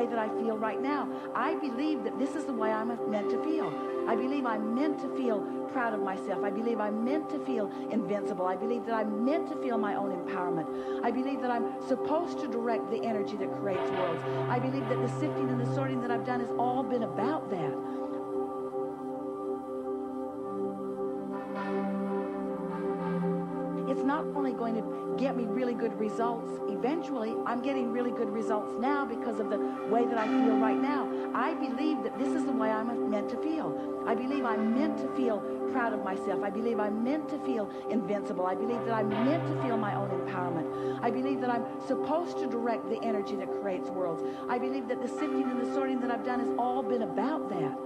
way that I feel right now. I believe that this is the way I'm meant to feel. I believe I'm meant to feel proud of myself. I believe I'm meant to feel invincible. I believe that I'm meant to feel my own empowerment. I believe that I'm supposed to direct the energy that creates worlds. I believe that the sifting and the sorting that I've done has all been about that. It's not only going to get me really good results eventually, I'm getting really good results now because of the way that I feel right now. I believe that this is the way I'm meant to feel. I believe I'm meant to feel proud of myself. I believe I'm meant to feel invincible. I believe that I'm meant to feel my own empowerment. I believe that I'm supposed to direct the energy that creates worlds. I believe that the sifting and the sorting that I've done has all been about that.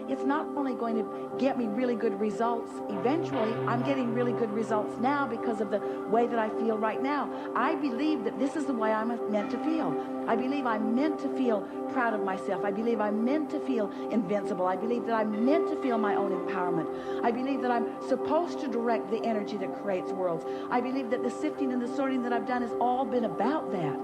It's not only going to get me really good results eventually, I'm getting really good results now because of the way that I feel right now. I believe that this is the way I'm meant to feel. I believe I'm meant to feel proud of myself. I believe I'm meant to feel invincible. I believe that I'm meant to feel my own empowerment. I believe that I'm supposed to direct the energy that creates worlds. I believe that the sifting and the sorting that I've done has all been about that.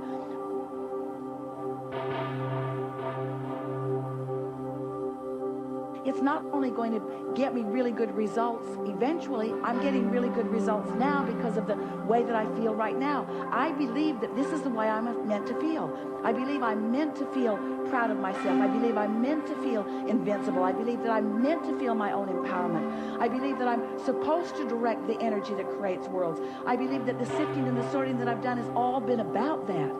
It's not only going to get me really good results eventually, I'm getting really good results now because of the way that I feel right now. I believe that this is the way I'm meant to feel. I believe I'm meant to feel proud of myself. I believe I'm meant to feel invincible. I believe that I'm meant to feel my own empowerment. I believe that I'm supposed to direct the energy that creates worlds. I believe that the sifting and the sorting that I've done has all been about that.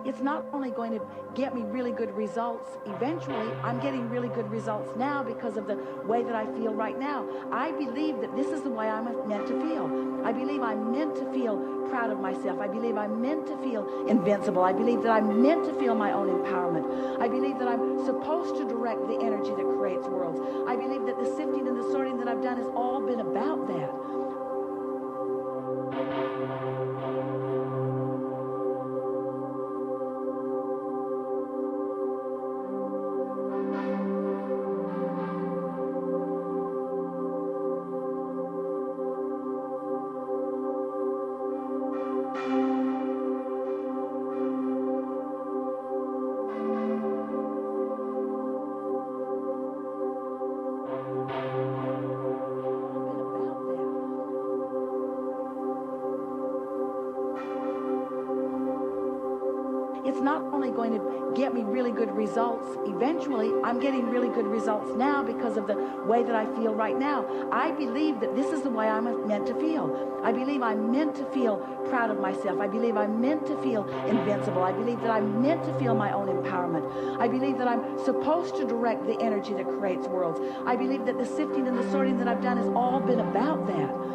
It's not only going to get me really good results eventually, I'm getting really good results now because of the way that I feel right now. I believe that this is the way I'm meant to feel. I believe I'm meant to feel proud of myself. I believe I'm meant to feel invincible. I believe that I'm meant to feel my own empowerment. I believe that I'm supposed to direct the energy that creates worlds. I believe that the sifting and the sorting that I've done has all been about that. It's not only going to get me really good results eventually, I'm getting really good results now because of the way that I feel right now. I believe that this is the way I'm meant to feel. I believe I'm meant to feel proud of myself. I believe I'm meant to feel invincible. I believe that I'm meant to feel my own empowerment. I believe that I'm supposed to direct the energy that creates worlds. I believe that the sifting and the sorting that I've done has all been about that.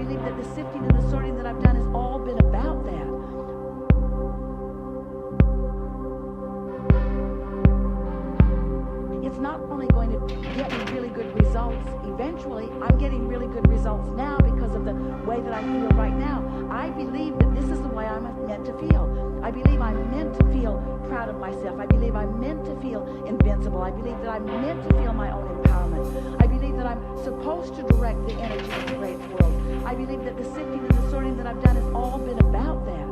believe that the sifting and the sorting that I've done has all been about that. It's not only going to get me really good results eventually, I'm getting really good results now because of the way that I feel right now. I believe that this is the way I'm meant to feel. I believe I'm meant to feel proud of myself. I believe I'm meant to feel invincible. I believe that I'm meant to feel my own empowerment. I believe that I'm supposed to direct the energy of the great world. I believe that the sifting and the sorting that I've done has all been about that.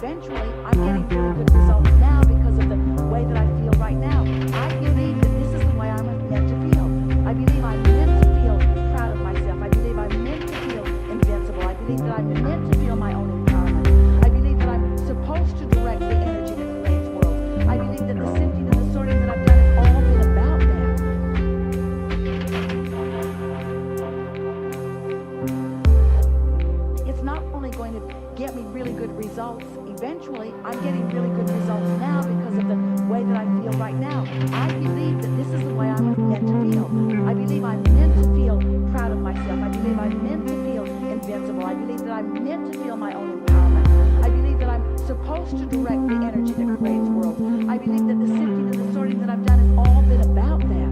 eventually I'm getting really good results now because of the way that I feel right now. I believe that this is the way I'm meant to feel. I believe I'm meant to feel proud of myself. I believe I'm meant to feel invincible. I believe that I'm meant to feel my own empowerment. I believe that I'm supposed to direct the energy that creates worlds. I believe that the sifting and the sorting that I've done has all been about that. It's not only going to get me really good results eventually, I'm getting really good results now because of the way that I feel right now. I believe that this is the way I'm meant to feel. I believe I'm meant to feel proud of myself. I believe I'm meant to feel invincible. I believe that I'm meant to feel my own empowerment. I believe that I'm supposed to direct the energy that creates worlds. I believe that the sifting and the sorting that I've done has all been about that.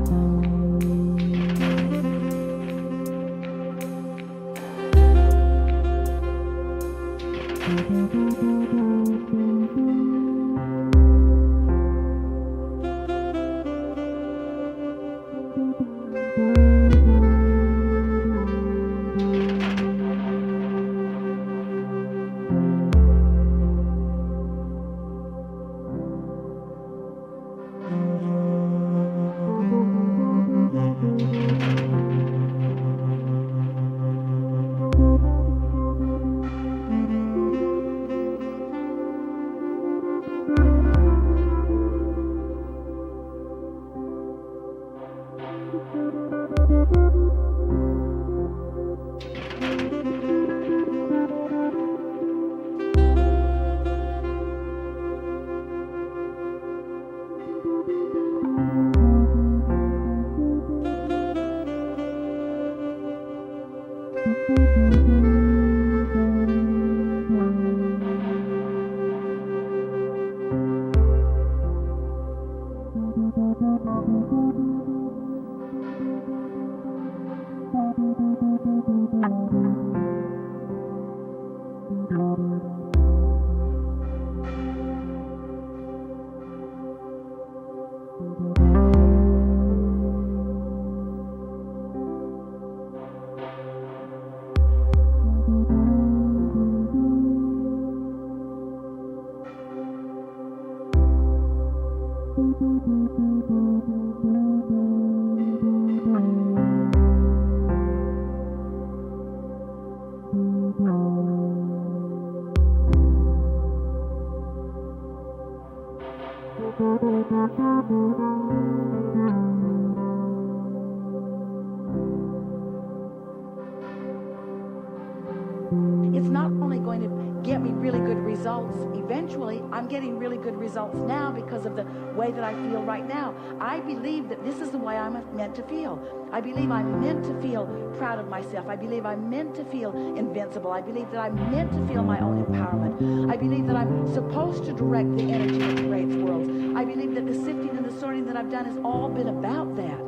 It's not only going to get me really good results eventually, I'm getting really good results now because of the way that I feel right now. I believe that this is the way I'm meant to feel. I believe I'm meant to feel proud of myself. I believe I'm meant to feel invincible. I believe that I'm meant to feel my own empowerment. I believe that I'm supposed to direct the energy that creates worlds. I believe that the sifting and the sorting that I've done has all been about that.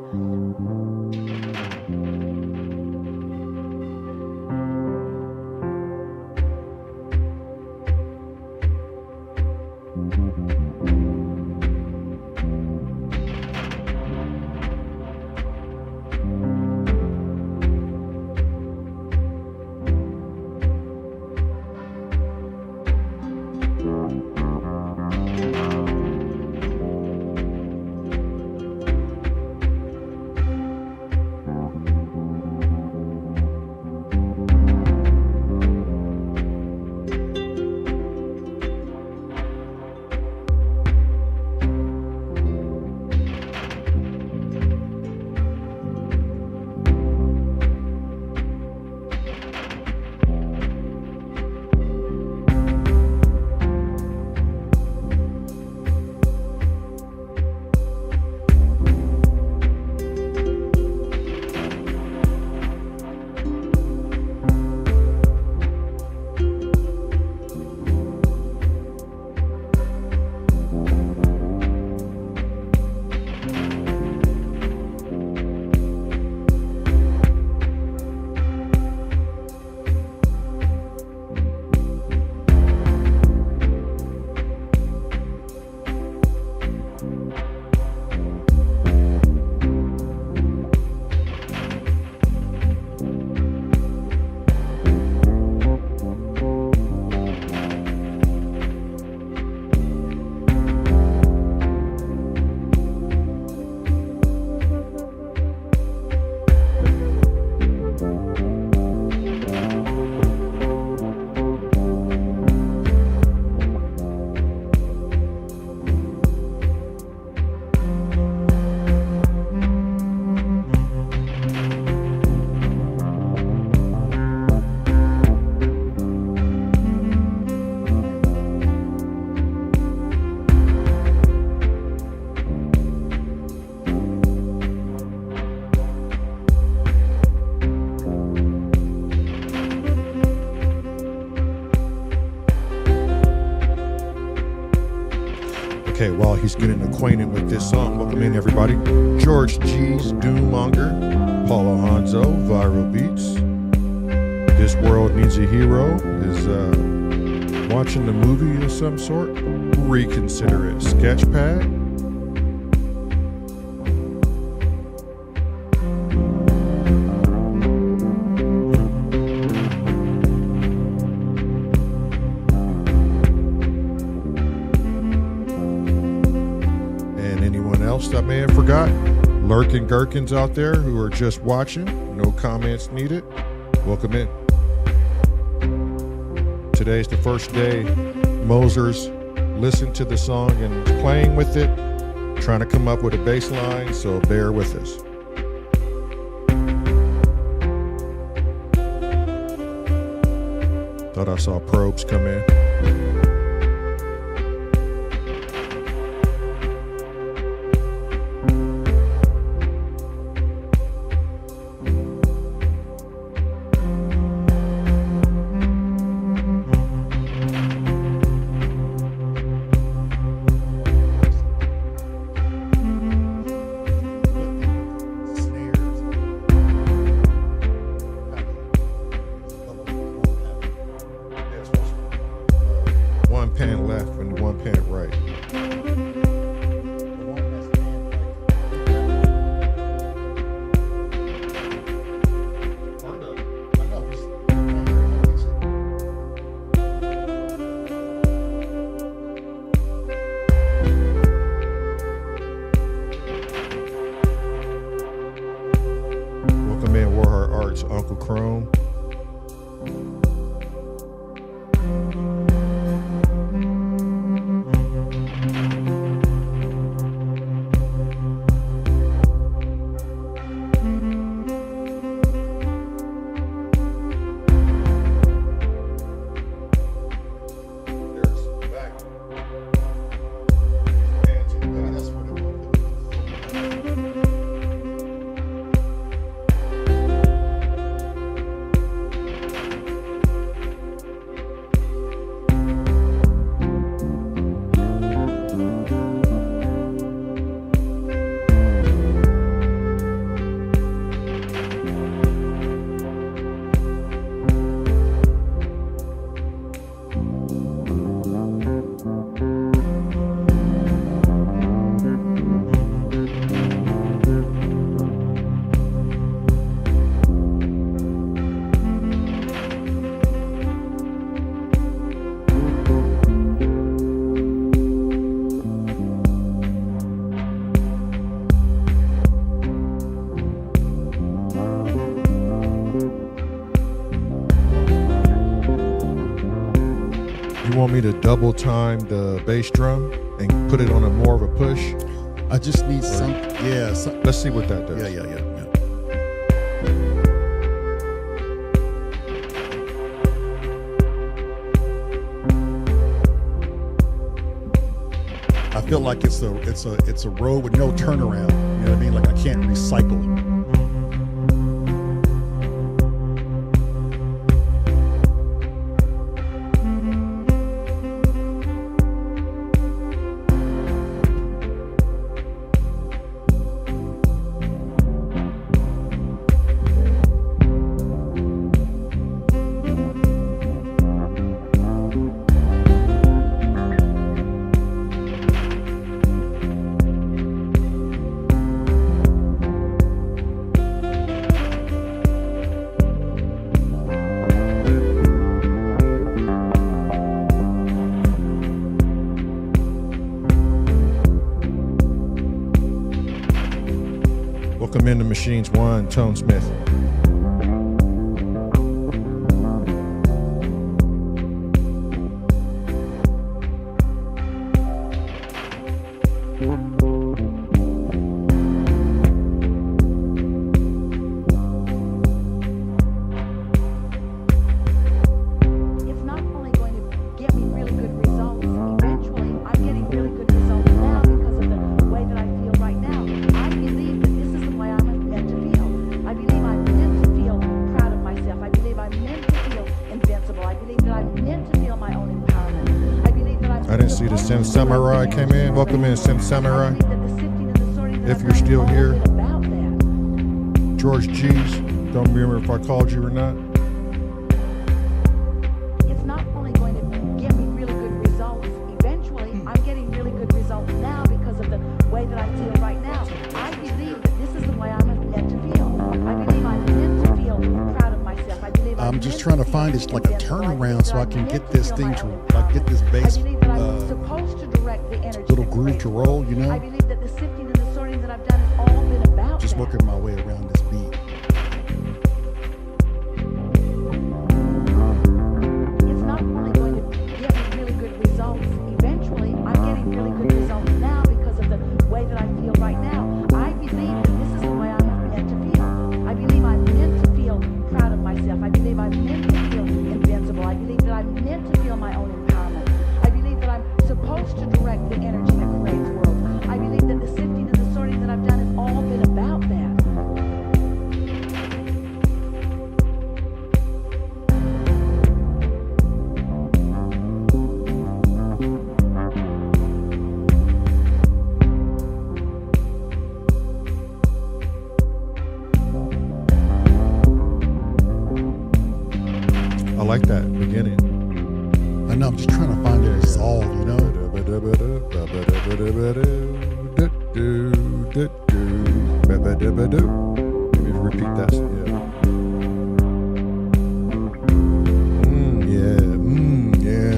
Okay, while he's getting acquainted with this song, welcome in everybody. George G's Doommonger, Paulo Hanzo, Viral Beats. This World Needs a Hero is watching the movie of some sort. Reconsider it. Sketchpad. I may have forgot. Lurking Gherkins out there who are just watching. No comments needed. Welcome in. Today's the first day Moser's listened to the song and playing with it, trying to come up with a bass line, so bear with us. Thought I saw probes come in. One pan left and one pan right. Welcome in Warheart Arts, Uncle Chrome. You want me to double time the bass drum and put it on a more of a push? I just need some, yeah. Let's see what that does. Yeah. I feel like it's a road with no turnaround. You know what I mean? Like I can't recycle. Welcome into Machines One, Tone Smith. It's not only going to get me really good results eventually, I'm getting really good results now because of the way that I feel right now. I believe that this is the way I'm meant to feel. I believe I'm meant to feel proud of myself. I believe I'm meant to feel invincible. I believe that I'm meant to feel my own empowerment. I believe that I'm didn't see the Sim Samurai came in. Welcome in, Sim Samurai. If you're still here. George G's. Don't remember if I called you or not. It's not only going to get me really good results eventually, I'm getting really good results now because of the way that I feel right now. I believe that this is the way I'm meant to feel. I believe I'm meant to feel proud of myself. I believe I'm just trying to find it's like a turnaround so I can get this thing to like get this bass supposed to direct the energy little groove to roll, you know? I believe that the sifting and the sorting that I've done has all been about Just that. working my way around this beat. It's not only going to get me really good results eventually, I'm getting really good results now because of the way that I feel right now. I believe that this is the way I'm meant to feel. I believe I'm meant to feel proud of myself. I believe I'm meant to feel invincible. I believe that I'm meant to feel my own empowerment. I believe that I'm supposed to direct the energy that creates worlds. I believe that the sifting and the sorting that I've done has all been about that. I like that beginning. I know, I'm just trying to find their solve, you know? Let me repeat that. Yeah. Yeah.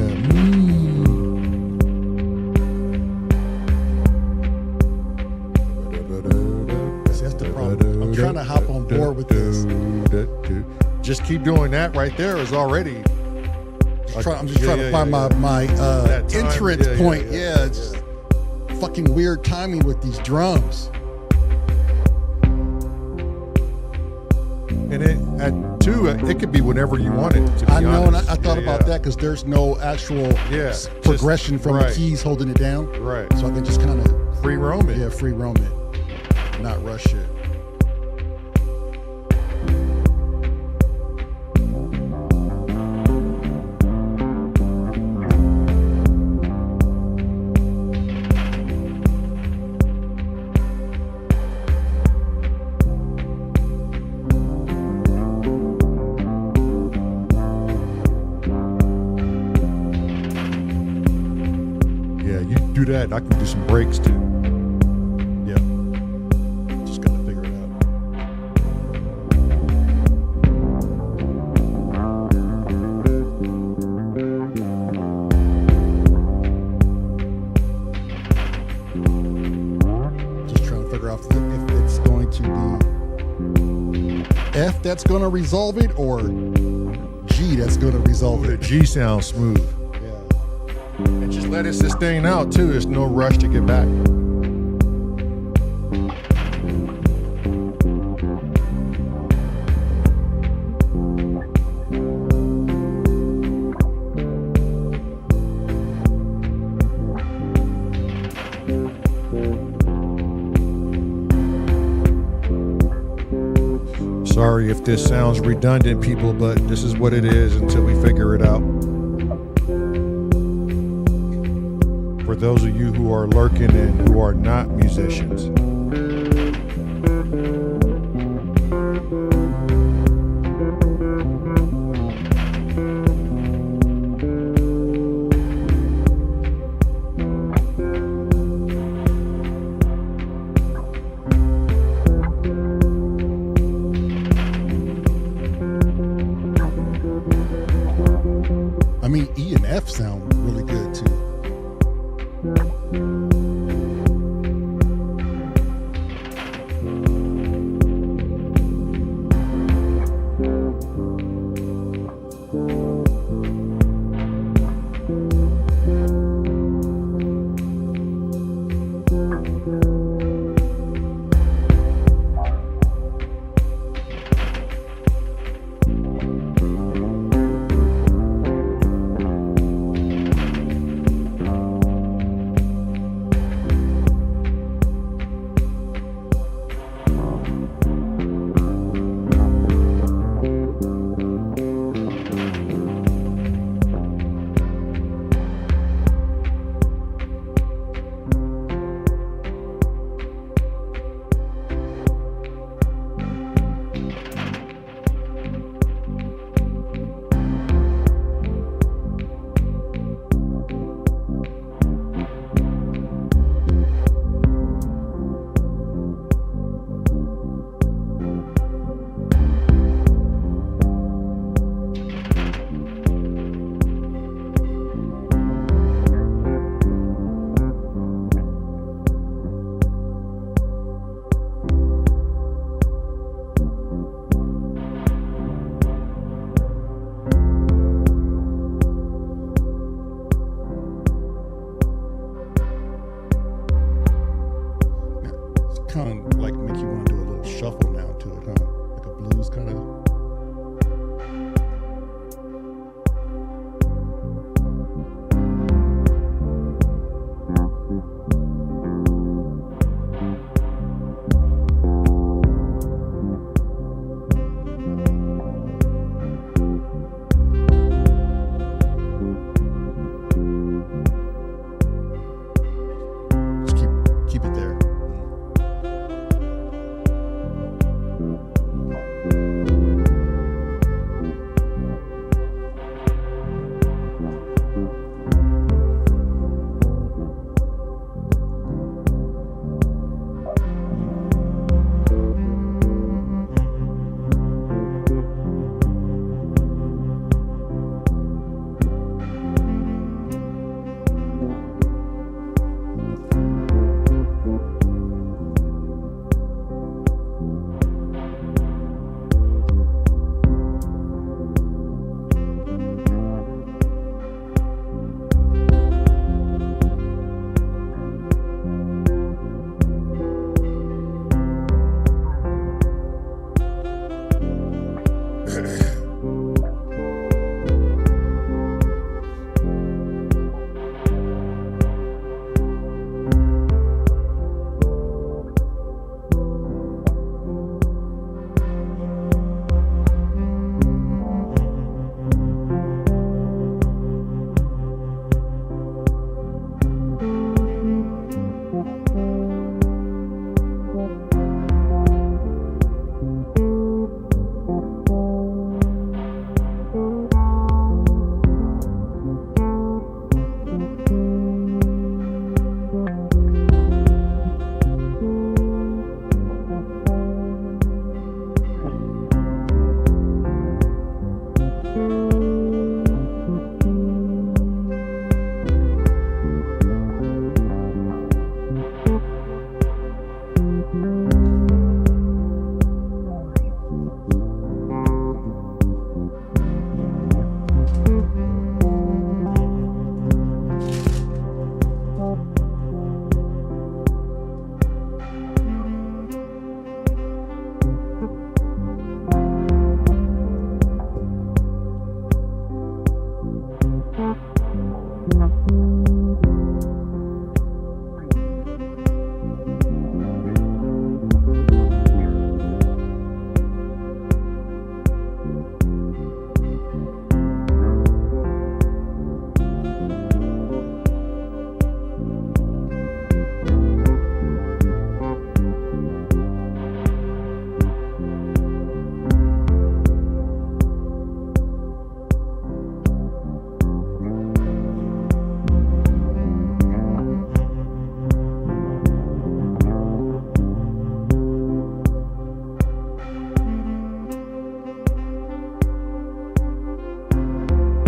See, that's the problem. I'm trying to hop on board with this. Just keep doing that right there is already. I'm just trying to find my entrance point. Yeah, it's fucking weird timing with these drums. And at 2, it could be whenever you want it, to be I know, and honest. I thought about that because there's no actual progression from the keys holding it down. Right. So I can just kind of free roam it. Yeah, free roam it. Not rush it. Do that. I can do some breaks too. Yeah. Just gotta figure it out. Just trying to figure out if it's going to be F that's going to resolve it or G that's going to resolve The it. G sounds smooth. And just let it sustain out too. There's no rush to get back. Sorry if this sounds redundant, people, but this is what it is until we figure it out. For those of you who are lurking and who are not musicians. I mean, E and F sound really good too. kind of like make you want to do a little shuffle now to it, huh? Like a blues kind of. Keep it there.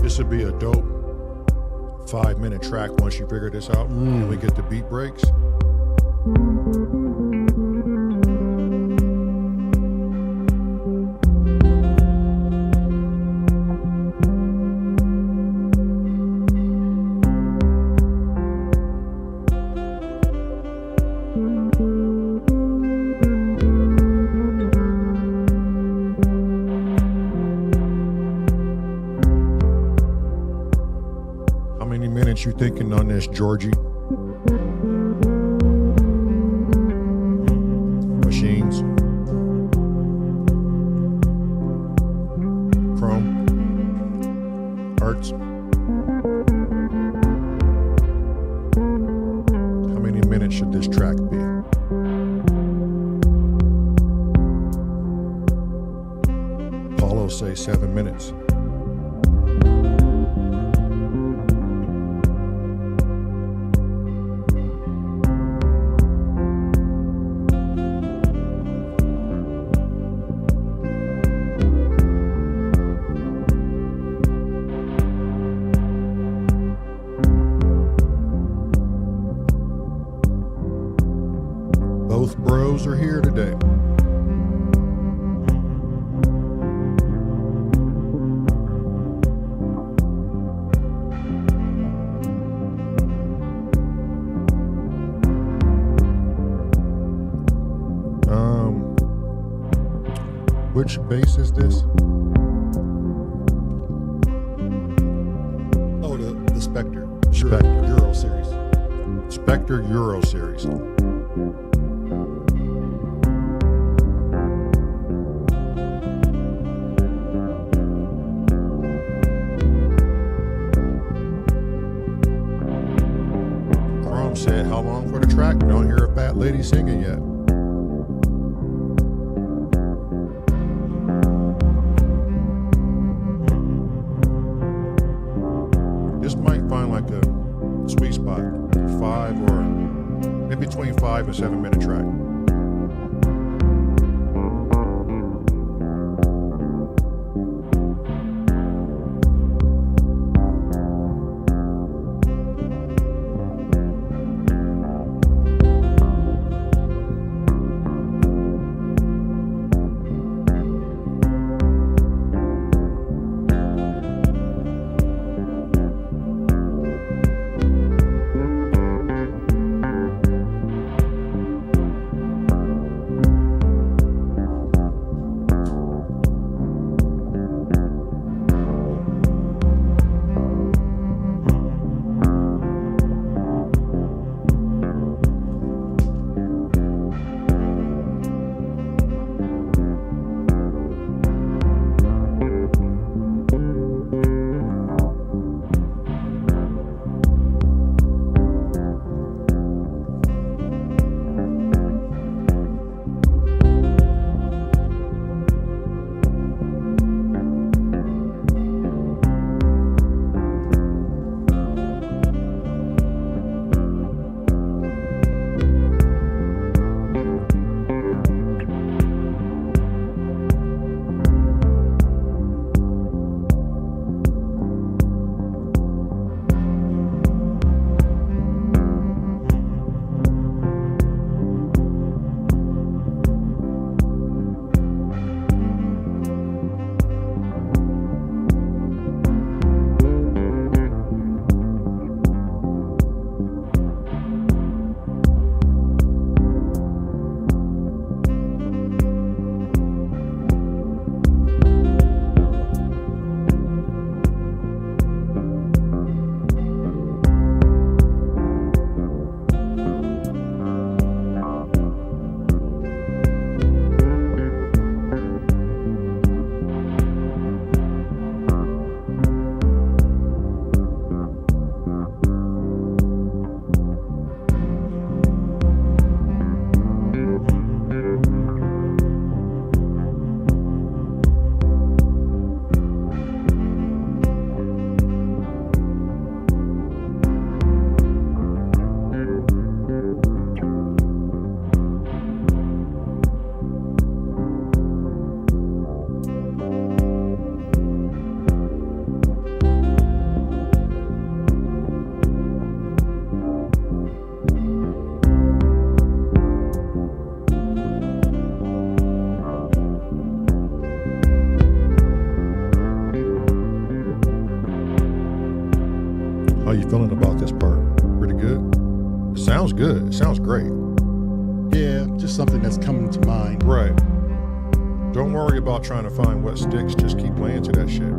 This would be a dope 5-minute track once you figure this out and we get the beat breaks. How many minutes you thinking on this, Georgie? Machines. Chrome. Arts. How many minutes should this track be? Paulo say 7 minutes. Both bros are here today. Which bass is this? Oh, the Spectre. Spectre. Euro series. Spectre Euro Series. Chrome said, how long for the track? Don't hear a fat lady singing yet. This might find like a sweet spot, 5 or in between 5 and 7 minute track. How you feeling about this part? Pretty good? It sounds good. It sounds great. Yeah, just something that's coming to mind. Right. Don't worry about trying to find what sticks. Just keep playing to that shit.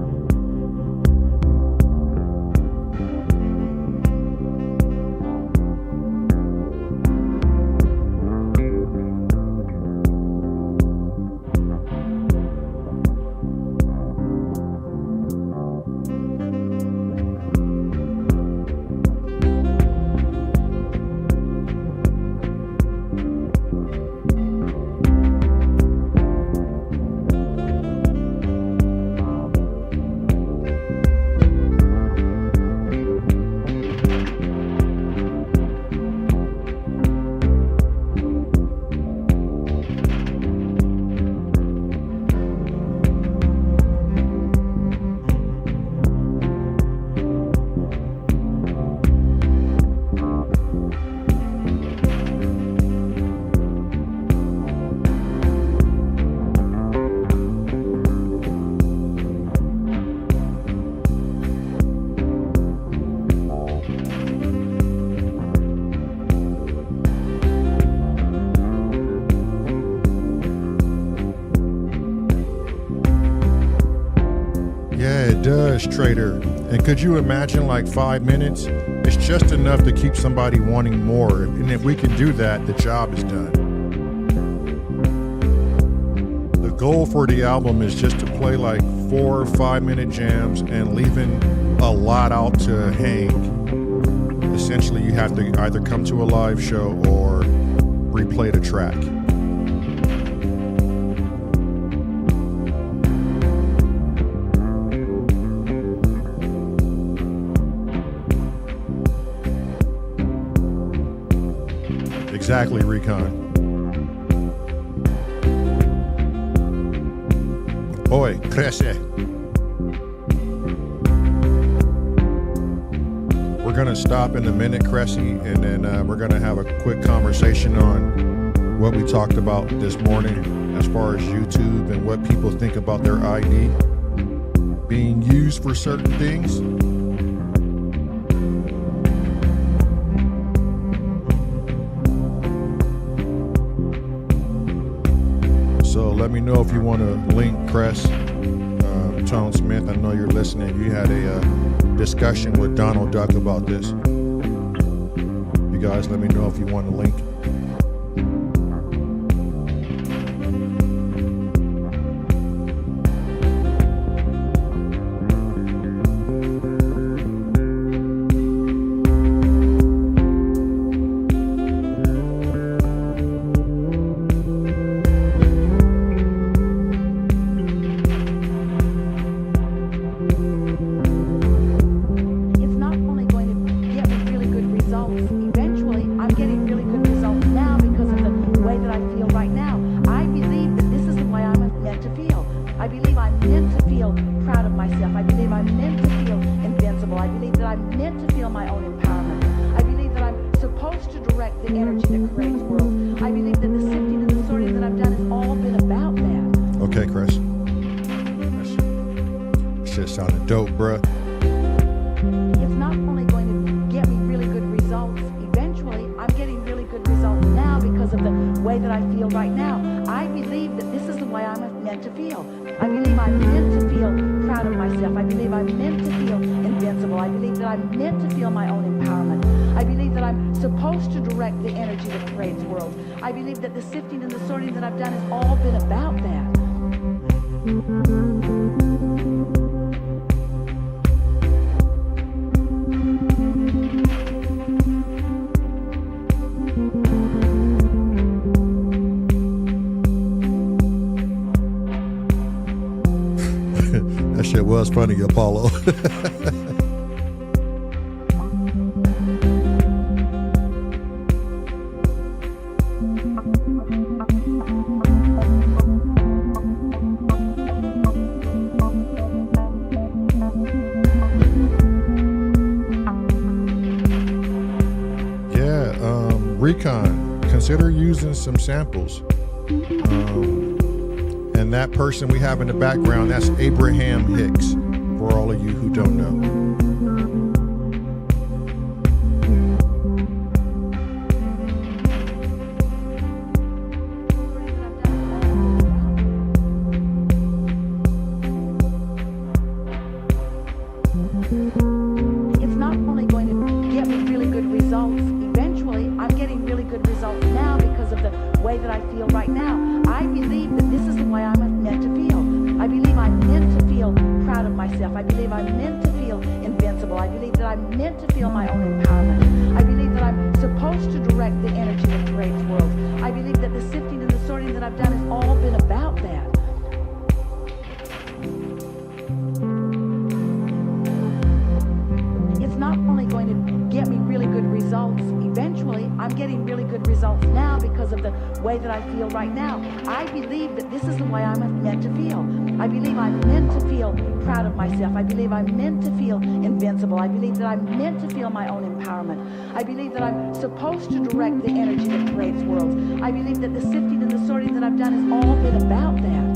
limitless trader. And could you imagine like 5 minutes? It's just enough to keep somebody wanting more. And if we can do that, the job is done. The goal for the album is just to play like 4 or 5 minute jams and leaving a lot out to hang. Essentially, you have to either come to a live show or replay the track. Exactly, Recon. Oi, crece. We're going to stop in a minute, Cressy, and then we're going to have a quick conversation on what we talked about this morning as far as YouTube and what people think about their ID being used for certain things. So let me know if you want to link Cress, Tone Smith. I know you're listening. You had a discussion with Donald Duck about this. You guys let me know if you want to link. That shit was funny, Apollo. Recon, consider using some samples. And that person we have in the background, that's Abraham Hicks, for all of you who don't know. It's not only going to get me really good results eventually, I'm getting really good results now because of the way that I feel right now. I believe that this is the way I'm meant to feel. I believe I'm meant to feel proud of myself. I believe I'm meant to feel invincible. I believe that I'm meant to feel my own empowerment. I believe that I'm supposed to direct the energy that creates worlds. I believe that the sifting and the sorting that I've done has all been about that. It's not only going to get me really good results eventually, I'm getting really good results now because of the way that I feel right now. I believe that this is the way I'm meant to feel. I believe I'm meant to feel proud of myself. I believe I'm meant to feel invincible. I believe that I'm meant to feel my own empowerment. I believe that I'm supposed to direct the energy that creates worlds. I believe that the sifting and the sorting that I've done has all been about that.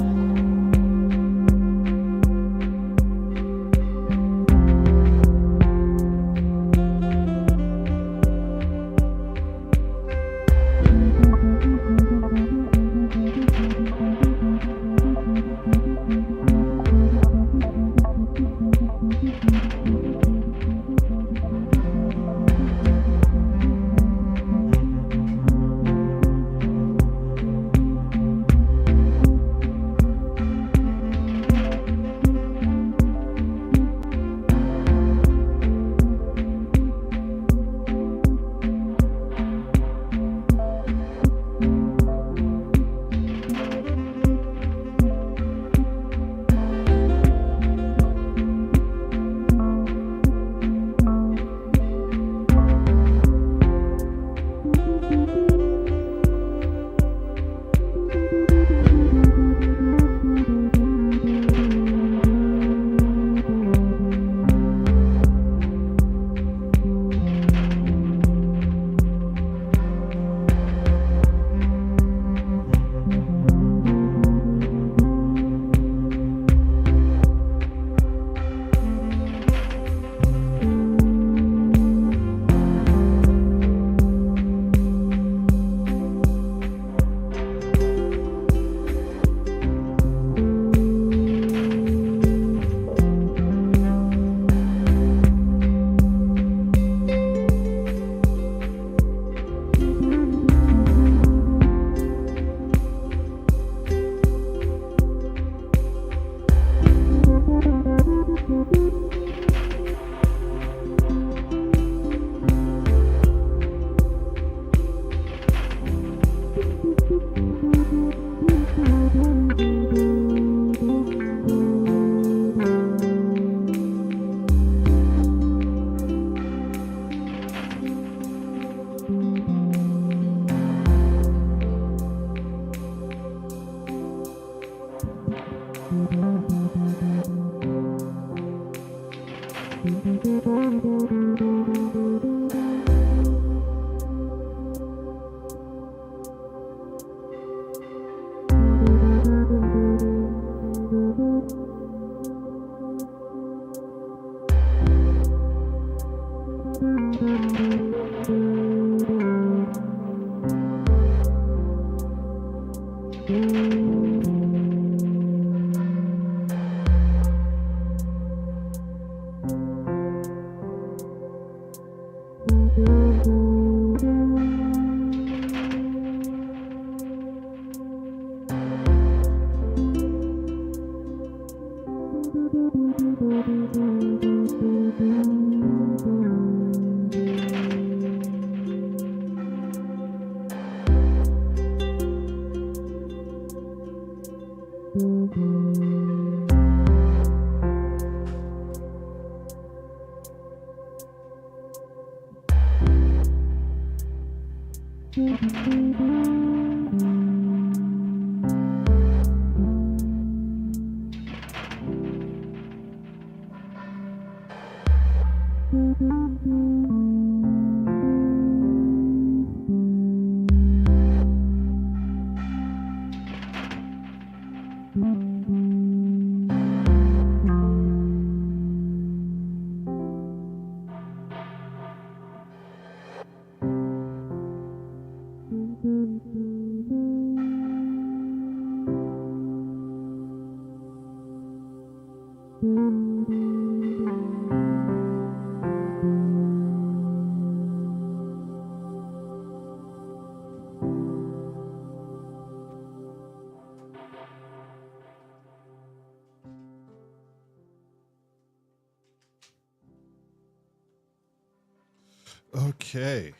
Okay.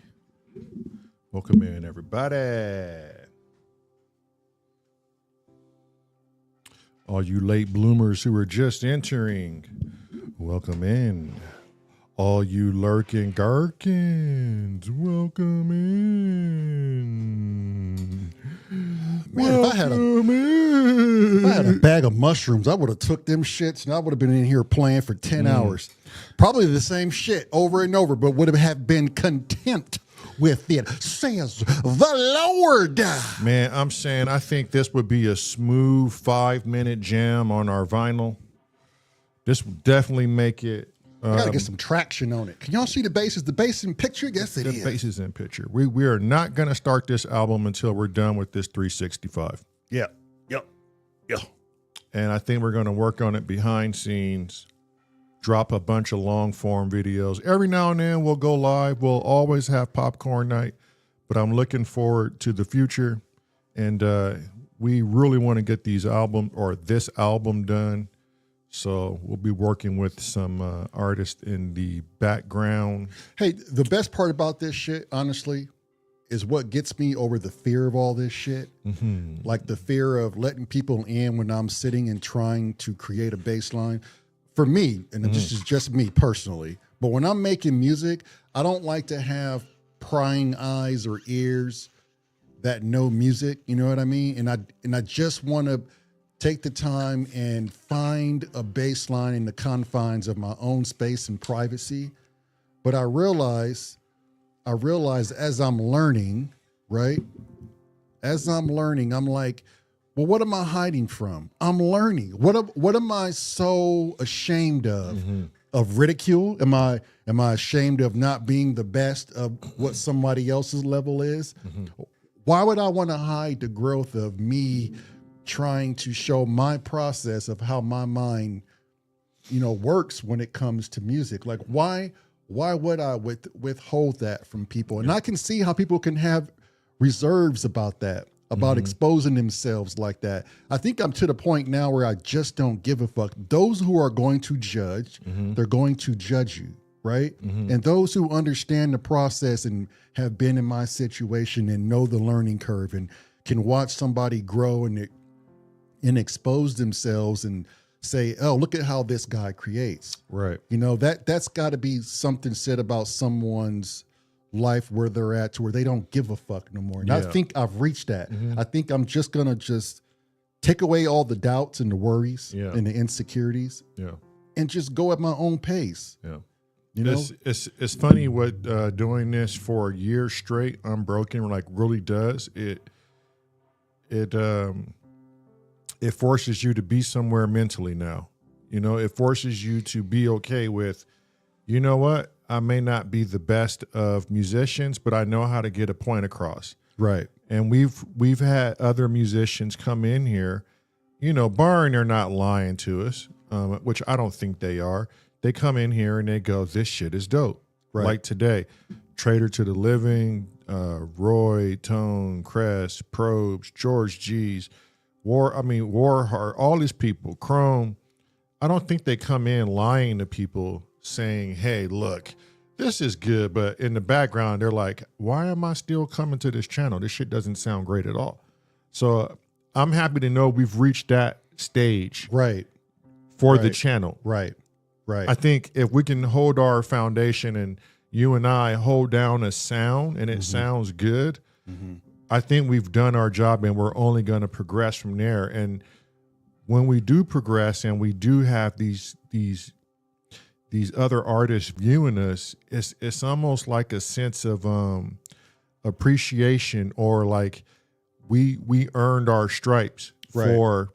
Welcome in, everybody. All you late bloomers who are just entering, welcome in. All you lurking gherkins, welcome in. Man, if I had a bag of mushrooms, I would have took them shits and I would have been in here playing for 10 hours. Probably the same shit over and over, but would have been content with it, says the Lord. Man, I'm saying I think this would be a smooth 5-minute jam on our vinyl. This would definitely make it. I gotta get some traction on it. Can y'all see the bass? Is the bass in picture? Yes, it is. The bass is in picture. We are not going to start this album until we're done with this 365. Yeah. And I think we're going to work on it behind scenes, drop a bunch of long form videos. Every now and then we'll go live. We'll always have popcorn night, but I'm looking forward to the future. And we really want to get this album done. So we'll be working with some artists in the background. Hey, the best part about this shit, honestly, is what gets me over the fear of all this shit. Mm-hmm. Like the fear of letting people in when I'm sitting and trying to create a bass line. For me, and this is just me personally, but when I'm making music, I don't like to have prying eyes or ears that know music, you know what I mean? And I just want to take the time and find a bass line in the confines of my own space and privacy. But I realize as I'm learning, right? As I'm learning, I'm like, well, what am I hiding from? I'm learning. What am I so ashamed of? Mm-hmm. Of ridicule? Am I ashamed of not being the best of what somebody else's level is? Mm-hmm. Why would I want to hide the growth of me trying to show my process of how my mind, works when it comes to music? Like, why would I withhold that from people? And I can see how people can have reserves about that, about exposing themselves like that. I think I'm to the point now where I just don't give a fuck. Those who are going to judge, they're going to judge you, right? Mm-hmm. And those who understand the process and have been in my situation and know the learning curve and can watch somebody grow and expose themselves and say, oh, look at how this guy creates. Right. That's got to be something said about someone's life where they're at to where they don't give a fuck no more. And I think I've reached that. Mm-hmm. I think I'm just going to take away all the doubts and the worries and the insecurities and just go at my own pace. Yeah. It's funny what doing this for a year straight unbroken really does. It forces you to be somewhere mentally now. It forces you to be okay with, you know what? I may not be the best of musicians, but I know how to get a point across. Right. And we've had other musicians come in here, barring they're not lying to us, which I don't think they are. They come in here and they go, this shit is dope. Right. Like today, Traitor to the Living, Roy, Tone, Crest, Probes, George G's, Warheart, all these people, Chrome. I don't think they come in lying to people saying, hey, look, this is good. But in the background, they're like, why am I still coming to this channel? This shit doesn't sound great at all. So I'm happy to know we've reached that stage for the channel. Right. I think if we can hold our foundation and you and I hold down a sound and it sounds good, I think we've done our job, and we're only going to progress from there. And when we do progress, and we do have these other artists viewing us, it's almost like a sense of appreciation, or like we earned our stripes for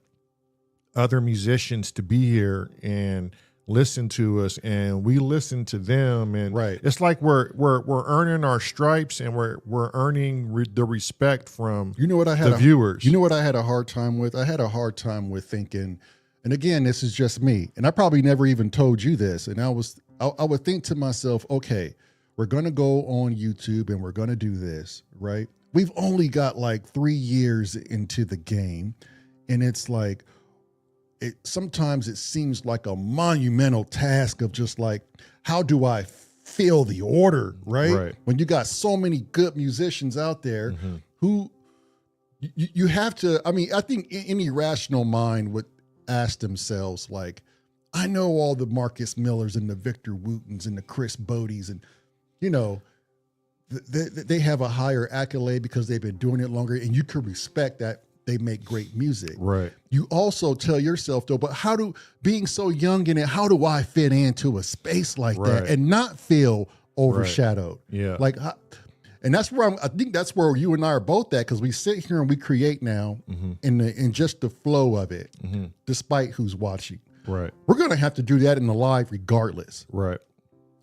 other musicians to be here and listen to us, and we listen to them, and it's like we're earning our stripes, and we're earning the respect from the viewers. You know what I had a hard time with? I had a hard time with thinking, and again, this is just me, and I probably never even told you this, and I would think to myself, okay, we're gonna go on YouTube and we're gonna do this, right? We've only got like 3 years into the game, and it's like, sometimes it seems like a monumental task of just like, how do I fill the order, right? When you got so many good musicians out there who you have to, I mean, I think any rational mind would ask themselves, like, I know all the Marcus Millers and the Victor Wootons and the Chris Bodys, and, you know, they have a higher accolade because they've been doing it longer, and you can respect that. They make great music. Right. You also tell yourself though, but being so young in it, how do I fit into a space like that and not feel overshadowed? Yeah. Like, and that's where I think that's where you and I are both at, because we sit here and we create now in just the flow of it, despite who's watching. Right. We're gonna have to do that in the live regardless. Right.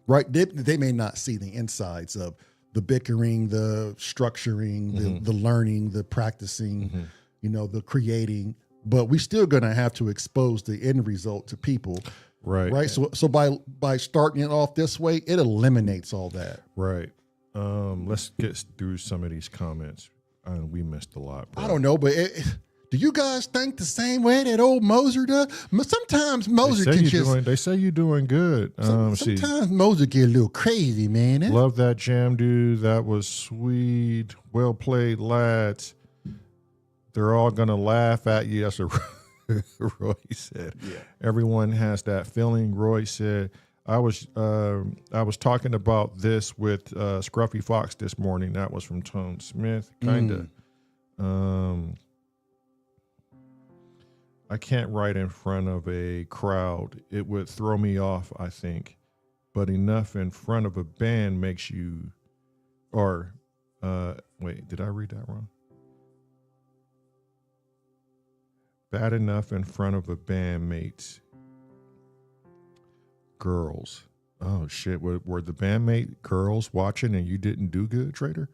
Right. They may not see the insides of the bickering, the structuring, the learning, the practicing. You know, the creating, but we still gonna have to expose the end result to people, right? So by starting it off this way, it eliminates all that, right? Let's get through some of these comments. We missed a lot, bro. I don't know, but do you guys think the same way that old Moser does? Sometimes Moser can just. They say you're doing good. Sometimes Moser get a little crazy, man. Love that jam, dude. That was sweet. Well played, lads. They're all going to laugh at you. That's what Roy said. Yeah. Everyone has that feeling. Roy said, I was talking about this with Scruffy Fox this morning. That was from Tone Smith. Kind of. I can't write in front of a crowd. It would throw me off, I think. But enough in front of a band makes you, or, wait, did I read that wrong? Bad enough in front of a bandmates. Girls. Oh shit. Were the bandmate girls watching and you didn't do good, Trader?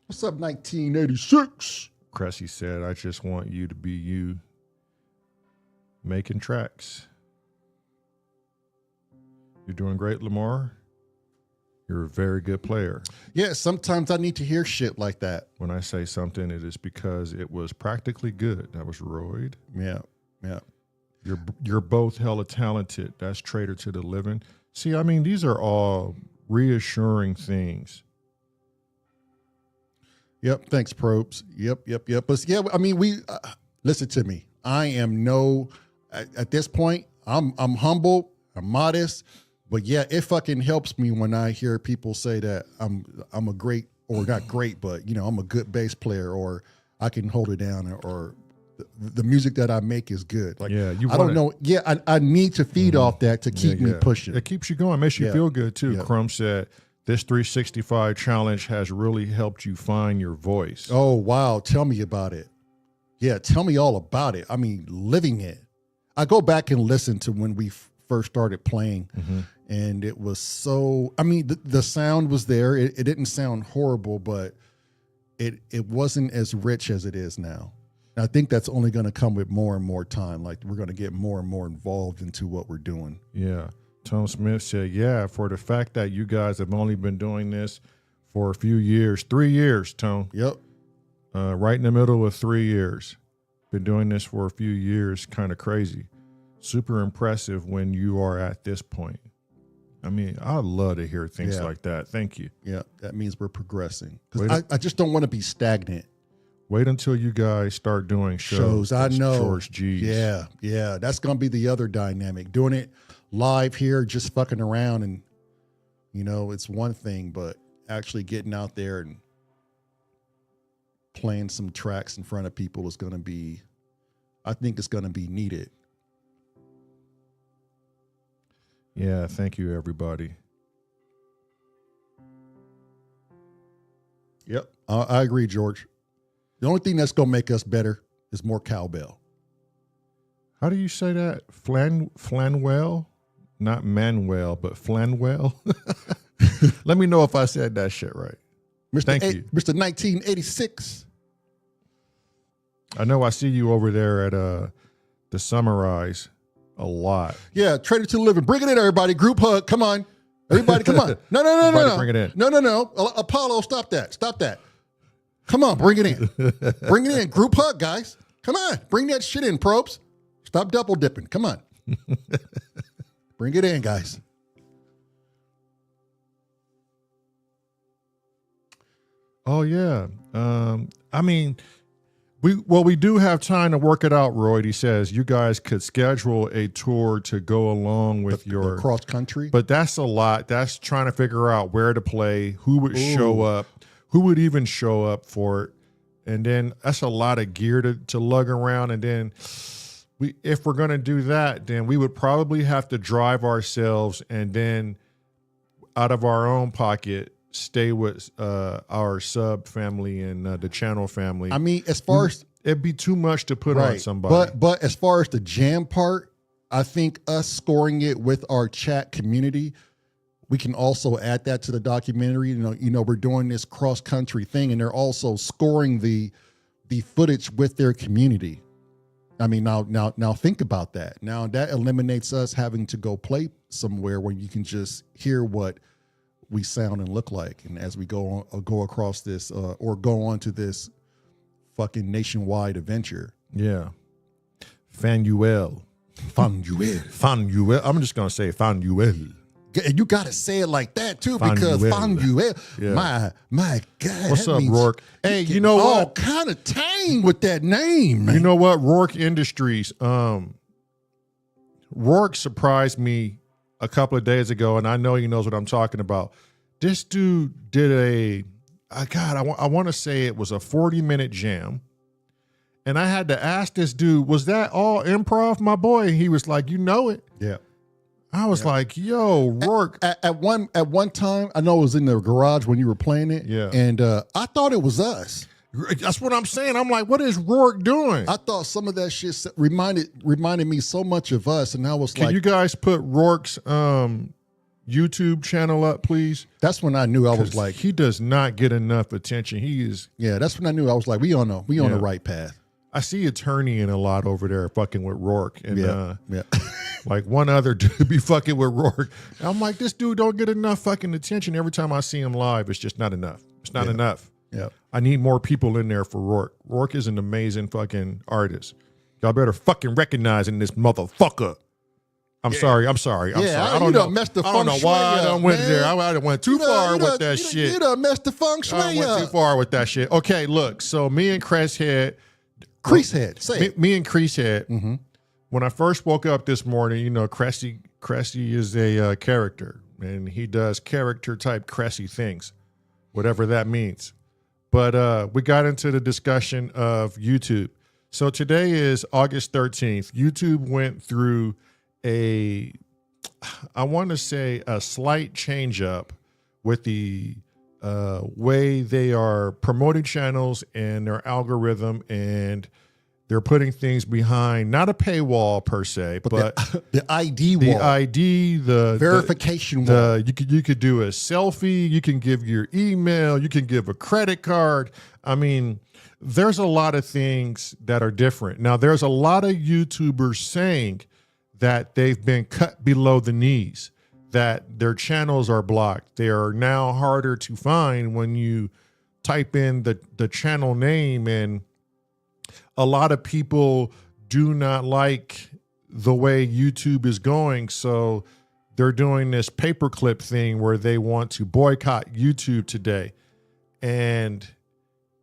What's up, 1986? Cressy said, I just want you to be you. Making tracks. You're doing great, Lamar. You're a very good player. Yeah, sometimes I need to hear shit like that. When I say something, it is because it was practically good. That was Royd. Yeah, yeah. You're both hella talented. That's Trader to the living. See, I mean, these are all reassuring things. Yep, thanks, Probes. Yep. But yeah, I mean, listen to me. I am at this point, I'm humble, I'm modest. But yeah, it fucking helps me when I hear people say that I'm a great, or not great, but you know, I'm a good bass player, or I can hold it down, or the music that I make is good. Like, I don't know. Yeah, I need to feed off that to keep me pushing. It keeps you going, makes you feel good too. Yeah. Crumb said, this 365 challenge has really helped you find your voice. Oh, wow. Tell me about it. Yeah, tell me all about it. I mean, living it. I go back and listen to when we first started playing, and it was so, I mean, the sound was there. It didn't sound horrible, but it wasn't as rich as it is now. And I think that's only going to come with more and more time. Like, we're going to get more and more involved into what we're doing. Yeah. Tone Smith said, yeah, for the fact that you guys have only been doing this for a few years, 3 years, Tone. Yep. Right in the middle of 3 years. Been doing this for a few years, kind of crazy. Super impressive when you are at this point. I mean, I love to hear things like that. Thank you. Yeah, that means we're progressing. I just don't want to be stagnant. Wait until you guys start doing shows. I know. George G's. Yeah. That's going to be the other dynamic. Doing it live here, just fucking around and, You know, it's one thing, but actually getting out there and playing some tracks in front of people is going to be, I think it's going to be needed. Yeah, thank you, everybody. Yep, I agree, George. The only thing that's going to make us better is more cowbell. How do you say that? Flanwell? Not Manuel, but Flanwell? Let me know if I said that shit right. Thank you. Mr. 1986. I know I see you over there at the Summarize a lot. Yeah, Trader to the Living. Bring it in, everybody. Group hug. Come on. Everybody, come on. No. Bring it in. No. Apollo, stop that. Stop that. Come on, bring it in. Bring it in. Group hug, guys. Come on. Bring that shit in, probes. Stop double dipping. Come on. Bring it in, guys. Oh, yeah. I mean, we do have time to work it out, Roy. He says you guys could schedule a tour to go along with your cross country. But that's a lot. That's trying to figure out where to play, who would show up, who would even show up for it. And then that's a lot of gear to lug around. And then if we're going to do that, then we would probably have to drive ourselves and then out of our own pocket stay with our sub family and the channel family. I mean, as far as it'd be too much to put on somebody. But as far as the jam part, I think us scoring it with our chat community, we can also add that to the documentary. You know, we're doing this cross country thing, and they're also scoring the footage with their community. I mean, now think about that. Now that eliminates us having to go play somewhere where you can just hear what we sound and look like. And as we go across this or go on to this fucking nationwide adventure. Yeah. Fanuel. I'm just going to say Fanuel. And you got to say it like that too, because Fanuel, my God. What's up, Rourke? Hey, you know what? Oh, kind of tang with that name. You know what? Rourke Industries. Rourke surprised me a couple of days ago, and I know he knows what I'm talking about. This dude did I want to say it was a 40-minute jam. And I had to ask this dude, was that all improv, my boy? And he was like, you know it. Yeah. I was like, yo, Rourke. At one time, I know it was in the garage when you were playing it. Yeah. And I thought it was us. That's what I'm saying. I'm like, what is Rourke doing? I thought some of that shit reminded me so much of us. And I was like, can you guys put Rourke's YouTube channel up, please? That's when I knew I was like, he does not get enough attention. He is. Yeah, that's when I knew I was like, we on the right path. I see attorney in a lot over there fucking with Rourke. And yeah. Like one other dude be fucking with Rourke. And I'm like, this dude don't get enough fucking attention. Every time I see him live, it's just not enough. It's not enough. Yeah. I need more people in there for Rourke. Rourke is an amazing fucking artist. Y'all better fucking recognizing this motherfucker. I'm sorry. I'm sorry. I don't know. Messed the I don't know why I done went there. I went too far with that shit. You done messed the feng shui I went too far with that shit. Okay, look. So me and Creasehead. Me and Creasehead. When I first woke up this morning, you know, Cressy is a character, and he does character type Cressy things, whatever that means. But we got into the discussion of YouTube. So today is August 13th. YouTube went through a slight change up with the way they are promoting channels and their algorithm, and they're putting things behind, not a paywall per se, but the ID wall. The ID, the verification wall. You could do a selfie, you can give your email, you can give a credit card. I mean, there's a lot of things that are different. Now, there's a lot of YouTubers saying that they've been cut below the knees, that their channels are blocked. They are now harder to find when you type in the channel name, and a lot of people do not like the way YouTube is going. So they're doing this paperclip thing where they want to boycott YouTube today. And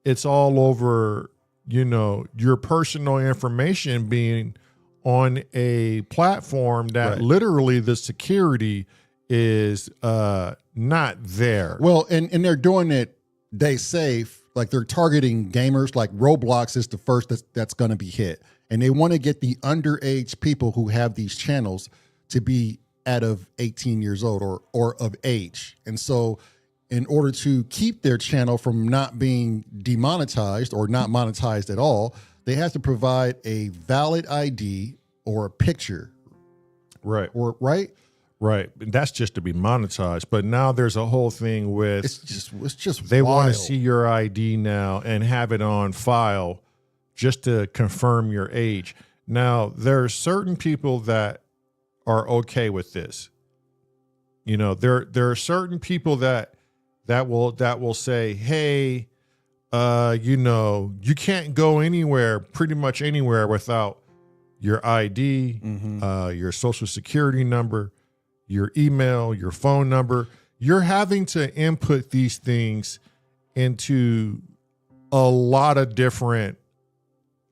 it's all over, you know, your personal information being on a platform that literally the security is not there. Well, and they're doing it, they say, like they're targeting gamers, like Roblox is the first that's going to be hit. And they want to get the underage people who have these channels to be out of 18 years old or of age. And so in order to keep their channel from not being demonetized or not monetized at all, they have to provide a valid ID or a picture. Right. Or right? Right. That's just to be monetized. But now there's a whole thing with it's just they want wild. to see your ID now and have it on file just to confirm your age. Now, there are certain people that are okay with this. You know, there are certain people that will say, hey, you know, you can't go anywhere, pretty much anywhere without your ID, your social security number, your email, your phone number. You're having to input these things into a lot of different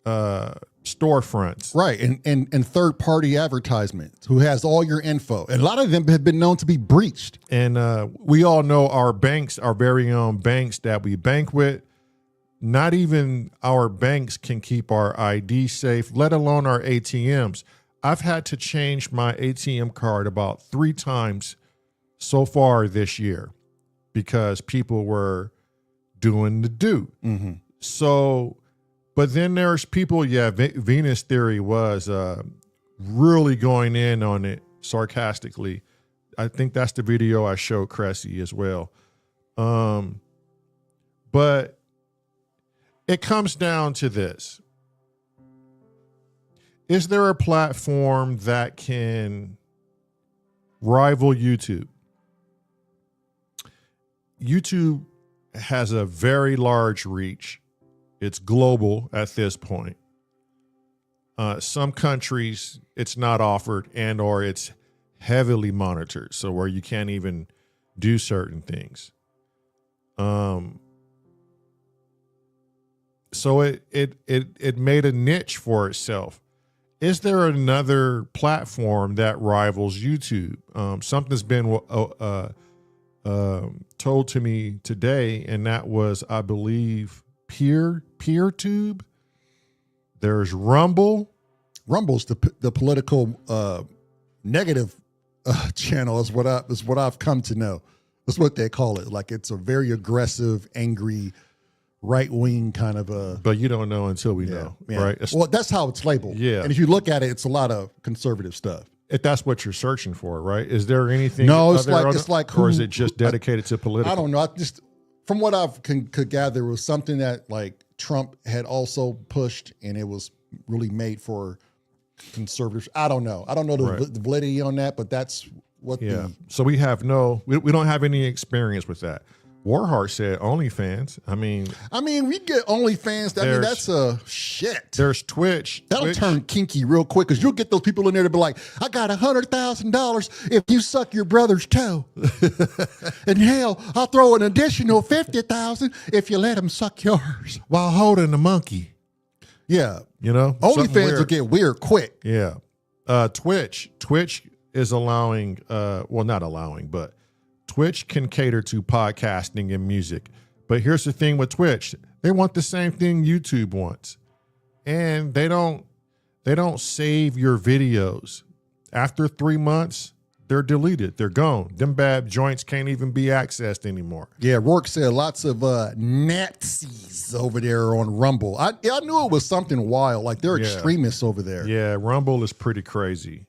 storefronts. Right. And third-party advertisements who has all your info. And a lot of them have been known to be breached. And we all know our banks, our very own banks that we bank with. Not even our banks can keep our ID safe, let alone our ATMs. I've had to change my ATM card about 3 times so far this year because people were doing the do. So, but then there's people, Venus Theory was really going in on it sarcastically. I think that's the video I showed Cressy as well. But it comes down to this. Is there a platform that can rival YouTube? YouTube has a very large reach. It's global at this point. Some countries it's not offered and or it's heavily monitored, so where you can't even do certain things. So it made a niche for itself. Is there another platform that rivals YouTube? Something's been told to me today, and that was, I believe, PeerTube. There's Rumble. Rumble's the political negative channel is what I've come to know. That's what they call it. Like it's a very aggressive, angry, right-wing kind of a... But you don't know until we know, right? Well, that's how it's labeled. Yeah. And if you look at it, it's a lot of conservative stuff. If that's what you're searching for, right? Is there anything? No, it's like or is it just dedicated to political? I don't know. I just, from what I've could gather, it was something that like Trump had also pushed, and it was really made for conservatives. I don't know. I don't know the validity on that, but that's what. Yeah. So we have we don't have any experience with that. Warheart said OnlyFans. I mean, we get OnlyFans. I mean, that's a shit. There's Twitch. That'll turn kinky real quick because you'll get those people in there to be like, I got $100,000 if you suck your brother's toe. And hell, I'll throw an additional $50,000 if you let him suck yours while holding the monkey. Yeah. You know, OnlyFans will get weird quick. Yeah. Twitch is allowing, well, not allowing, but Twitch can cater to podcasting and music. But here's the thing with Twitch. They want the same thing YouTube wants. And they don't save your videos. After 3 months, they're deleted. They're gone. Them bad joints can't even be accessed anymore. Yeah, Rourke said lots of Nazis over there on Rumble. I knew it was something wild. Like they're extremists over there. Yeah, Rumble is pretty crazy.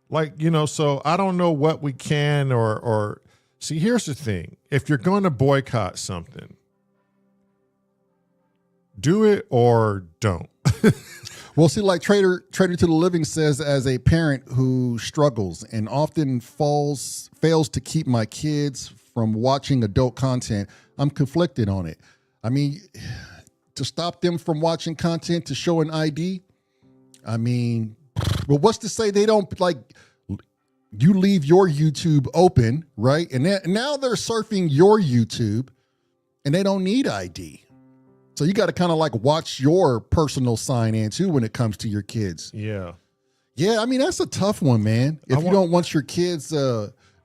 Like, you know, so I don't know what we can or see, here's the thing. If you're going to boycott something, do it or don't. Well, see, like Trader to the Living says, as a parent who struggles and often fails to keep my kids from watching adult content, I'm conflicted on it. I mean, to stop them from watching content, to show an ID, I mean, but what's to say they don't, like, you leave your YouTube open, right? And now they're surfing your YouTube and they don't need ID. So you got to kind of like watch your personal sign in too when it comes to your kids. Yeah. Yeah, I mean, that's a tough one, man. If you don't want your kids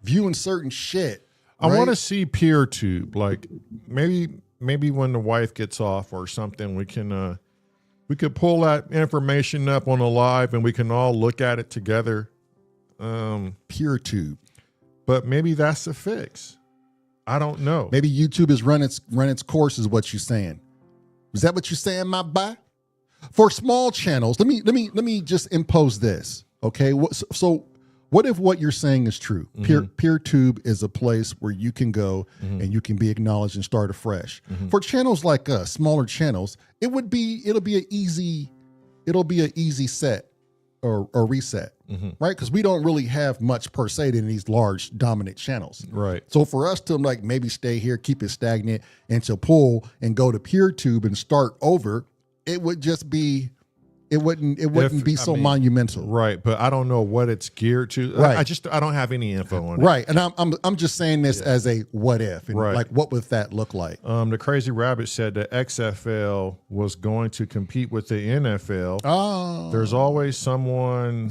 viewing certain shit. I right? want to see PeerTube. Like maybe when the wife gets off or something, we could pull that information up on a live and we can all look at it together. PeerTube. But maybe that's the fix. I don't know. Maybe YouTube has run its course, is what you're saying. Is that what you're saying, my boy? For small channels, let me just impose this. Okay. So what if what you're saying is true? PeerTube is a place where you can go and you can be acknowledged and start afresh. For channels like us, smaller channels, it'll be an easy set or reset, right? Because we don't really have much per se in these large dominant channels. Right. So for us to like maybe stay here, keep it stagnant, and to pull and go to PeerTube and start over, it would just be, it wouldn't be so monumental. Right. But I don't know what it's geared to. Right. I don't have any info on it. Right. And I'm just saying this as a what if, and right. like what would that look like? The Crazy Rabbit said that XFL was going to compete with the NFL. Oh. There's always someone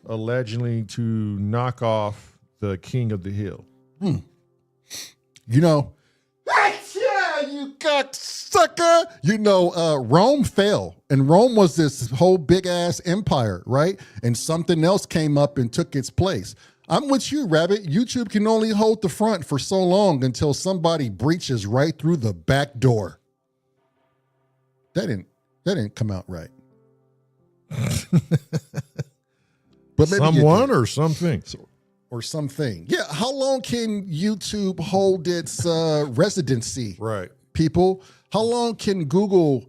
allegedly to knock off the King of the Hill. You know, you cocksucker. You know, Rome fell, and Rome was this whole big ass empire, right? And something else came up and took its place. I'm with you, Rabbit. YouTube can only hold the front for so long until somebody breaches right through the back door. That didn't come out right. But maybe someone or something. Or something. Yeah, how long can YouTube hold its residency? Right. People, how long can Google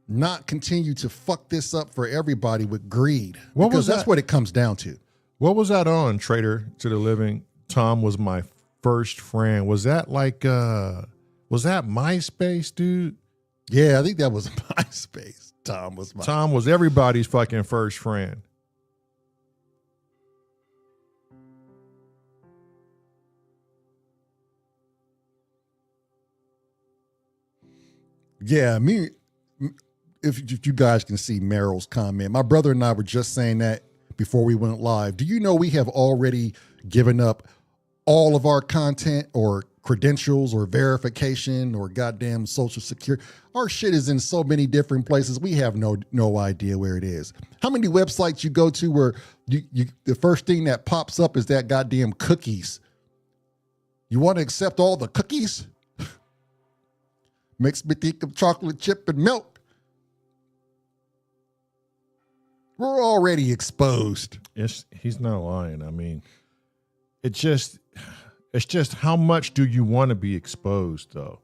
not continue to fuck this up for everybody with greed? Because that's what it comes down to. What was that on, Trader to the Living? Tom was my first friend. Was that like, was that MySpace, dude? Yeah, I think that was MySpace. Tom was everybody's fucking first friend. Yeah, if you guys can see Meryl's comment, my brother and I were just saying that before we went live. Do you know we have already given up all of our content or credentials or verification or goddamn social security? Our shit is in so many different places. We have no idea where it is. How many websites you go to where you the first thing that pops up is that goddamn cookies? You want to accept all the cookies? Makes me think of chocolate chip and milk. We're already exposed. He's not lying. I mean, it's just how much do you want to be exposed, though?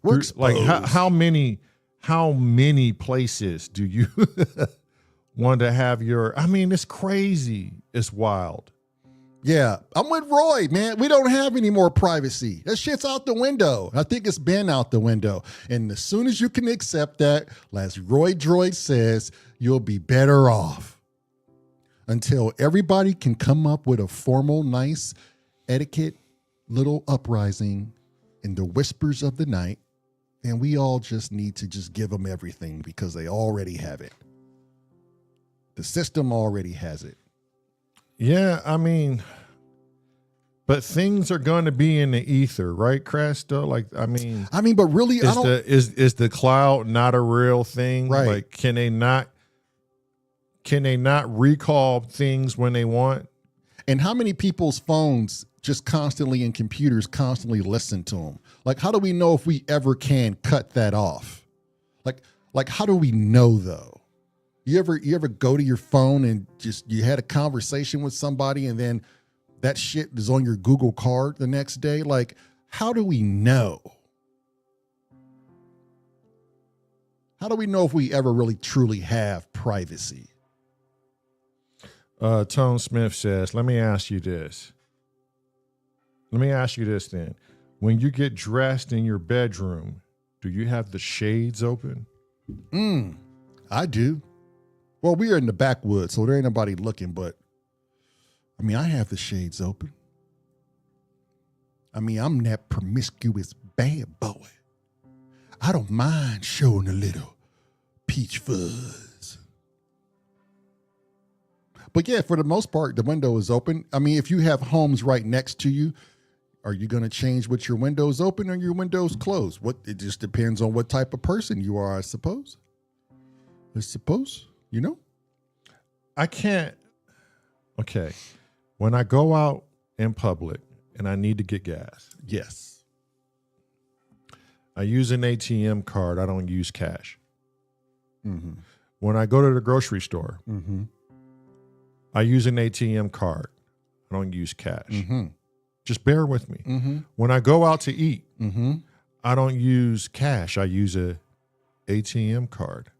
We're exposed. Like how many places do you want to have your? I mean, it's crazy. It's wild. Yeah, I'm with Roy, man. We don't have any more privacy. That shit's out the window. I think it's been out the window. And as soon as you can accept that, as Roy Droid says, you'll be better off. Until everybody can come up with a formal, nice etiquette little uprising in the whispers of the night, and we all just need to just give them everything because they already have it. The system already has it. Yeah, I mean, but things are going to be in the ether, right, Cresto? Like, I mean, but really, is the cloud not a real thing? Right? Like, can they not recall things when they want? And how many people's phones just constantly and computers constantly listen to them? Like, how do we know if we ever can cut that off? Like, how do we know though? You ever go to your phone and just you had a conversation with somebody and then that shit is on your Google card the next day? Like, how do we know? How do we know if we ever really truly have privacy? Tone Smith says, let me ask you this then. When you get dressed in your bedroom, do you have the shades open? I do. Well, we are in the backwoods, so there ain't nobody looking, but I mean, I have the shades open. I mean, I'm that promiscuous bad boy. I don't mind showing a little peach fuzz. But yeah, for the most part, the window is open. I mean, if you have homes right next to you, are you going to change with your windows open or your windows closed? It just depends on what type of person you are, I suppose. You know? I can't. Okay. When I go out in public and I need to get gas, Yes. I use an ATM card. I don't use cash. Mm-hmm. When I go to the grocery store, Mm-hmm. I use an ATM card. I don't use cash. Mm-hmm. Just bear with me. Mm-hmm. When I go out to eat, Mm-hmm. I don't use cash. I use a ATM card.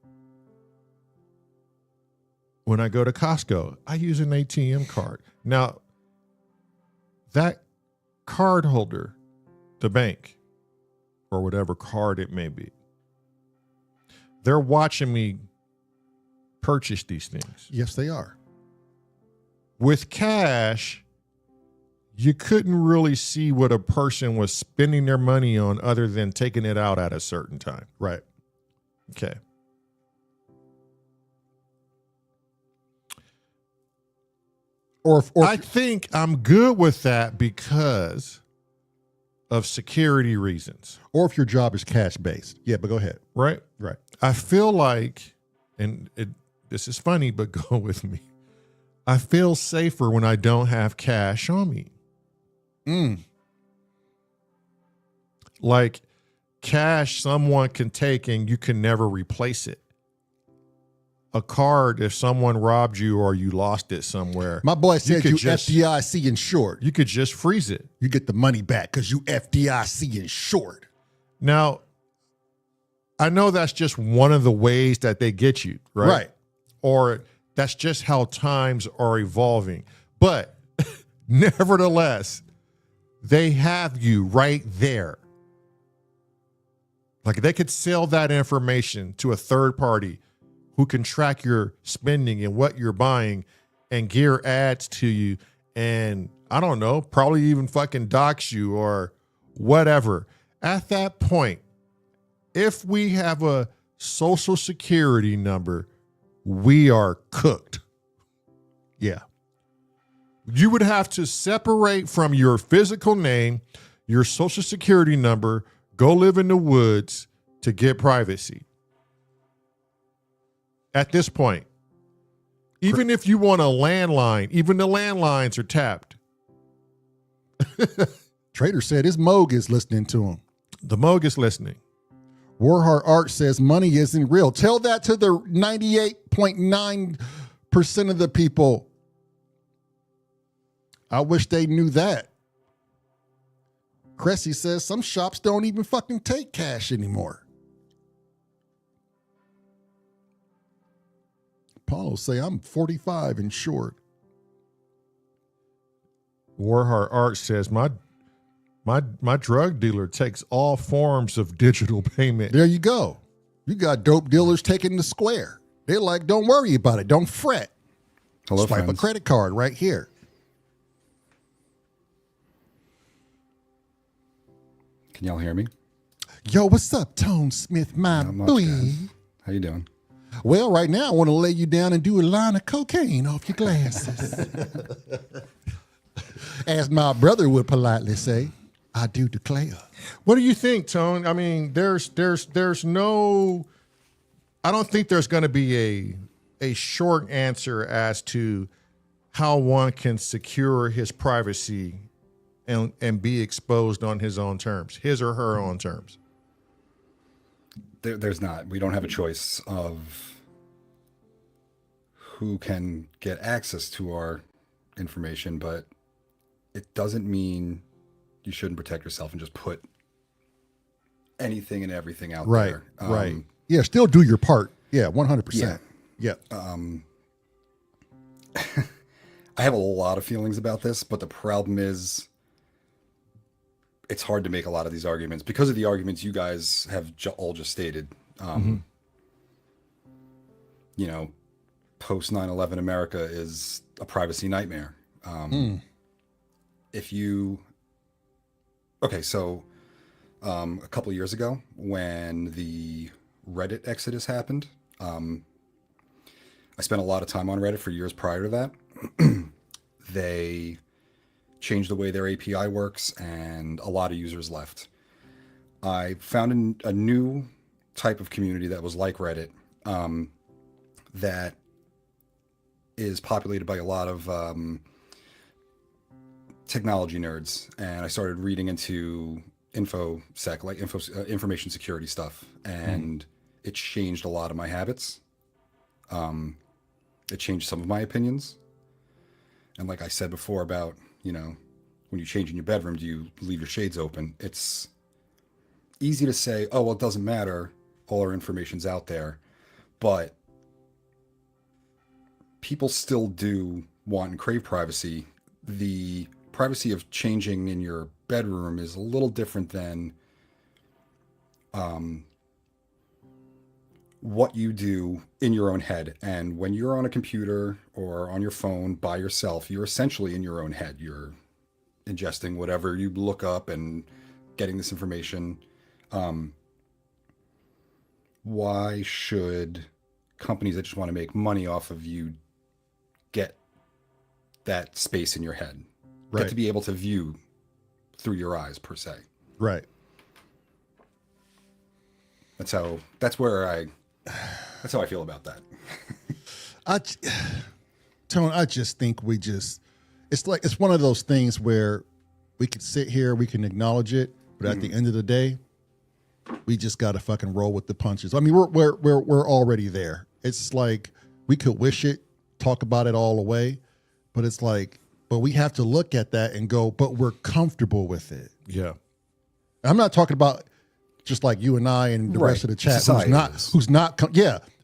When I go to Costco, I use an ATM card. Now, that card holder, the bank, or whatever card it may be, they're watching me purchase these things. Yes, they are. With cash, you couldn't really see what a person was spending their money on other than taking it out at a certain time. Right. Okay. Or I think I'm good with that because of security reasons, if your job is cash based. Yeah, but go ahead. right? Right. I feel like, and this is funny, but go with me. I feel safer when I don't have cash on me. Like cash, someone can take and you can never replace it. A card, if someone robbed you or you lost it somewhere, My boy said you just- FDIC insured. you could just freeze it. You get the money back because you FDIC insured. Now, I know that's just one of the ways that they get you, right? Right. Or that's just how times are evolving. But nevertheless, they have you right there. Like they could sell that information to a third party who can track your spending and what you're buying and gear ads to you. And I don't know, probably even fucking dox you or whatever. At that point, if we have a social security number, we are cooked. Yeah. You would have to separate from your physical name, your social security number, go live in the woods to get privacy. At this point, even if you want a landline, even the landlines are tapped. Trader said his Moog is listening to him. The Moog is listening. Warheart Art says money isn't real. Tell that to the 98.9% of the people. I wish they knew that. Cressy says some shops don't even fucking take cash anymore. Paulo say I'm 45 and short. Warheart Art says my drug dealer takes all forms of digital payment. There you go. You got dope dealers taking the square. They're like, don't worry about it. Don't fret. Hello, Swipe friends. a credit card right here. Can y'all hear me? Yo, what's up, Tone Smith, my Not much, boy? guys. How you doing? Well, right now I want to lay you down and do a line of cocaine off your glasses. As my brother would politely say, I do declare. What do you think, Tone? I mean, there's no, I don't think there's going to be a short answer as to how one can secure his privacy and be exposed on his own terms, his or her own terms. There's not. We don't have a choice of who can get access to our information, but it doesn't mean you shouldn't protect yourself and just put anything and everything out Right, there. right. Yeah, still do your part. Yeah, 100%. Yeah. I have a lot of feelings about this, but the problem is it's hard to make a lot of these arguments because of the arguments you guys have all just stated. You know, post 9/11 America is a privacy nightmare. If you, okay, so a couple of years ago when the Reddit exodus happened, I spent a lot of time on Reddit for years prior to that. They changed the way their API works, and a lot of users left. I found a new type of community that was like Reddit, that is populated by a lot of technology nerds, and I started reading into InfoSec, like information security stuff, and it changed a lot of my habits. It changed some of my opinions, and like I said before about, when you change in your bedroom, do you leave your shades open? It's easy to say, oh, well, it doesn't matter, all our information's out there, but people still do want and crave privacy. The privacy of changing in your bedroom is a little different than what you do in your own head. And when you're on a computer or on your phone by yourself, you're essentially in your own head. You're ingesting whatever you look up and getting this information. Why should companies that just want to make money off of you get that space in your head? Right. Get to be able to view through your eyes, per se. Right. That's how I feel about that. Tone, I just think it's one of those things where we could sit here, we can acknowledge it, but at the end of the day, we just got to fucking roll with the punches. I mean, we're already there. It's like we could wish it, talk about it all away, but it's like, but we have to look at that and go, but we're comfortable with it. Yeah. I'm not talking about just like you and I and the rest of the chat who's not.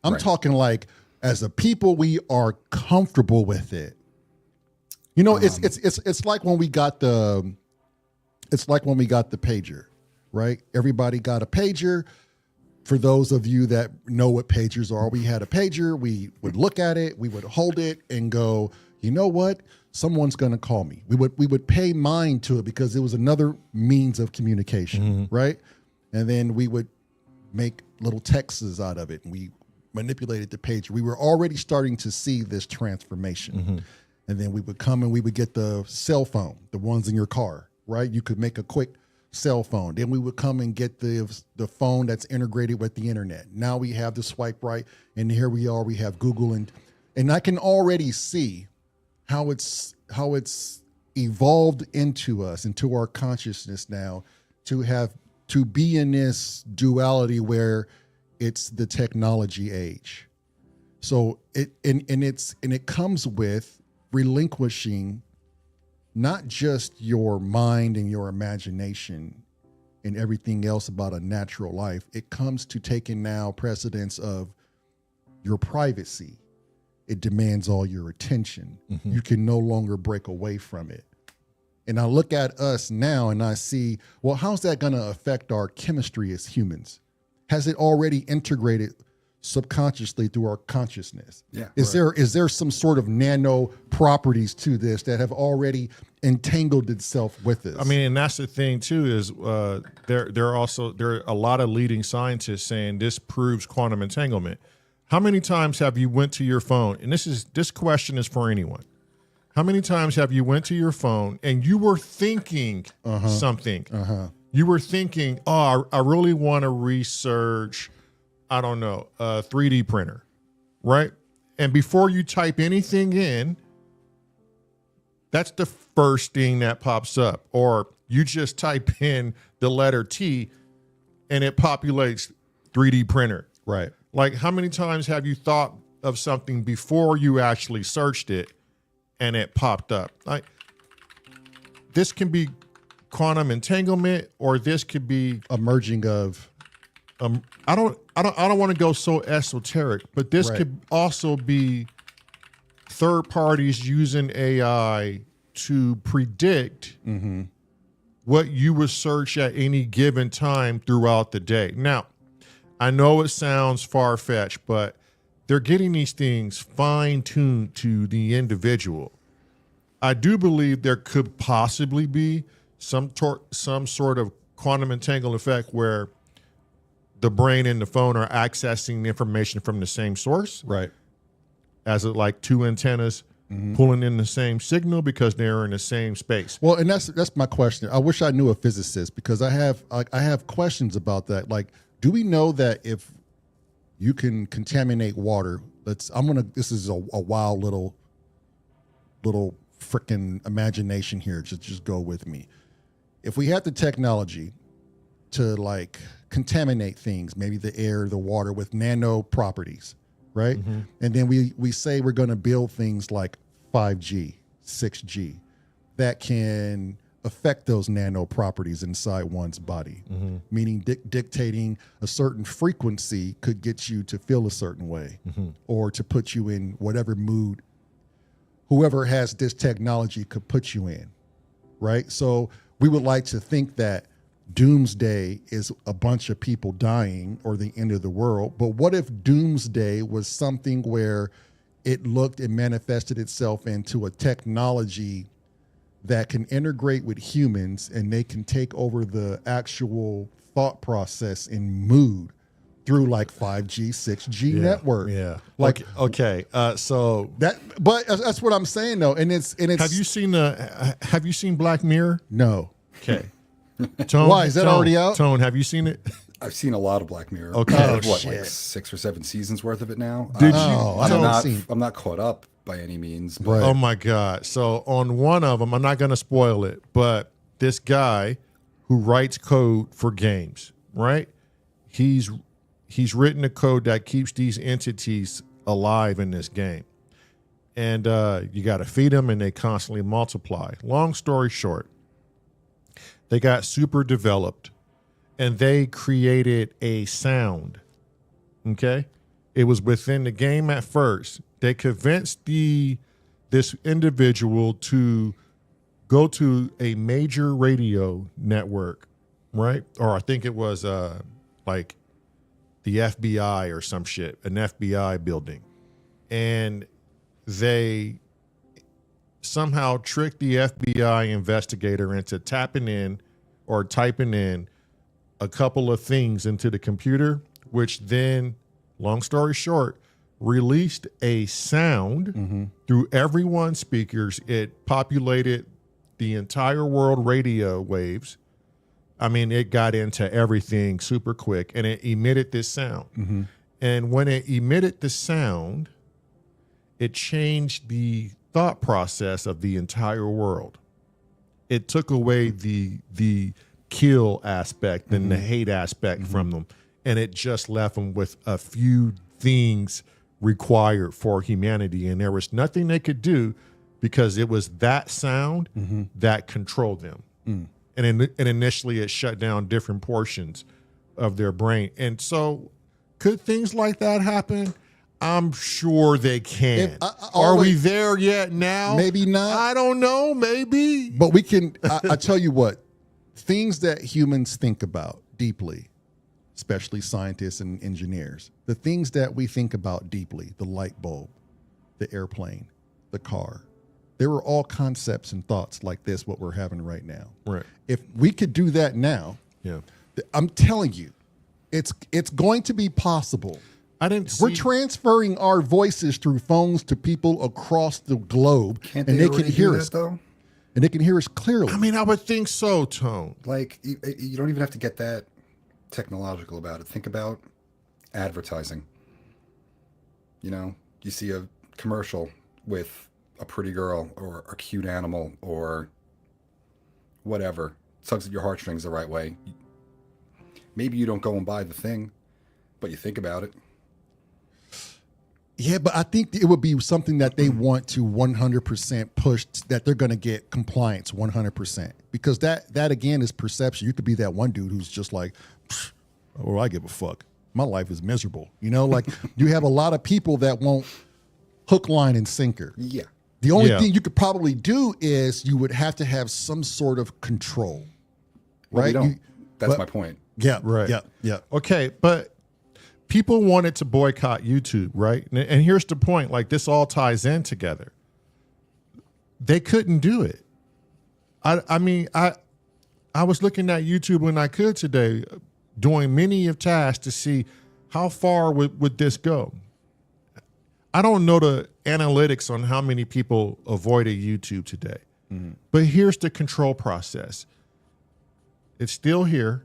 I'm talking like as a people, we are comfortable with it. It's like when we got the pager, right? Everybody got a pager. For those of you that know what pagers are, we had a pager. We would look at it, we would hold it and go, you know what? Someone's going to call me. We would pay mind to it because it was another means of communication, right? And then we would make little texts out of it. And we manipulated the pager. We were already starting to see this transformation. And then we would come and we would get the cell phone, the ones in your car, right? You could make a quick cell phone. Then we would come and get the phone that's integrated with the internet. Now we have the swipe right, and here we are. We have Google, and I can already see how it's evolved into us, into our consciousness now, to be in this duality where it's the technology age. So it comes with relinquishing not just your mind and your imagination and everything else about a natural life. It comes to taking now precedence of your privacy. It demands all your attention. You can no longer break away from it. And I look at us now and I see, well, how's that going to affect our chemistry as humans? Has it already integrated subconsciously through our consciousness? Yeah. Is there some sort of nano properties to this that have already entangled itself with us? I mean, and that's the thing too, is there are a lot of leading scientists saying this proves quantum entanglement. How many times have you went to your phone? And this question is for anyone. How many times have you went to your phone and you were thinking something? You were thinking, oh, I really want to research, I don't know, a 3D printer, right? And before you type anything in, that's the first thing that pops up. Or you just type in the letter T and it populates 3D printer. Right. Like, how many times have you thought of something before you actually searched it and it popped up? Like, this can be quantum entanglement, or this could be a merging of I don't want to go so esoteric, but this could also be third parties using AI to predict what you would search at any given time throughout the day. Now, I know it sounds far-fetched, but they're getting these things fine-tuned to the individual. I do believe there could possibly be some sort of quantum entanglement effect where the brain and the phone are accessing the information from the same source. right. as like two antennas pulling in the same signal because they're in the same space. Well, and that's my question. I wish I knew a physicist because I have questions about that. Like, do we know that if you can contaminate water, this is a wild little freaking imagination here. Just go with me. If we had the technology to like contaminate things, maybe the air, the water with nano properties, right? And then we say we're going to build things like 5G, 6G that can affect those nano properties inside one's body, meaning dictating a certain frequency could get you to feel a certain way or to put you in whatever mood whoever has this technology could put you in, right? So we would like to think that doomsday is a bunch of people dying or the end of the world. But what if doomsday was something where it looked and manifested itself into a technology that can integrate with humans and they can take over the actual thought process and mood through like 5G, 6G network. Yeah. Like, okay. So but that's what I'm saying though. And it's, have you seen Black Mirror? No. Okay. Tone, Why is that already out? Tone, have you seen it? I've seen a lot of Black Mirror. Okay. Like, Oh, what, shit. like 6 or 7 seasons worth of it now? Did you? I haven't seen. I'm not caught up by any means. But Right. Oh my God. So on one of them, I'm not going to spoil it, but this guy who writes code for games, right? He's written a code that keeps these entities alive in this game. And you got to feed them and they constantly multiply. Long story short, they got super developed and they created a sound. Okay? It was within the game at first. They convinced this individual to go to a major radio network, right? Or I think it was like the FBI or some shit, an FBI building. And they somehow tricked the FBI investigator into tapping in or typing in a couple of things into the computer, which then, long story short, released a sound through everyone's speakers. It populated the entire world radio waves. I mean, it got into everything super quick and it emitted this sound. And when it emitted the sound, it changed the thought process of the entire world. It took away the kill aspect and the hate aspect from them. And it just left them with a few things required for humanity. And there was nothing they could do because it was that sound that controlled them. And initially it shut down different portions of their brain. And so could things like that happen? I'm sure they can. Are we there yet now? Maybe not. I don't know. Maybe. But we can, I tell you what, things that humans think about deeply, especially scientists and engineers, the things that we think about deeply, the light bulb, the airplane, the car, there were all concepts and thoughts like this, what we're having right now. Right. If we could do that now, Yeah. I'm telling you, it's going to be possible. We're transferring our voices through phones to people across the globe, Can't and they they can already hear do us. that, though? And they can hear us clearly. I mean, I would think so, Tone. Like, you don't even have to get that technological about it. Think about advertising. You know, you see a commercial with a pretty girl or a cute animal or whatever. Tugs at your heartstrings the right way. Maybe you don't go and buy the thing, but you think about it. Yeah, but I think it would be something that they want to 100% push, that they're going to get compliance 100%. Because that again is perception. You could be that one dude who's just like, oh, I give a fuck. My life is miserable. You know, like you have a lot of people that won't hook, line, and sinker. Yeah. The only thing you could probably do is you would have to have some sort of control. Well, right? we don't. That's my point. Yeah, Right. Yeah. Okay, but people wanted to boycott YouTube, right? And here's the point, like this all ties in together. They couldn't do it. I mean, I was looking at YouTube when I could today, doing many of tasks to see how far would this go. I don't know the analytics on how many people avoided YouTube today. But here's the control process. It's still here.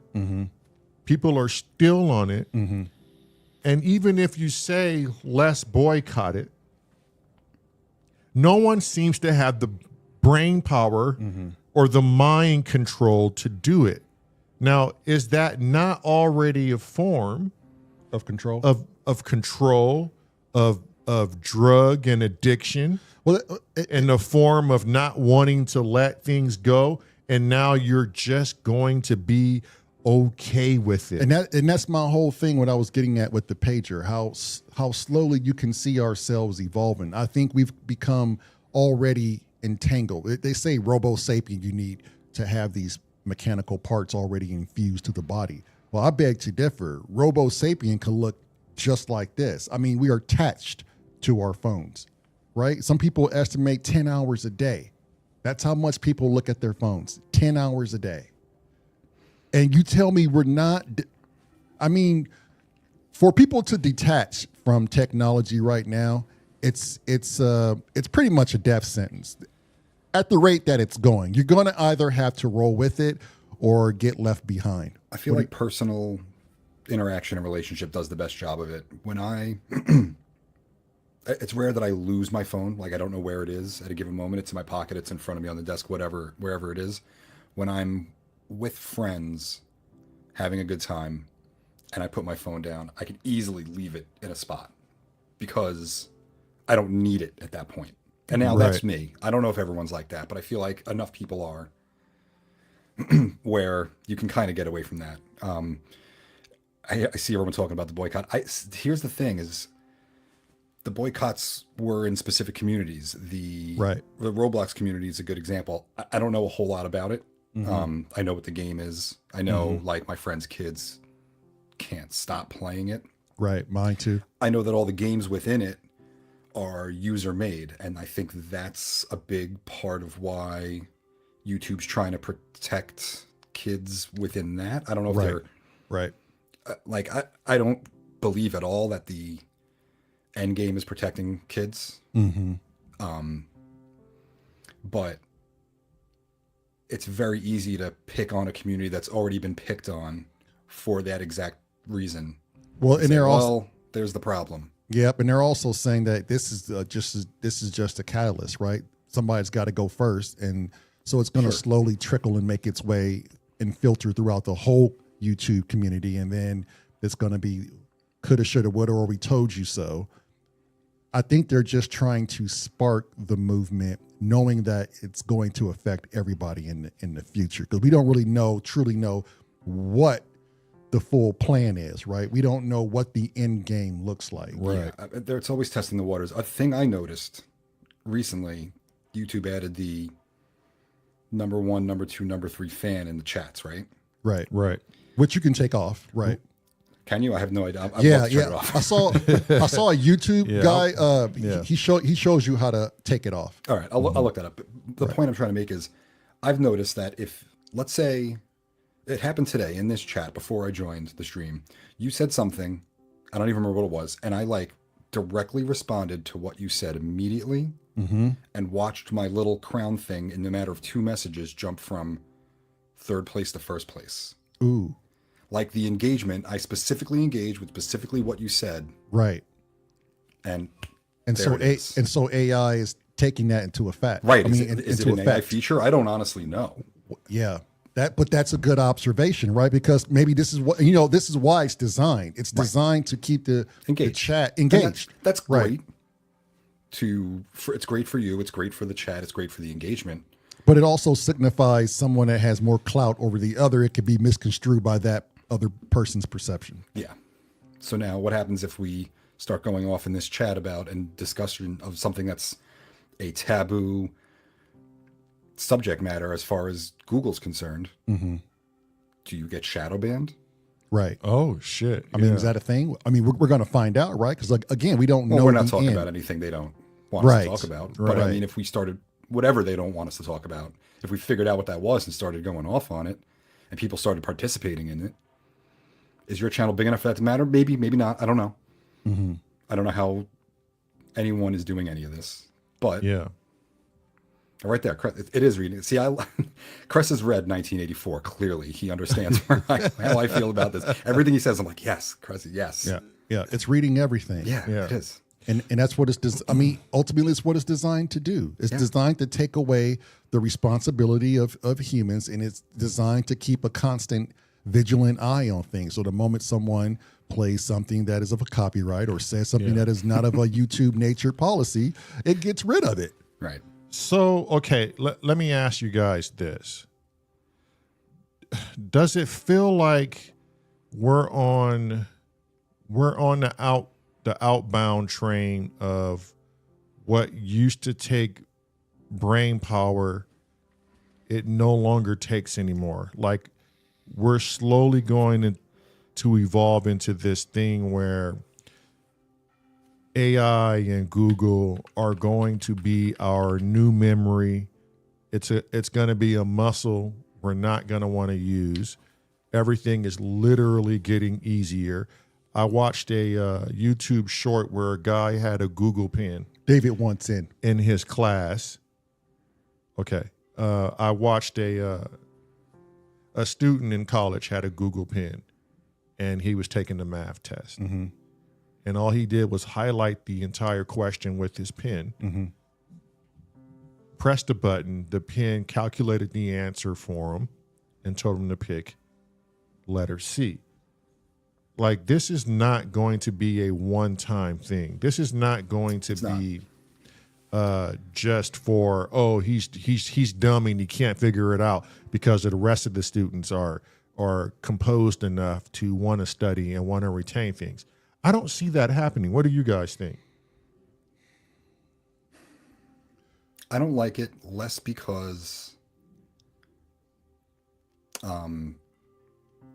People are still on it. And even if you say let's boycott it, no one seems to have the brain power or the mind control to do it. Now, is that not already a form Of control? of control, of drug and addiction, Well, in the form of not wanting to let things go, and now you're just going to be okay with it? and that's my whole thing. What I was getting at with the pager, how slowly you can see ourselves evolving. I think we've become already entangled. They say Robo Sapien, you need to have these mechanical parts already infused to the body. Well, I beg to differ. Robo Sapien can look just like this. I mean, we are attached to our phones, right? Some people estimate 10 hours a day. That's how much people look at their phones, 10 hours a day. And you tell me we're not, I mean, for people to detach from technology right now, it's pretty much a death sentence. At the rate that it's going, you're going to either have to roll with it or get left behind. I feel like personal interaction and relationship does the best job of it. When it's rare that I lose my phone. Like, I don't know where it is at a given moment. It's in my pocket. It's in front of me on the desk, wherever it is. When I'm with friends having a good time and I put my phone down, I can easily leave it in a spot because I don't need it at that point. And now that's me. I don't know if everyone's like that, but I feel like enough people are where you can kind of get away from that. I see everyone talking about the boycott. Here's the thing is the boycotts were in specific communities. The Roblox community is a good example. I don't know a whole lot about it. I know what the game is. I know like my friends' kids can't stop playing it. Right, mine too. I know that all the games within it are user made, and I think that's a big part of why YouTube's trying to protect kids within that. I don't know if they're like I don't believe at all that the end game is protecting kids. But it's very easy to pick on a community that's already been picked on for that exact reason. Well, and they're also there's the problem. Yep, and they're also saying that this is just a catalyst, right? Somebody's got to go first, and so it's going to slowly trickle and make its way and filter throughout the whole YouTube community, and then it's going to be coulda, shoulda, woulda, or we told you so. I think they're just trying to spark the movement, knowing that it's going to affect everybody in the future, because we don't really truly know what the full plan is, right? We don't know what the end game looks like. Right. Yeah, it's always testing the waters. A thing I noticed recently, YouTube added the number 1, number 2, number 3 fan in the chats, right? Right. Which you can take off, right? Can you? I have no idea. Yeah. I saw a YouTube guy. He shows you how to take it off. All right, I'll look that up. The point I'm trying to make is, I've noticed that if, let's say, it happened today in this chat before I joined the stream, you said something, I don't even remember what it was, and I like directly responded to what you said immediately, and watched my little crown thing in the matter of 2 messages jump from 3rd place to 1st place. Ooh. Like the engagement, I specifically engaged with specifically what you said. Right. And so AI is taking that into effect. Right. Is it an AI feature? I don't honestly know. Yeah. But that's a good observation, right? Because maybe this is what, this is why it's designed. It's designed to keep the chat engaged. That's great. It's great for you. It's great for the chat. It's great for the engagement. But it also signifies someone that has more clout over the other. It could be misconstrued by that other person's perception. Yeah. So now what happens if we start going off in this chat about and discussion of something that's a taboo subject matter as far as Google's concerned? Do you get shadow banned? Right. Oh, shit. I mean, is that a thing? I mean, we're going to find out, right? Because, again, we don't know. We're not talking about anything they don't want us to talk about. But, I mean, if we started whatever they don't want us to talk about, if we figured out what that was and started going off on it and people started participating in it, is your channel big enough for that to matter? Maybe, maybe not. I don't know. I don't know how anyone is doing any of this. But Yeah. right there, it is reading. See, Chris has read 1984. Clearly, he understands how I feel about this. Everything he says, I'm like, yes, Chris, yes. Yeah. Yeah. It's reading everything. Yeah, Yeah. it is. And that's what I mean, ultimately, it's what it's designed to do. It's designed to take away the responsibility of humans, and it's designed to keep a constant, vigilant eye on things. So the moment someone plays something that is of a copyright or says something that is not of a YouTube natured policy, it gets rid of it. Right. So, okay, let me ask you guys this. Does it feel like we're on the outbound train of what used to take brain power, it no longer takes anymore? Like, we're slowly going to evolve into this thing where AI and Google are going to be our new memory. It's going to be a muscle we're not going to want to use. Everything is literally getting easier. I watched a YouTube short where a guy had a Google pen. David wants in his class. Okay. I watched a student in college had a Google pen, and he was taking the math test. Mm-hmm. And all he did was highlight the entire question with his pen, pressed a button, the pen calculated the answer for him, and told him to pick letter C. Like, this is not going to be a one-time thing. This is not going to be just for, oh, he's dumb and he can't figure it out, because the rest of the students are composed enough to want to study and want to retain things. I don't see that happening. What do you guys think? I don't like it less because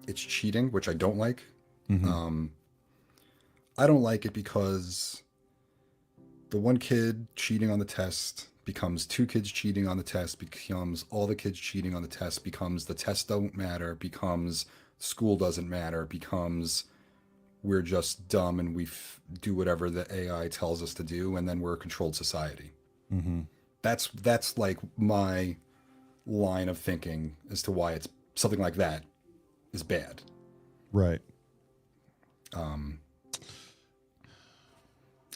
it's cheating, which I don't like. I don't like it because the one kid cheating on the test becomes two kids cheating on the test, becomes all the kids cheating on the test, becomes the test don't matter, becomes school doesn't matter, becomes we're just dumb and we do whatever the AI tells us to do, and then we're a controlled society. That's like my line of thinking as to why it's something like that is bad. Right.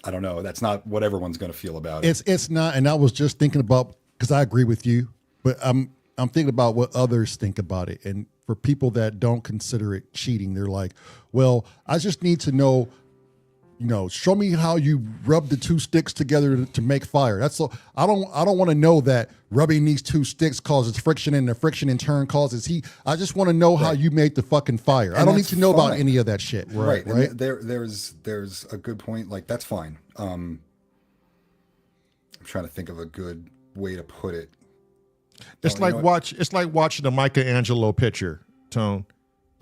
I don't know. That's not what everyone's going to feel about it. It's not, and I was just thinking about, because I agree with you, but I'm thinking about what others think about it. And for people that don't consider it cheating, they're like, well, I just need to know, show me how you rub the two sticks together to make fire. That's all. I don't want to know that rubbing these two sticks causes friction, and the friction in turn causes heat. I just want to know how you made the fucking fire. And I don't need to know fine. about any of that shit. Right. Right. And there's a good point. Like, that's fine. I'm trying to think of a good way to put it. It's like watching a Michelangelo picture, Tone.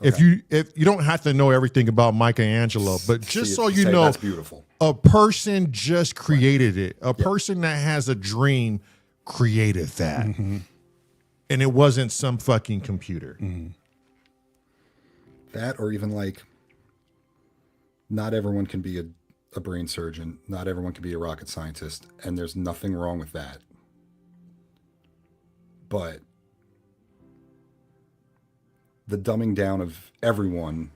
Okay. If you don't have to know everything about Michelangelo, but just so you know, that's beautiful. A person just created it. A person that has a dream created that. And it wasn't some fucking computer. That, or even like, not everyone can be a brain surgeon. Not everyone can be a rocket scientist. And there's nothing wrong with that. But the dumbing down of everyone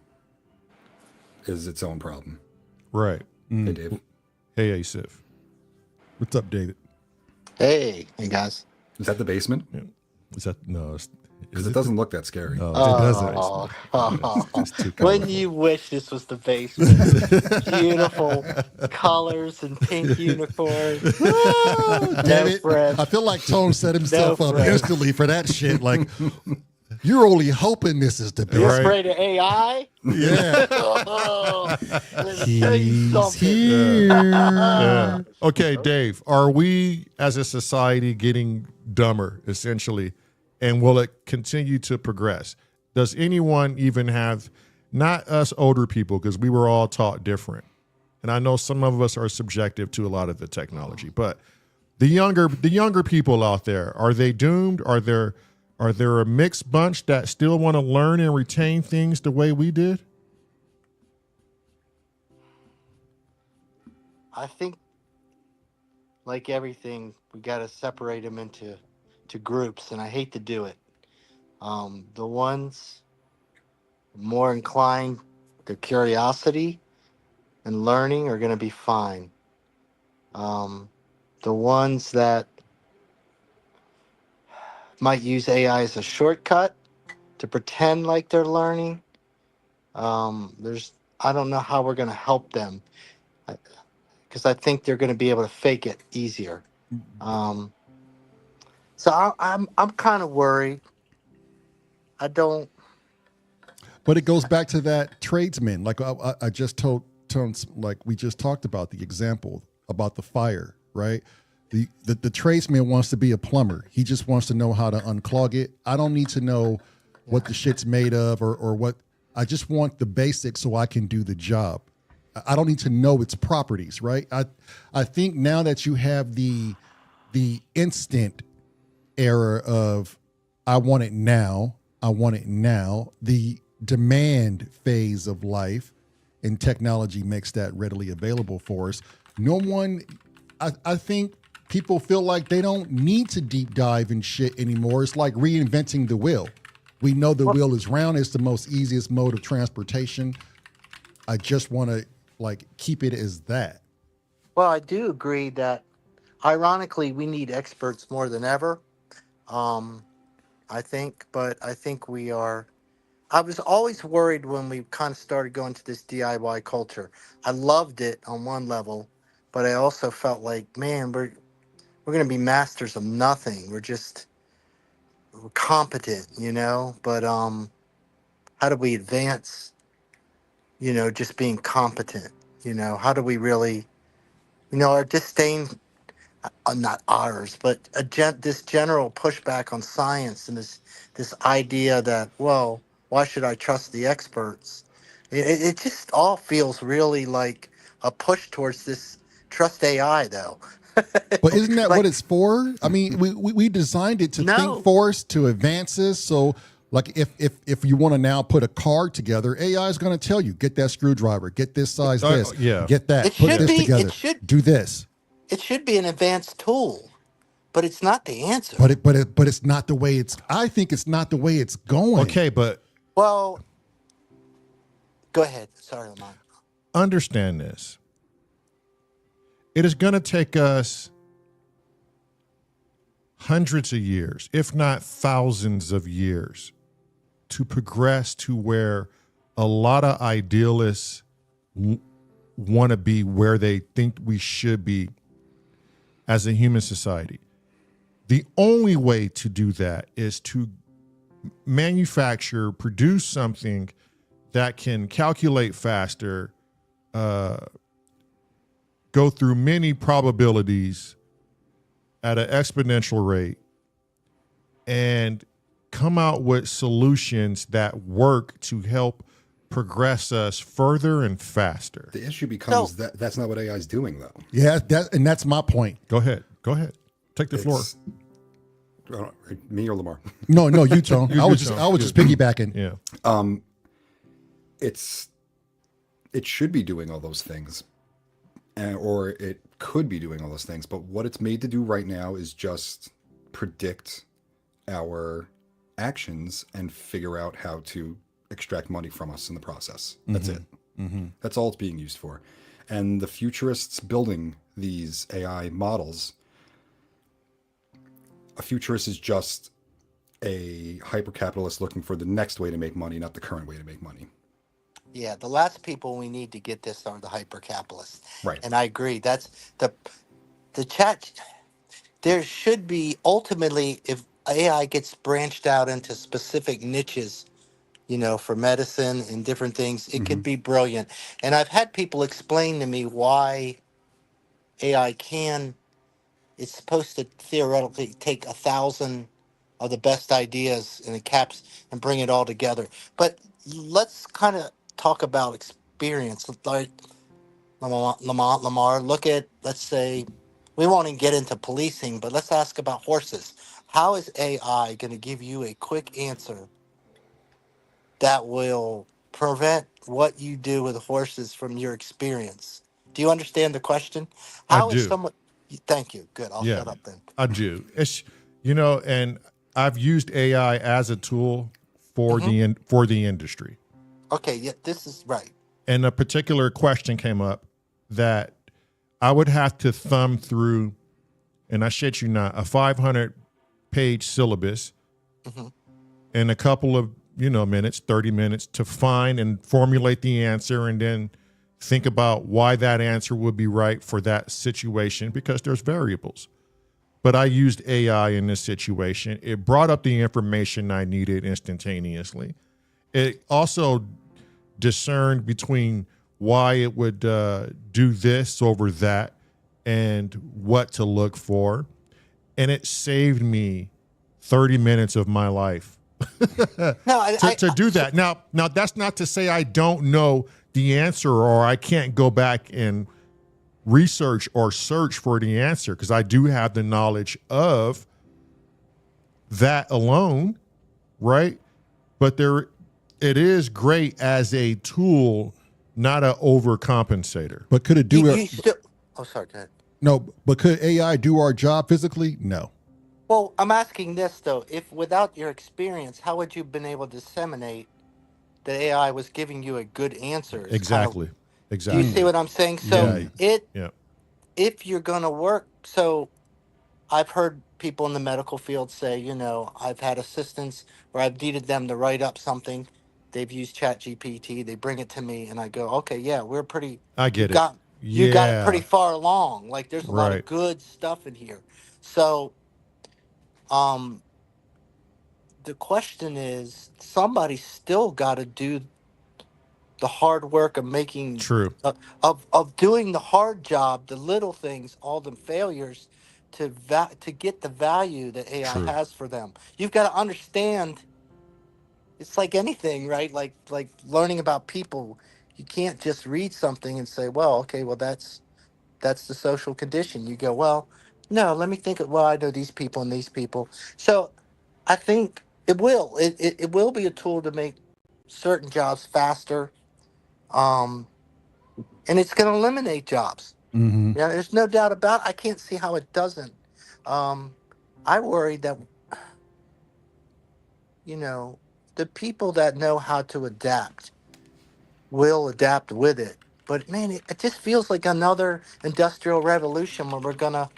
is its own problem. Right. Hey, Dave. Hey, Asif. What's up, David? Hey guys. Is that the basement? Yeah. Is that no? Because it doesn't look that scary. No, it doesn't. Oh, Too when you wish this was the basement. Beautiful colors and pink unicorns. Damn it. friends. I feel like Tone set himself No up friends. instantly for that shit. Like, you're only hoping this is the best. Right. Afraid of AI? Yeah. Oh, let me tell you He's something. here. Yeah. Okay, Dave, are we as a society getting dumber, essentially? And will it continue to progress? Does anyone even have, not us older people, because we were all taught different. And I know some of us are subjective to a lot of the technology, but the younger people out there, are they doomed? Are there a mixed bunch that still want to learn and retain things the way we did? I think like everything, we got to separate them into groups, and I hate to do it. The ones more inclined to curiosity and learning are going to be fine. Um, the ones that might use AI as a shortcut to pretend like they're learning, there's I don't know how we're going to help them because I think they're going to be able to fake it easier. Um, so I'm kind of worried. I don't. But it goes back to that tradesman. Like I just told, like we just talked about the example about the fire, right? The tradesman wants to be a plumber. He just wants to know how to unclog it. I don't need to know what the shit's made of or what. I just want the basics so I can do the job. I don't need to know its properties, right? I think now that you have the instant era of I want it now, I want it now. The demand phase of life and technology makes that readily available for us. No one, I think people feel like they don't need to deep dive in shit anymore. It's like reinventing the wheel. We know the wheel is round. It's the most easiest mode of transportation. I just want to like keep it as that. Well, I do agree that, ironically, we need experts more than ever. Um, but I think we are. I was always worried when we kind of started going to this DIY culture. I loved it on one level, but I also felt like, man, we're going to be masters of nothing. We're competent, But how do we advance? Just being competent. How do we really, our disdain, not ours, but this general pushback on science and this idea that, well, why should I trust the experts? It just all feels really like a push towards this trust AI, though. But isn't that Like, what it's for? I mean, we designed it to think no, for us, to advance us. So, like, if you want to now put a card together, AI is going to tell you, get that screwdriver, get this size, this, yeah. get that, it put should this be. together, do this. It should be an advanced tool, but it's not the answer. But it's not the way it's. I think it's not the way it's going. Okay, but Well, go ahead. Sorry, Lamont. understand this. It is going to take us hundreds of years, if not thousands of years, to progress to where a lot of idealists want to be where they think we should be as a human society. The only way to do that is to produce something that can calculate faster, go through many probabilities at an exponential rate, and come out with solutions that work to help progress us further and faster. The issue becomes that that's not what AI is doing, though. Yeah, that's my point. Go ahead. Take the floor. Me or Lamar? No, you Tone. I was Tone. just piggybacking. Yeah. It should be doing all those things, or it could be doing all those things. But what it's made to do right now is just predict our actions and figure out how to extract money from us in the process. That's it. Mm-hmm. That's all it's being used for. And the futurists building these AI models, a futurist is just a hyper-capitalist looking for the next way to make money, not the current way to make money. Yeah, the last people we need to get this are the hyper-capitalists. Right. And I agree. That's the chat. There should be, ultimately, if AI gets branched out into specific niches, for medicine and different things, it could be brilliant. And I've had people explain to me why AI it's supposed to theoretically take 1,000 of the best ideas and it caps and bring it all together. But let's kind of talk about experience. Like Lamar, look at, let's say, we won't even get into policing, but let's ask about horses. How is AI going to give you a quick answer that will prevent what you do with horses from your experience? Do you understand the question? I How is do. someone Thank you. Good. I'll Yeah, shut up then. I do. It's, and I've used AI as a tool for for the industry. Okay. Yeah, this is right. And a particular question came up that I would have to thumb through, and I shit you not, a 500-page syllabus in a couple of minutes, 30 minutes, to find and formulate the answer, and then think about why that answer would be right for that situation, because there's variables. But I used AI in this situation. It brought up the information I needed instantaneously. It also discerned between why it would do this over that and what to look for. And it saved me 30 minutes of my life to do that. Now, that's not to say I don't know the answer or I can't go back and research or search for the answer, because I do have the knowledge of that alone, right? But it is great as a tool, not an overcompensator. But could it do it? Sorry, go ahead. No, but could AI do our job physically? No. Well, I'm asking this though: if without your experience, how would you have been able to disseminate that AI was giving you a good answer? Exactly. Do you see what I'm saying? So if you're gonna work, so I've heard people in the medical field say, I've had assistants where I've needed them to write up something. They've used Chat GPT. They bring it to me, and I go, okay, yeah, we're pretty. I get it. You got it pretty far along. Like there's a lot of good stuff in here. So, the question is, somebody's still got to do the hard work of making of doing the hard job, the little things, all the failures, to get the value that AI has for them. You've got to understand. It's like anything, right? Like learning about people. You can't just read something and say, well, okay, well that's the social condition. You go, well, no, let me think. Well, I know these people and these people. So I think it will. It will be a tool to make certain jobs faster. And it's going to eliminate jobs. Yeah, there's no doubt about it. I can't see how it doesn't. I worry that, the people that know how to adapt will adapt with it. But man, it just feels like another industrial revolution where we're going to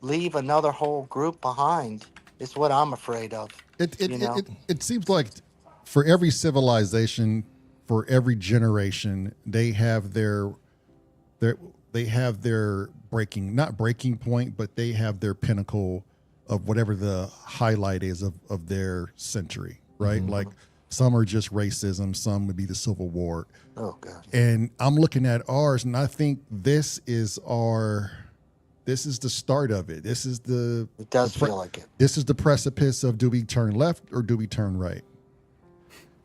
leave another whole group behind. Is what I'm afraid of. It seems like for every civilization, for every generation, they have their not breaking point, but they have their pinnacle of whatever the highlight is of their century, right? Like some are just racism, some would be the Civil War. Oh God. And I'm looking at ours, and I think this is the start of it. It does feel like it. This is the precipice of, do we turn left or do we turn right?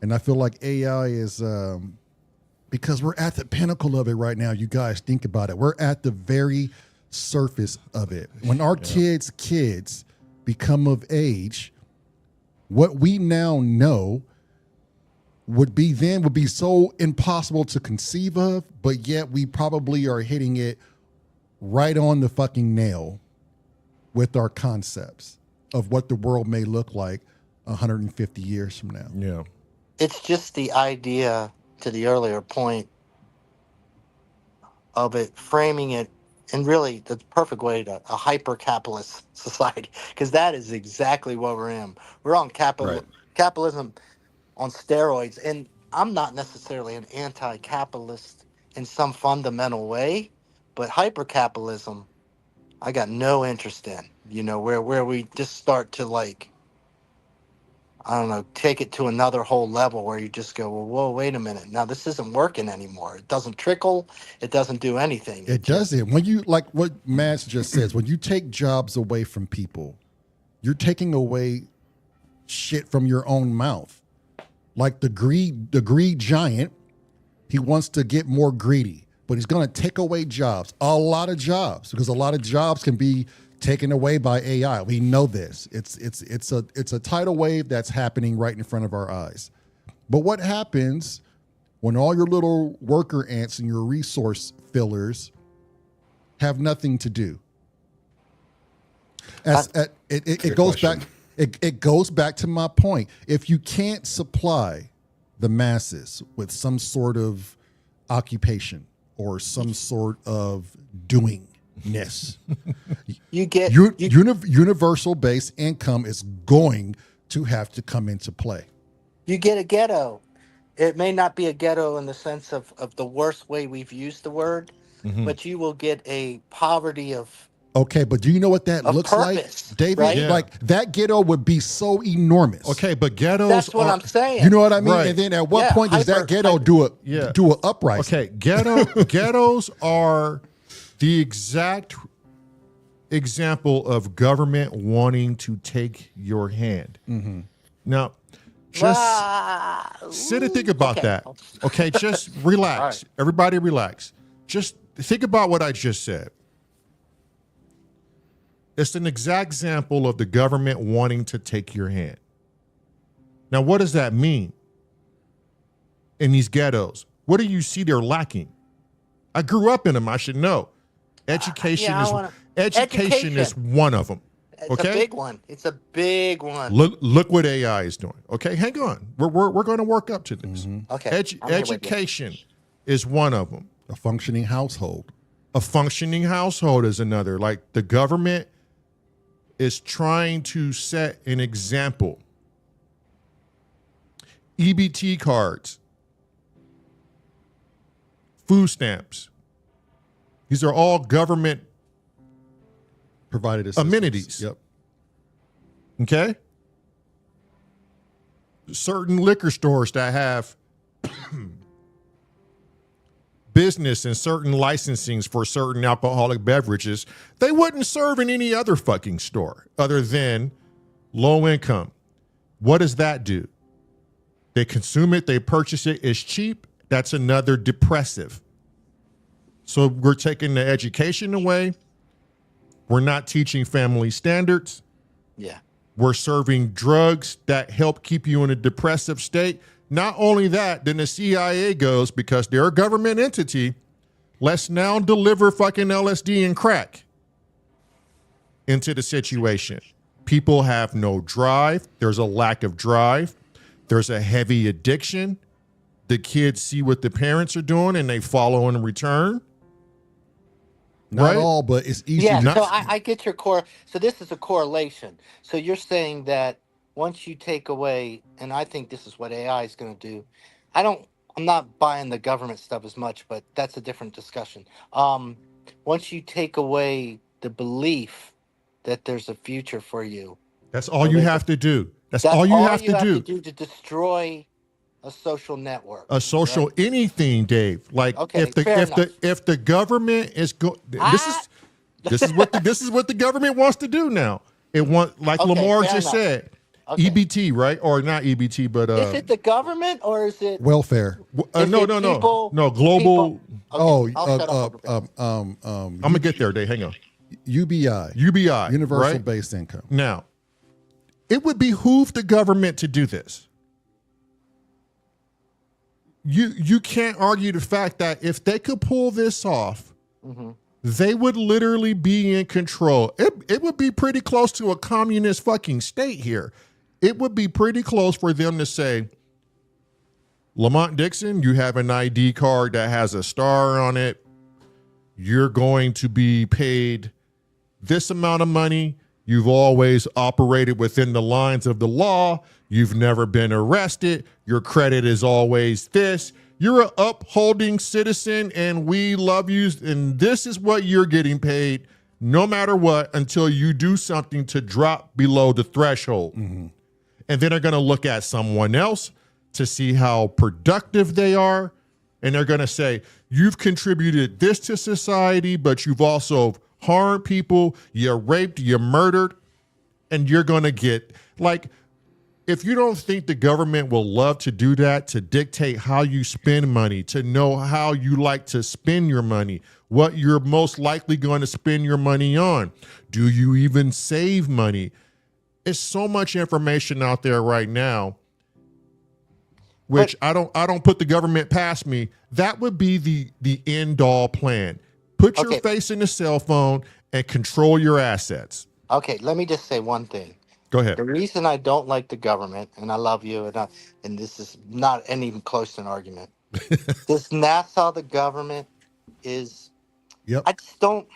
And I feel like AI is, because we're at the pinnacle of it right now. You guys think about it. We're at the very surface of it. When our kids become of age, what we now know would be so impossible to conceive of, but yet we probably are hitting it right on the fucking nail with our concepts of what the world may look like 150 years from now. Yeah. It's just the idea, to the earlier point, of it, framing it, and really the perfect way to a hyper-capitalist society, because that is exactly what we're in. We're on capitalism on steroids, and I'm not necessarily an anti-capitalist in some fundamental way, but hyper-capitalism, I got no interest in. Where we just start to take it to another whole level where you just go, well, whoa, wait a minute. Now this isn't working anymore. It doesn't trickle. It doesn't do anything. It doesn't. When you, like what Matt just says, when you take jobs away from people, you're taking away shit from your own mouth. Like the greed giant, he wants to get more greedy, but he's going to take away jobs, a lot of jobs, because a lot of jobs can be taken away by AI. We know this. It's a tidal wave that's happening right in front of our eyes. But what happens when all your little worker ants and your resource fillers have nothing to do? It goes back. It goes back to my point. If you can't supply the masses with some sort of occupation or some sort of doingness, You get universal base income is going to have to come into play. you get a ghetto. It may not be a ghetto in the sense of the worst way we've used the word, but you will get a poverty of Okay, but do you know what that looks purpose, like, David? right? Yeah. Like that ghetto would be so enormous. Okay, but ghettos. That's what I'm saying. You know what I mean? Right. And then at what Yeah, point does that ghetto hyper- do a uprising? Okay, ghettos are the exact example of government wanting to take your hand. Now, just sit and think about okay. that. Okay, just relax. All right. Everybody relax. Just think about what I just said. It's an exact example of the government wanting to take your hand. Now, what does that mean in these ghettos? What do you see they're lacking? I grew up in them. I should know. Education Education. is one of them. It's Okay, a big one. It's a big one. look what AI is doing. Okay, hang on. We're going to work up to this. Okay. I'm here with you. Education is one of them. A functioning household. A functioning household is another. Like the government is trying to set an example. EBT cards, food stamps. These are all government Provided assistance. amenities. Yep. Okay? Certain liquor stores that have business and certain licensings for certain alcoholic beverages, they wouldn't serve in any other fucking store other than low income. What does that do? They consume it, they purchase it, it's cheap. That's another depressive. So we're taking the education away. We're not teaching family standards. Yeah. We're serving drugs that help keep you in a depressive state. Not only that, then the CIA goes, because they're a government entity, let's now deliver fucking LSD and crack into the situation. People have no drive. There's a lack of drive. There's a heavy addiction. The kids see what the parents are doing and they follow in return. Not Right? all, but it's easy. Yeah, not- so I get your core. So this is a correlation. So you're saying that once you take away, and I think this is what AI is going to do. I'm not buying the government stuff as much, but that's a different discussion. Once you take away the belief that there's a future for you, That's all you have to do. That's all you have to do. to destroy a social network. A social right? anything, Dave. Like Okay, if the fair if the enough. if the government is this is what the government wants to do now. It want like Okay, Lamar fair just enough. said. Okay. EBT, right? Or not EBT, but Is it the government or is it? Welfare. is no, it no, no. people- No, global. Okay, Oh, I'll shut up. I'm gonna get there, Dave. Hang on. UBI. UBI. Universal right? base income. Now, it would behoove the government to do this. You can't argue the fact that if they could pull this off, they would literally be in control. It would be pretty close to a communist fucking state here. It would be pretty close for them to say, Lamont Dixon, you have an ID card that has a star on it. You're going to be paid this amount of money. You've always operated within the lines of the law. You've never been arrested. Your credit is always this. You're an upholding citizen and we love you. And this is what you're getting paid no matter what until you do something to drop below the threshold. And then they're going to look at someone else to see how productive they are. And they're going to say, you've contributed this to society, but you've also harmed people, you raped, you murdered, and you're going to get, like, if you don't think the government will love to do that, to dictate how you spend money, to know how you like to spend your money, what you're most likely going to spend your money on, do you even save money? It's so much information out there right now, which I don't put the government past me. That would be the end all plan. Put your Okay. face in the cell phone and control your assets. Okay, let me just say one thing. Go ahead. The reason I don't like the government, and I love you, and this is not even close to an argument. This NASA, the government is. Yep. I just don't.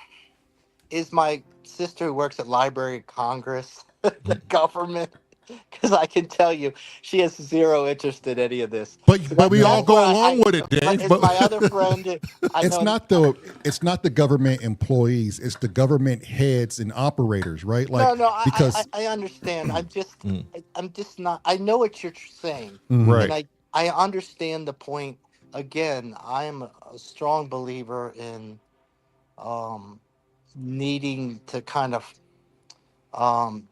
Is my sister who works at Library of Congress the government? Because I can tell you, she has zero interest in any of this. But we all That's where go along with it, Dave. It's my other friend. I It's know. not the government employees, it's the government heads and operators, right? Like, No, because I understand. I'm just not. I know what you're saying, and Right. I understand the point. Again, I am a strong believer in um, needing to kind of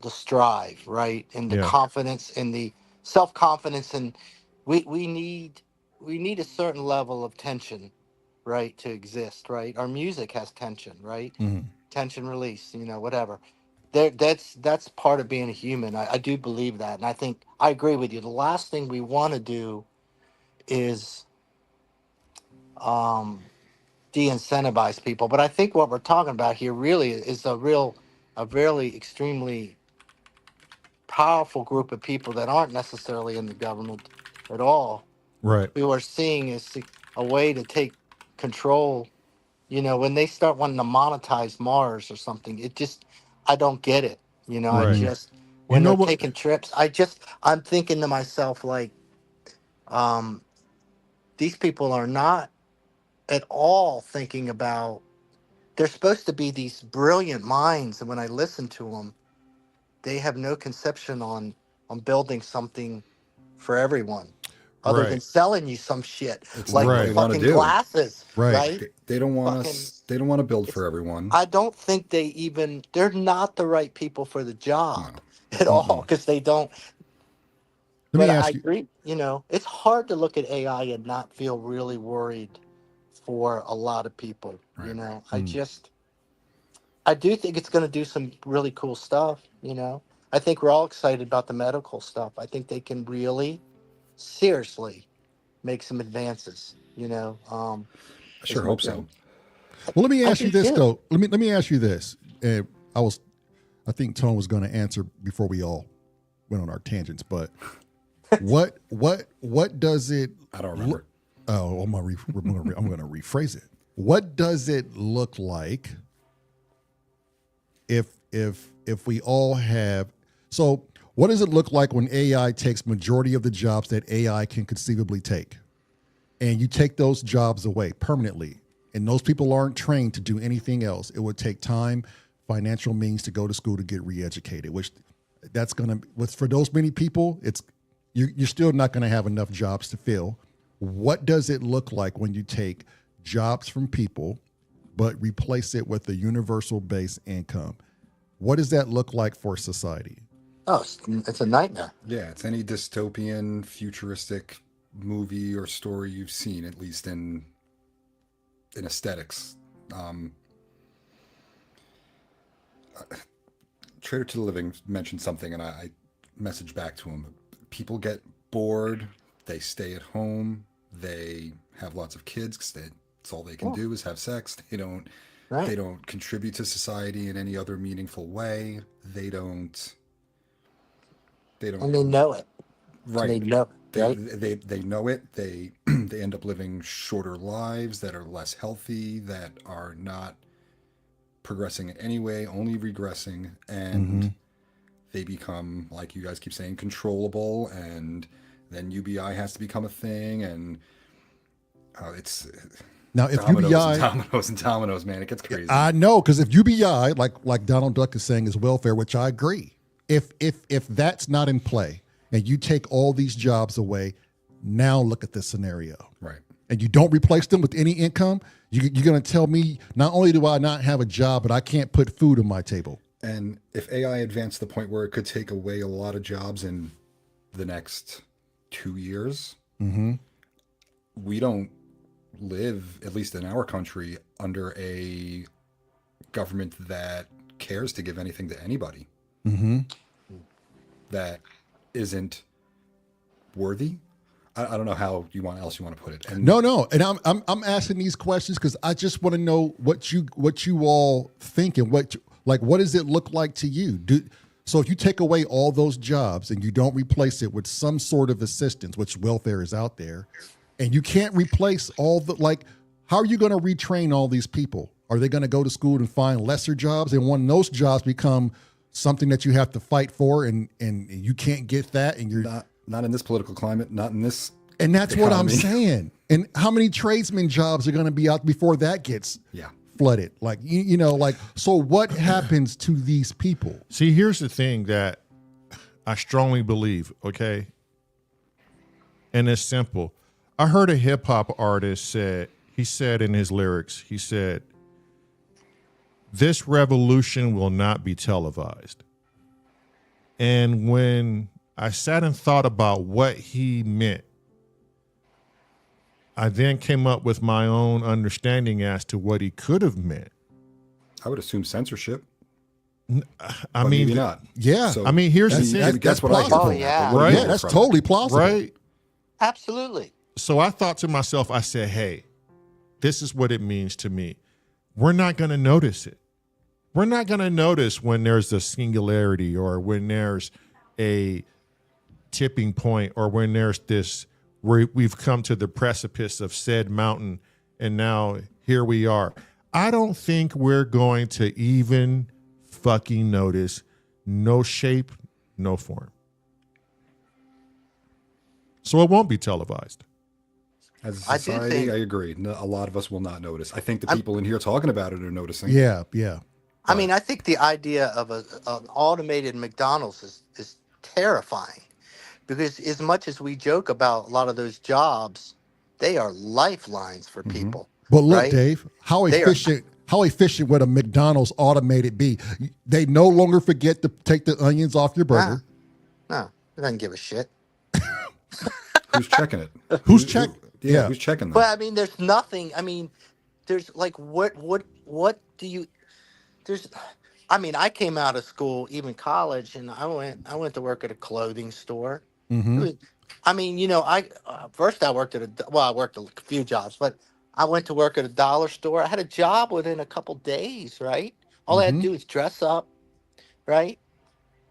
the strive, right, and the Yeah. confidence and the self confidence, and we need a certain level of tension, right, to exist, right. Our music has tension, right, Mhm. tension release, whatever. That's part of being a human. I do believe that, and I think I agree with you. The last thing we want to do is um, de-incentivize people. But I think what we're talking about here really is a really extremely powerful group of people that aren't necessarily in the government at all. Right. We are seeing is a way to take control. When they start wanting to monetize Mars or something, it just, I don't get it. I Right. just, You when know they're what? taking trips, I'm thinking to myself, like, um, these people are not at all thinking about, they're supposed to be these brilliant minds. And when I listen to them, they have no conception on building something for everyone other than Right. selling you some shit It's not like what the they Right. want to fucking do. glasses, Right. right? They don't want Fucking, us. They don't want to build it's, for everyone. I don't think they're not the right people for the No. job at all, Mm-mm. because they don't. Let me But I ask you. agree, it's hard to look at AI and not feel really worried for a lot of people. Right. Mm. I do think it's going to do some really cool stuff. I think we're all excited about the medical stuff. I think they can really seriously make some advances. I Is sure my hope thing. so. Well, let me I ask you do this too. though. Let me ask you this. I think Tone was going to answer before we all went on our tangents, but what does it? I don't remember. Oh, I'm going to rephrase it. What does it look like if we all have? So, what does it look like when AI takes majority of the jobs that AI can conceivably take, and you take those jobs away permanently, and those people aren't trained to do anything else? It would take time, financial means to go to school to get re-educated, which that's going to, for those many people, you're still not going to have enough jobs to fill. What does it look like when you take jobs from people but replace it with a universal base income? What does that look like for society? Oh, it's a nightmare. Yeah, it's any dystopian, futuristic movie or story you've seen, at least in aesthetics. Trader to the Living mentioned something, and I messaged back to him. People get bored. They stay at home. They have lots of kids because that's all they can do is have sex. They don't Right. contribute to society in any other meaningful way. They don't. And they know it. Right. They know, right? They know it. They they end up living shorter lives that are less healthy, that are not progressing in any way, only regressing, and they become, like you guys keep saying, controllable, and then UBI has to become a thing, and it's Now, if dominoes UBI, and dominoes and dominoes, man, it gets crazy. I know, because if UBI, like Donald Duck is saying, is welfare, which I agree. If that's not in play, and you take all these jobs away, now look at this scenario. Right. And you don't replace them with any income, you're going to tell me not only do I not have a job, but I can't put food on my table. And if AI advanced to the point where it could take away a lot of jobs in the next 2 years, we don't live, at least in our country, under a government that cares to give anything to anybody. That isn't worthy. I don't know how you want to put it. And No, and I'm asking these questions because I just want to know what you all think, and Like, what does it look like to you? So if you take away all those jobs and you don't replace it with some sort of assistance, which welfare is out there, and you can't replace all the, like, how are you going to retrain all these people? Are they going to go to school and find lesser jobs? And when those jobs become something that you have to fight for and you can't get that, and you're not in this political climate, not in this. And that's economy. what I'm saying. And how many tradesman jobs are going to be out before that gets flooded? Like, you know, like, so what happens to these people? See, here's the thing that I strongly believe, okay? And it's simple. I heard a hip hop artist he said in his lyrics, he said, "This revolution will not be televised." And when I sat and thought about what he meant, I then came up with my own understanding as to what he could have meant. I would assume censorship. I mean, maybe not. Yeah. So I mean, here's the thing. that's what I get. Oh, yeah. Right? Yeah, that's totally plausible. Right? Absolutely. So I thought to myself, I said, hey, this is what it means to me. We're not going to notice it. We're not going to notice when there's a singularity or when there's a tipping point or when there's this, where we've come to the precipice of said mountain and now here we are. I don't think we're going to even fucking notice. No shape, no form. So it won't be televised. As a society, I agree. A lot of us will not notice. I think the people in here talking about it are noticing. Yeah, yeah. I mean, I think the idea of an automated McDonald's is terrifying, because as much as we joke about a lot of those jobs, they are lifelines for people. But look, right? Dave, how efficient would a McDonald's automated be? They no longer forget to take the onions off your burger. No, it doesn't give a shit. Who's checking it? Who's checking? Yeah, who's checking that? But I mean, there's nothing. I mean, there's like, what do you? There's, I mean, I came out of school, even college, and I went to work at a clothing store. Mm-hmm. I mean, you know, first I worked at I worked a few jobs, but I went to work at a dollar store. I had a job within a couple days, right? All I had to do was dress up, right?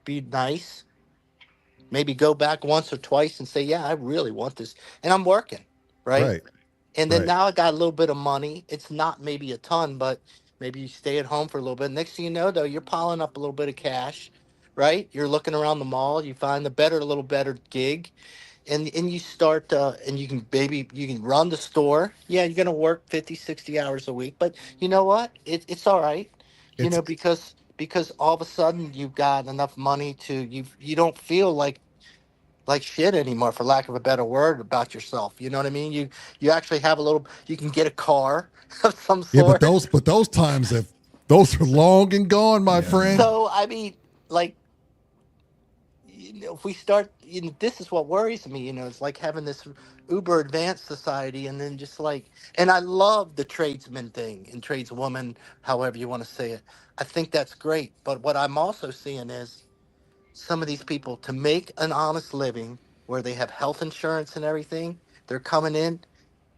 Be nice. Maybe go back once or twice and say, yeah, I really want this. And I'm working, right? And then now I got a little bit of money. It's not maybe a ton, but maybe you stay at home for a little bit. Next thing you know, though, you're piling up a little bit of cash, right? You're looking around the mall. You find a little better gig. And you start, and you can run the store. Yeah, you're going to work 50, 60 hours a week. But you know what? It's all right, you know, because all of a sudden you've got enough money to, you don't feel like shit anymore, for lack of a better word, about yourself. You know what I mean? You actually have you can get a car of some sort. Yeah, but those times those are long and gone, my friend. So, I mean, like, you know, if we start, you know, this is what worries me, you know, it's like having this uber advanced society, and then just like, and I love the tradesman thing and tradeswoman, however you want to say it. I think that's great. But what I'm also seeing is some of these people, to make an honest living where they have health insurance and everything, they're coming in,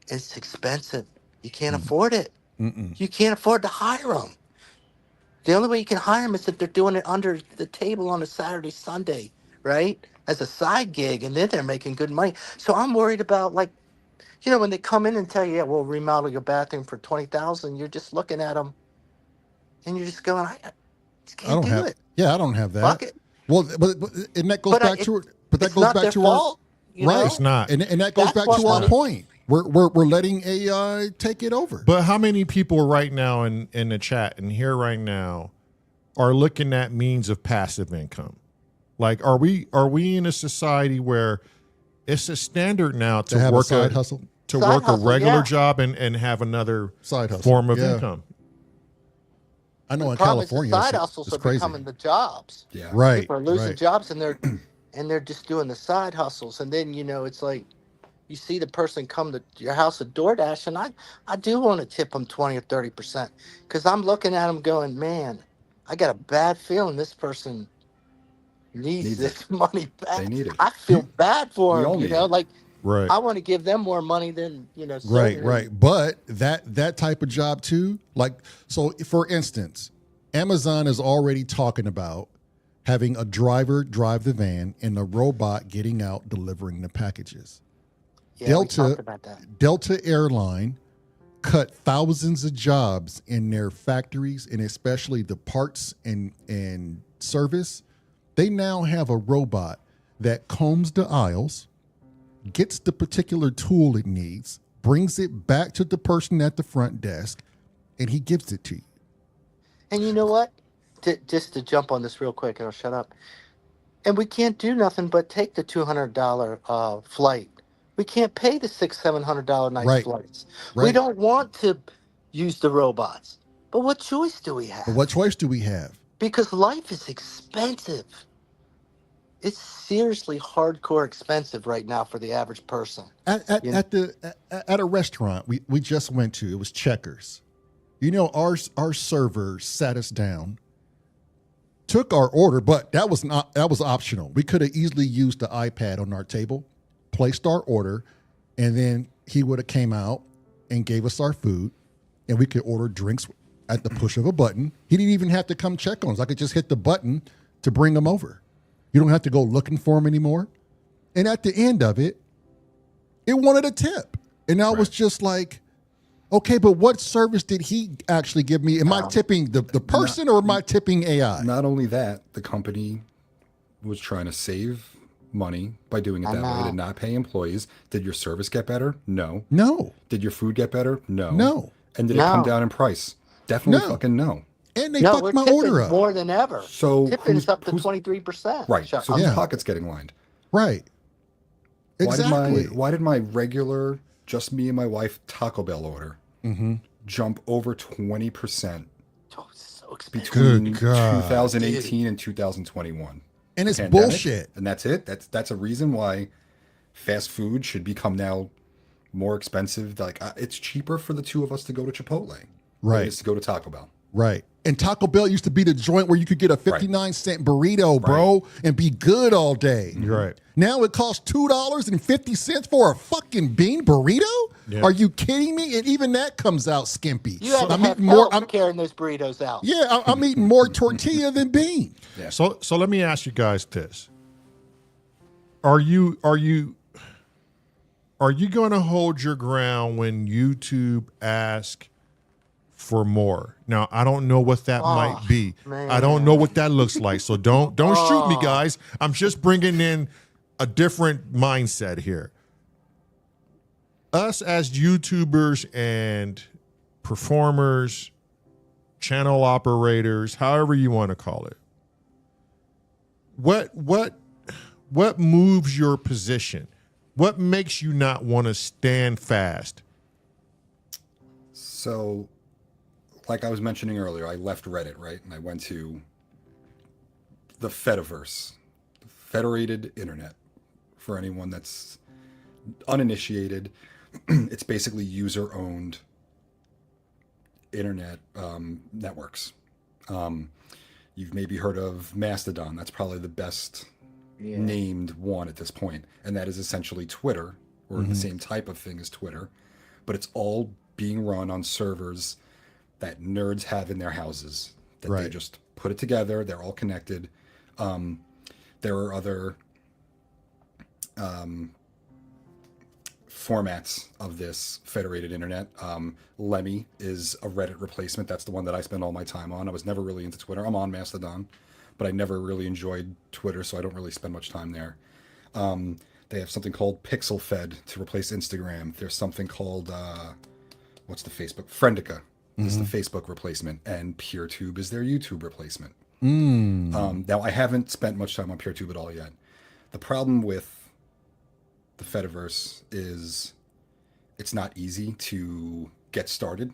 it's expensive. You can't afford it. You can't afford to hire them. The only way you can hire them is if they're doing it under the table on a Saturday, Sunday, right? As a side gig, and then they're making good money. So I'm worried about, like, you know, when they come in and tell you, yeah, we'll remodel your bathroom for $20,000, you're just looking at them, and you're just going, I just can't do it. Yeah, I don't have that. Fuck it. Well, but and that goes back to our right. It's not, and that goes back to our point. We're letting AI take it over. But how many people right now in the chat and here right now are looking at means of passive income? Like, are we in a society where it's a standard now to have work a side hustle, to work a regular job and have another side hustle form of income? I know in problem California, is the side hustles are crazy. becoming the jobs. Yeah, right. People are losing jobs, and they're just doing the side hustles. And then, you know, it's like you see the person come to your house at DoorDash, and I do want to tip them 20 or 30%, because I'm looking at them going, man, I got a bad feeling this person needs this money back. They need it. I feel bad for them, you know, like. Right. I want to give them more money than, you know. Right. But that type of job too, like, so for instance, Amazon is already talking about having a driver drive the van and a robot getting out delivering the packages. Yeah, we talked about that. Delta Airline cut thousands of jobs in their factories, and especially the parts and service. They now have a robot that combs the aisles, gets the particular tool it needs, brings it back to the person at the front desk, and he gives it to you. And you know what? Just to jump on this real quick, and I'll shut up. And we can't do nothing but take the $200 flight. We can't pay the $600-700 night Right. flights. Right. We don't want to use the robots. But what choice do we have? But what choice do we have? Because life is expensive. It's seriously hardcore expensive right now for the average person. At a restaurant we just went to, it was Checkers. You know, our server sat us down, took our order, but that was optional. We could have easily used the iPad on our table, placed our order, and then he would have came out and gave us our food, and we could order drinks at the push of a button. He didn't even have to come check on us. I could just hit the button to bring them over. You don't have to go looking for them anymore. And at the end of it, it wanted a tip. And I was just like, okay, but what service did he actually give me? Am I tipping the person or am I tipping AI? Not only that, the company was trying to save money by doing it that way, to not pay employees. Did your service get better? No. No. Did your food get better? No. No. And did it come down in price? Definitely fucking no. And they fucked my order up. More than ever. So tipping is up to 23%. Right. So whose pocket's getting lined? Right. Exactly. Why did my regular, just me and my wife Taco Bell order jump over 20% Oh, it's so expensive. between Good God. 2018 and 2021? And it's Pandemic, bullshit. And that's it. That's a reason why fast food should become now more expensive. Like it's cheaper for the two of us to go to Chipotle than Right. it is to go to Taco Bell. Right. And Taco Bell used to be the joint where you could get a 59-cent burrito, bro, and be good all day. You're right. Now it costs $2.50 for a fucking bean burrito? Yeah. Are you kidding me? And even that comes out skimpy. You had to I'm have eating more. help carrying those burritos out. Yeah, I'm eating more tortilla than bean. Yeah. So let me ask you guys this: Are you going to hold your ground when YouTube asks for more? Now, I don't know what that might be. Man. I don't know what that looks like. So don't shoot me, guys. I'm just bringing in a different mindset here. Us as YouTubers and performers, channel operators, however you want to call it. What moves your position? What makes you not want to stand fast? So, like I was mentioning earlier, I left Reddit, right? And I went to the Fediverse, the Federated Internet. For anyone that's uninitiated, it's basically user-owned internet networks. You've maybe heard of Mastodon. That's probably the best named one at this point. And that is essentially Twitter, or the same type of thing as Twitter. But it's all being run on servers that nerds have in their houses. That they just put it together. They're all connected. There are other formats of this federated internet. Lemmy is a Reddit replacement. That's the one that I spend all my time on. I was never really into Twitter. I'm on Mastodon, but I never really enjoyed Twitter, so I don't really spend much time there. They have something called Pixel Fed to replace Instagram. There's something called what's the Facebook? Friendica is the Facebook replacement, and PeerTube is their YouTube replacement. Now, I haven't spent much time on PeerTube at all yet. The problem with the Fediverse is it's not easy to get started.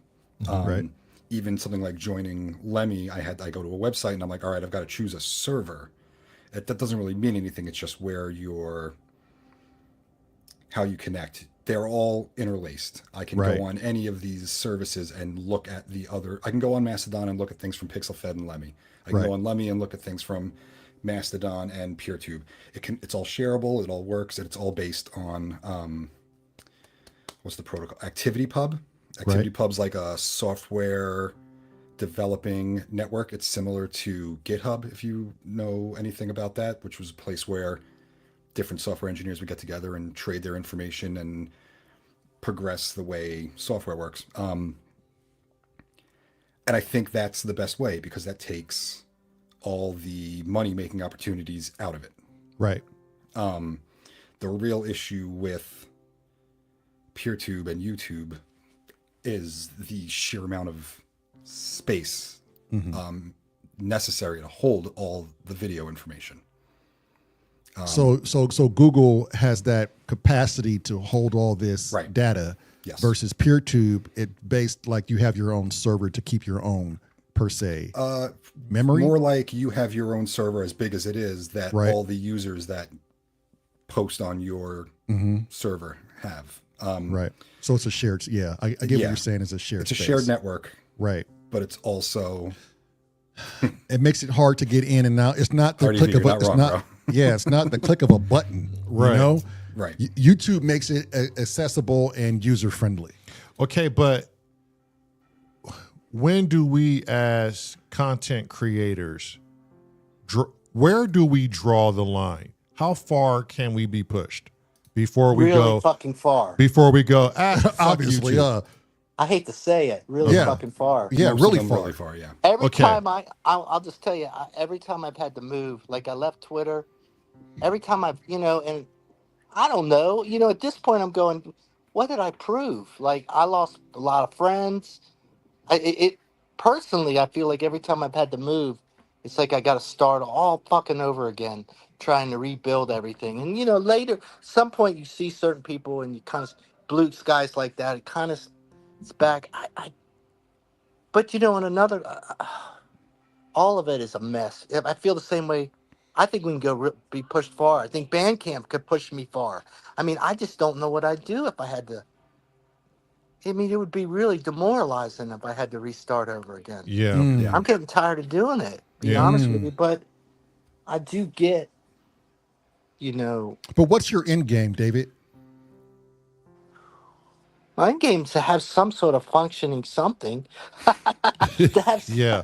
Even something like joining Lemmy, I go to a website and I'm like, all right, I've got to choose a server. That doesn't really mean anything. It's just how you connect. They're all interlaced. I can go on any of these services and look at the other. I can go on Mastodon and look at things from PixelFed and Lemmy. I can go on Lemmy and look at things from Mastodon and PeerTube. It's all shareable. It all works. And it's all based on what's the protocol? ActivityPub. ActivityPub's like a software developing network. It's similar to GitHub, if you know anything about that, which was a place where different software engineers would get together and trade their information and progress the way software works. And I think that's the best way, because that takes all the money-making opportunities out of it. Right. The real issue with PeerTube and YouTube is the sheer amount of space necessary to hold all the video information. So Google has that capacity to hold all this Right. data. Yes. Versus PeerTube, it based like you have your own server to keep your own per se. Memory. More like you have your own server as big as it is that Right. all the users that post on your server have. Right. So it's a shared. Yeah, I get what Yeah. you're saying. It's a shared. It's a space. shared network, Right. but it's also It makes it hard to get in and out. It's not the Hard click easy, of you're a. not It's wrong, not. bro. Yeah, it's not the click of a button. Right. You know. right. YouTube makes it accessible and user friendly. Okay, but when do we, as content creators, where do we draw the line? How far can we be pushed before we Really go? fucking far. Before we go, fuck Obviously, YouTube. I hate to say it, really Yeah. fucking far. yeah, Most of really them far. Really far, yeah. Every Okay. time I'll just tell you, every time I've had to move, like I left Twitter, every time I've, and I don't know, at this point I'm going, what did I prove? Like I lost a lot of friends. Personally, I feel like every time I've had to move, it's like I got to start all fucking over again, trying to rebuild everything. And, later, some point you see certain people and you kind of blue skies like that. It kind of, it's back. But in another, all of it is a mess. I feel the same way. I think we can go be pushed far. I think Bandcamp could push me far. I mean, I just don't know what I'd do if I had to. I mean, it would be really demoralizing if I had to restart over again. Yeah. Mm. I'm getting tired of doing it, be Yeah. honest with you. But I do get, But what's your end game, David? my end game to have some sort of functioning something, to have Yeah.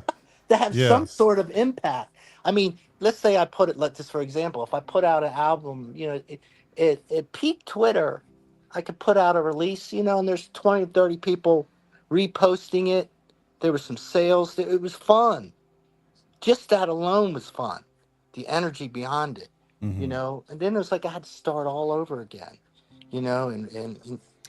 to have Yeah. some sort of impact. I mean, let's say let's just for example, if I put out an album, it peaked Twitter, I could put out a release, and there's 20 or 30 people reposting it. There were some sales. It was fun. Just that alone was fun. The energy behind it, Mm-hmm. and then it was like I had to start all over again, and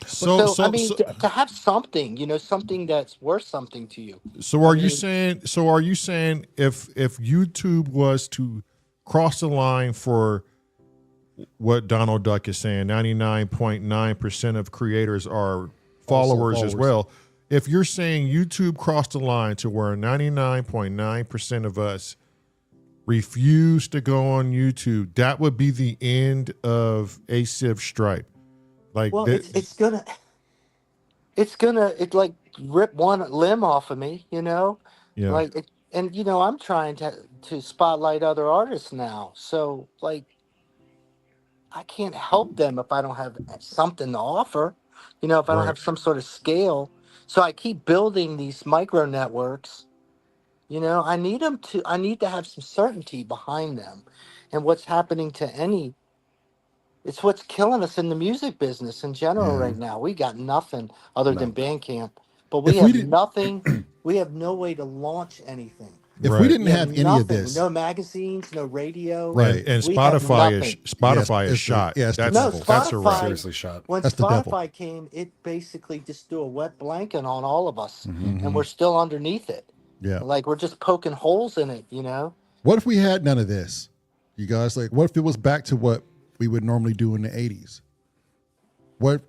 So I mean, to have something, something that's worth something to you. So are I you mean- saying? So are you saying if YouTube was to cross the line for what Donald Duck is saying, 99.9% of creators are followers as followers. well. If you're saying YouTube crossed the line to where 99.9% of us refuse to go on YouTube, that would be the end of ASIV Stripe. Like, Well, that- it's gonna like rip one limb off of me, yeah, Like, and I'm trying to spotlight other artists now, so like, I can't help them if I don't have something to offer, if I don't Right. have some sort of scale. So I keep building these micro networks. I need to have some certainty behind them, and what's happening to it's what's killing us in the music business in general right now. We got nothing other than Bandcamp, but we If we have didn't- nothing. We have no way to launch anything. If Right. we didn't We have any nothing. of this, No magazines, no radio. Right. and We have Spotify nothing. Spotify Yes, is shot. it's the That's No, devil. that's a Spotify- wrap. Seriously shot. When That's the devil. Spotify came, it basically just threw a wet blanket on all of us, Mm-hmm. and we're still underneath it. yeah. Like we're just poking holes in it, What if we had none of this? You guys, like, what if it was back to what we would normally do in the 80s? Where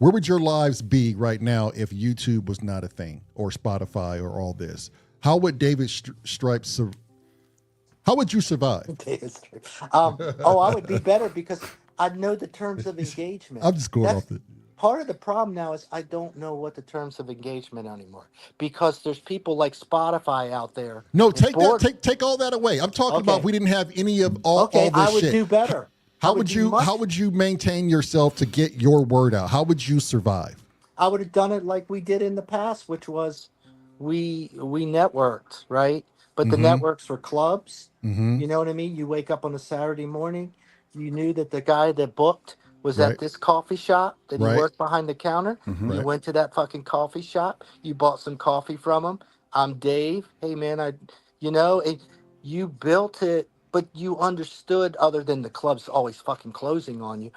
would your lives be right now if YouTube was not a thing, or Spotify, or all this? How would David Stripes? How would you survive? I would be better because I know the terms of engagement. I'm just going That's- off the. Part of the problem now is I don't know what the terms of engagement anymore because there's people like Spotify out there. No, and take board- that. Take all that away. I'm talking about Okay. if we didn't have any of all Okay, this I would shit. do better. I How would do you? much- How would you maintain yourself to get your word out? How would you survive? I would have done it like we did in the past, which was we networked, right? But the networks were clubs. You know what I mean? You wake up on a Saturday morning, you knew that the guy that booked was Right. at this coffee shop, that he Right. worked behind the counter. You Right. went to that fucking coffee shop, you bought some coffee from him. I'm Dave. Hey man, you built it, but you understood, other than the clubs always fucking closing on you.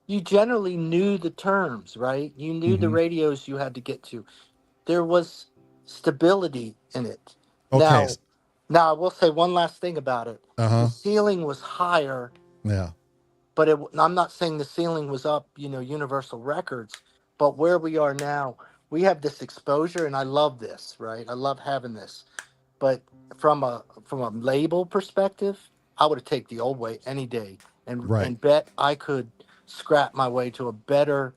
You generally knew the terms, right? You knew the radios you had to get to. There was stability in it. Okay. Now I will say one last thing about it. The Uh-huh. ceiling was higher, Yeah. but I'm not saying the ceiling was up, Universal Records, but where we are now, we have this exposure, and I love this, right? I love having this. But from a label perspective, I would take the old way any day, and Right. and bet I could scrap my way to a better.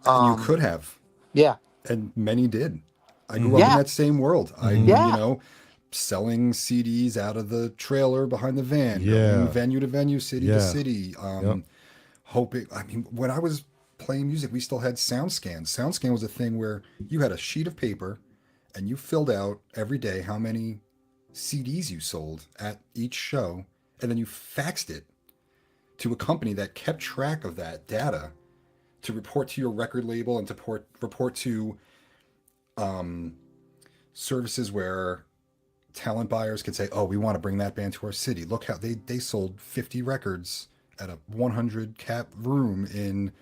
And you could have, Yeah, and many did. I grew up in yeah, that same world. yeah, Selling CDs out of the trailer behind the van, Yeah. going venue to venue, city to Yeah. city. Hoping. I mean, when I was playing music, we still had SoundScan. SoundScan was a thing where you had a sheet of paper, and you filled out every day how many CDs you sold at each show, and then you faxed it to a company that kept track of that data to report to your record label and to report to services where talent buyers could say, oh, we want to bring that band to our city. Look how they sold 50 records at a 100 cap room in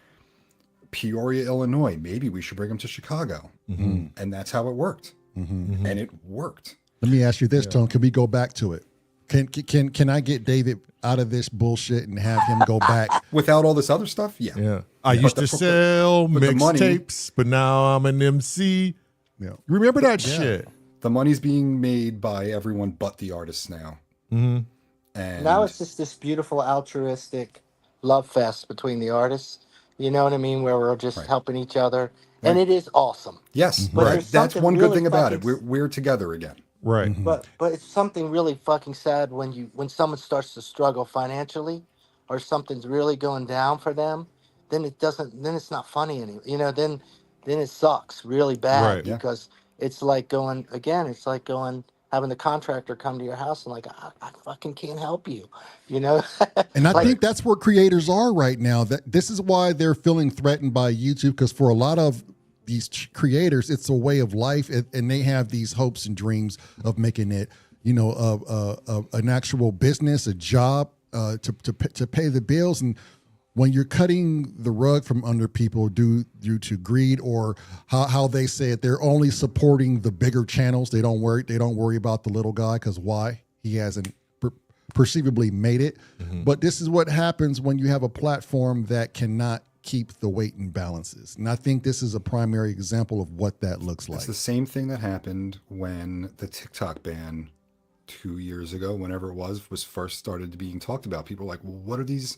Peoria, Illinois. Maybe we should bring them to Chicago. And that's how it worked. And it worked. Let me ask you this, Tone. Can we go back to it? Can I get David out of this bullshit and have him go back? Without all this other stuff, yeah. Yeah. I used to sell but the money- mixtapes, but now I'm an MC. Yeah. Remember that shit? The money's being made by everyone but the artists now. And now it's just this beautiful altruistic love fest between the artists. You know what I mean? Where we're just helping each other, and it is awesome. yes, But right. there's That's something one good really thing about it. fucking- We're together again. Right. But it's something really fucking sad when someone starts to struggle financially, or something's really going down for them. Then it's not funny anymore. Then it sucks really bad, Right. Yeah. because it's like going again. It's like having the contractor come to your house and like, I fucking can't help you. And I Like- think that's where creators are right now. That this is why they're feeling threatened by YouTube, because for a lot of these creators, it's a way of life, and they have these hopes and dreams of making it, an actual business, a job, to pay the bills. And when you're cutting the rug from under people due to greed, or how they say it, they're only supporting the bigger channels. They don't worry about the little guy, because why? He hasn't perceivably made it. But this is what happens when you have a platform that cannot keep the weight and balances. And I think this is a primary example of what that looks like. It's the same thing that happened when the TikTok ban 2 years ago, whenever it was first started being talked about. People were like, well, what are these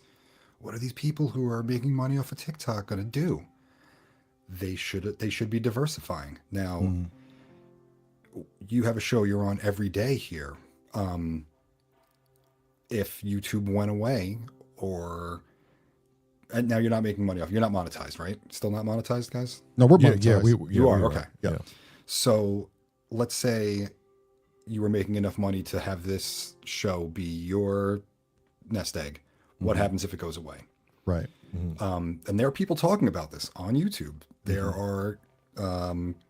people who are making money off of TikTok going to do? They should be diversifying. Now, you have a show you're on every day here. If YouTube went away, and now you're not making money off, you're not monetized, right? Still not monetized, guys? No, we're Yeah, monetized. You are, we okay. Yeah. So let's say you were making enough money to have this show be your nest egg. What happens if it goes away? Right. And there are people talking about this on YouTube. There are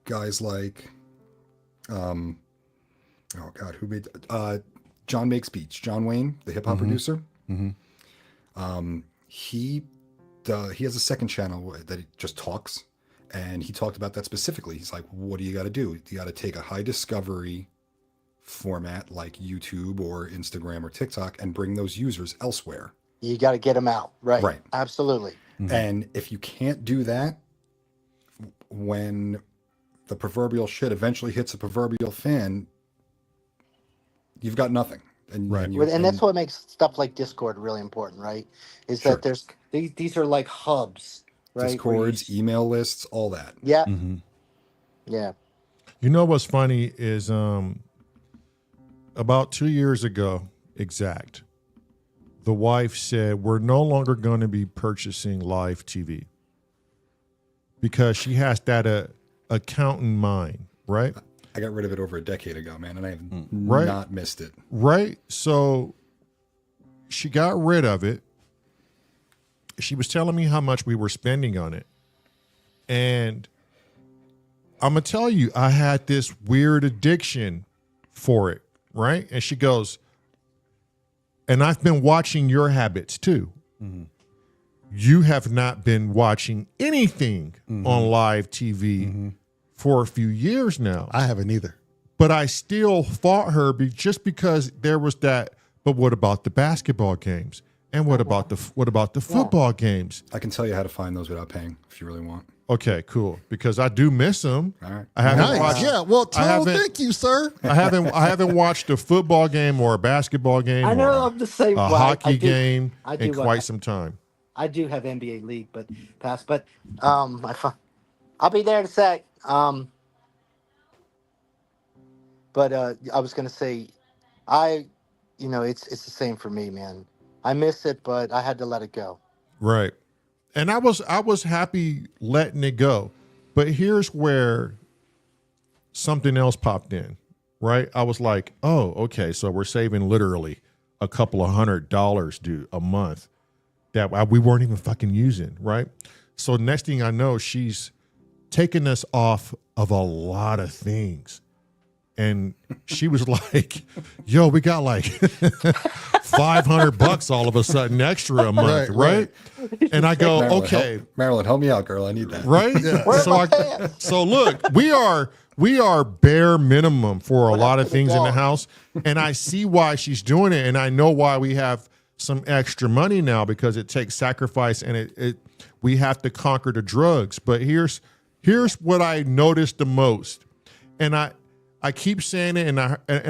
guys like, oh God, who made John Makes Beats, John Wayne, the hip hop producer. He has a second channel that he just talks, and he talked about that specifically. He's like, what do you got to do? You got to take a high discovery format like YouTube or Instagram or TikTok and bring those users elsewhere. You got to get them out. Right. Right. Absolutely. And if you can't do that, when the proverbial shit eventually hits a proverbial fan, you've got nothing. And, Right. And that's what makes stuff like Discord really important, right? Is Sure. that there's these are like hubs, right? Discords, email lists, all that. Yeah. Yeah. You know what's funny is about 2 years ago, exact, the wife said, we're no longer going to be purchasing live TV because she has that account in mind right? I got rid of it over a decade ago, man, and I have Right. not missed it. Right. So she got rid of it. She was telling me how much we were spending on it. And I'm going to tell you, I had this weird addiction for it. Right. And she goes, and I've been watching your habits too. You have not been watching anything on live TV for a few years now. I haven't either. But I still fought her just because there was that. But what about the basketball games? And what about the football games? I can tell you how to find those without paying if you really want. Okay, cool. Because I do miss them. All right. I haven't Nice. watched. Yeah. Well, Tom, haven't- thank you, sir. I haven't watched a football game or a basketball game. I or know I'm the same a way. hockey game I in do, quite some time. I do have NBA League, but I'll be there in a sec. But I was gonna say, it's the same for me, man. I miss it, but I had to let it go. Right. And I was happy letting it go. But here's where something else popped in, right? I was like, oh, okay, so we're saving literally a couple of $100 a month that we weren't even fucking using, right? So next thing I know, she's taking us off of a lot of things. And she was like, yo, we got like $500 all of a sudden extra a month, right? And I go, Marilyn, okay. Marilyn, help me out, girl. I need that. Right? So look, we are bare minimum for a lot of things in the house. And I see why she's doing it. And I know why we have some extra money now, because it takes sacrifice and we have to conquer the drugs. But here's what I noticed the most. And I keep saying it, and